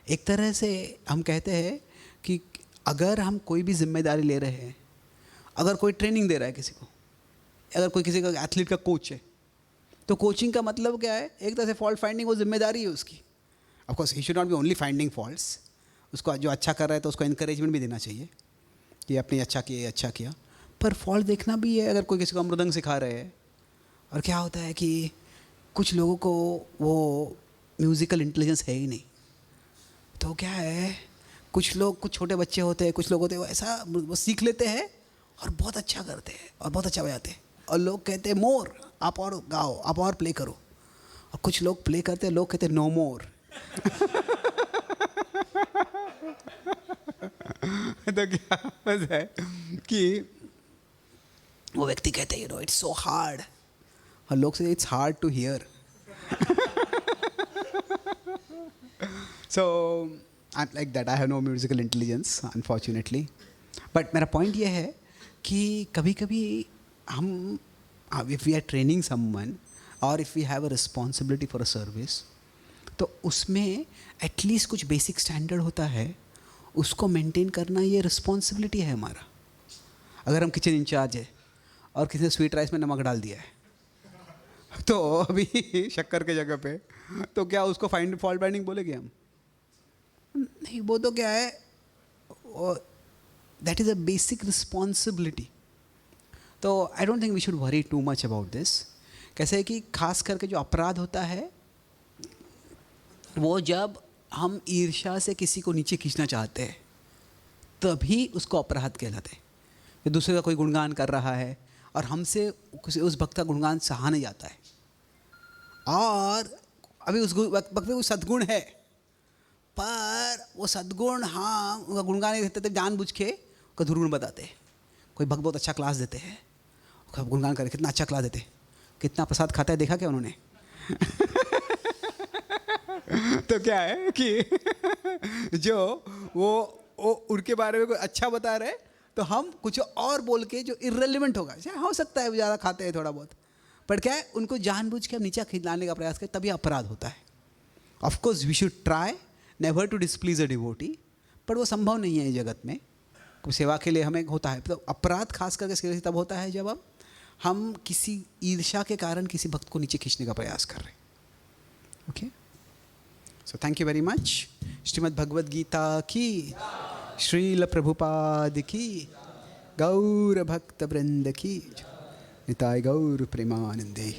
एक तरह से हम कहते हैं कि अगर हम कोई भी जिम्मेदारी ले रहे हैं, अगर कोई ट्रेनिंग दे रहा है किसी को, अगर कोई किसी का एथलीट का कोच है, तो कोचिंग का मतलब क्या है? एक तरह से फॉल्ट फाइंडिंग वो जिम्मेदारी है उसकी. Of course he should not B only finding faults. उसको जो अच्छा कर रहा है तो उसको इंकरेजमेंट भी देना चाहिए कि आपने अच्छा किया, ये अच्छा किया. पर फॉल्ट देखना भी है. अगर कोई किसी को मृदंग सिखा रहे हैं, और क्या होता है कि कुछ लोगों को वो म्यूज़िकल इंटेलिजेंस है ही नहीं, तो क्या है, कुछ लोग, कुछ छोटे बच्चे होते हैं, कुछ लोग होते हैं वो ऐसा वो सीख लेते हैं और बहुत अच्छा करते हैं और बहुत अच्छा बजाते हैं, और लोग कहते हैं मोर, आप और गाओ, आप और प्ले करो. और कुछ लोग प्ले करते हैं, लोग कहते हैं नो मोर. तो क्या होता है कि वो व्यक्ति कहते हैं, you know, it's so hard, और लोग से it's hard to hear. So I'm like that. I have no musical intelligence, unfortunately. But मेरा point ये है कि कभी कभी हम, if we are training someone or if we have a responsibility for a service, तो उसमें at least कुछ basic standard होता है, उसको maintain करना ये responsibility है हमारा. अगर हम किचन इंचार्ज है और किसी ने स्वीट राइस में नमक डाल दिया है, तो अभी शक्कर के जगह पे, तो क्या उसको फॉल्ट फाइंडिंग बोलेंगे हम? नहीं, वो तो क्या है, that is a basic responsibility. तो I don't think we should worry too much about this. कैसे है कि खास करके जो अपराध होता है वो जब हम ईर्ष्या से किसी को नीचे खींचना चाहते हैं, तभी उसको अपराध कहलाते हैं. कि दूसरे का कोई गुणगान कर रहा है और हमसे उस भक्त का गुणगान सहा नहीं जाता है, और अभी उस वक्त में कोई सद्गुण है, पर वो सद्गुण, हाँ, उनका गुणगान नहीं देते थे, जानबूझ के उसका दुर्गुण बताते हैं. कोई भक्त बहुत अच्छा क्लास देते हैं, उसका गुणगान करे, कितना अच्छा क्लास देते, कितना प्रसाद खाता है, देखा क्या उन्होंने? तो क्या है कि जो वो उनके बारे में कोई अच्छा बता रहे, तो हम कुछ और बोल के जो इर्रेलेवेंट होगा, हो सकता है वो ज़्यादा खाते हैं थोड़ा बहुत, पर क्या है, उनको जानबूझ के हम नीचे खिलाने का प्रयास करें, तभी अपराध होता है. Of course we should try never to displease a devotee, पर वो संभव नहीं है जगत में. सेवा के लिए हमें होता है. तो अपराध खास करके सीरियसली तब होता है जब हम किसी ईर्ष्या के कारण किसी भक्त को नीचे खींचने का प्रयास कर रहे हैं. Okay, so thank you very much. Srimad Bhagavad Gita की, श्रील प्रभुपाद की, गौर भक्त वृंद की, निताय गौर प्रेमानंदे.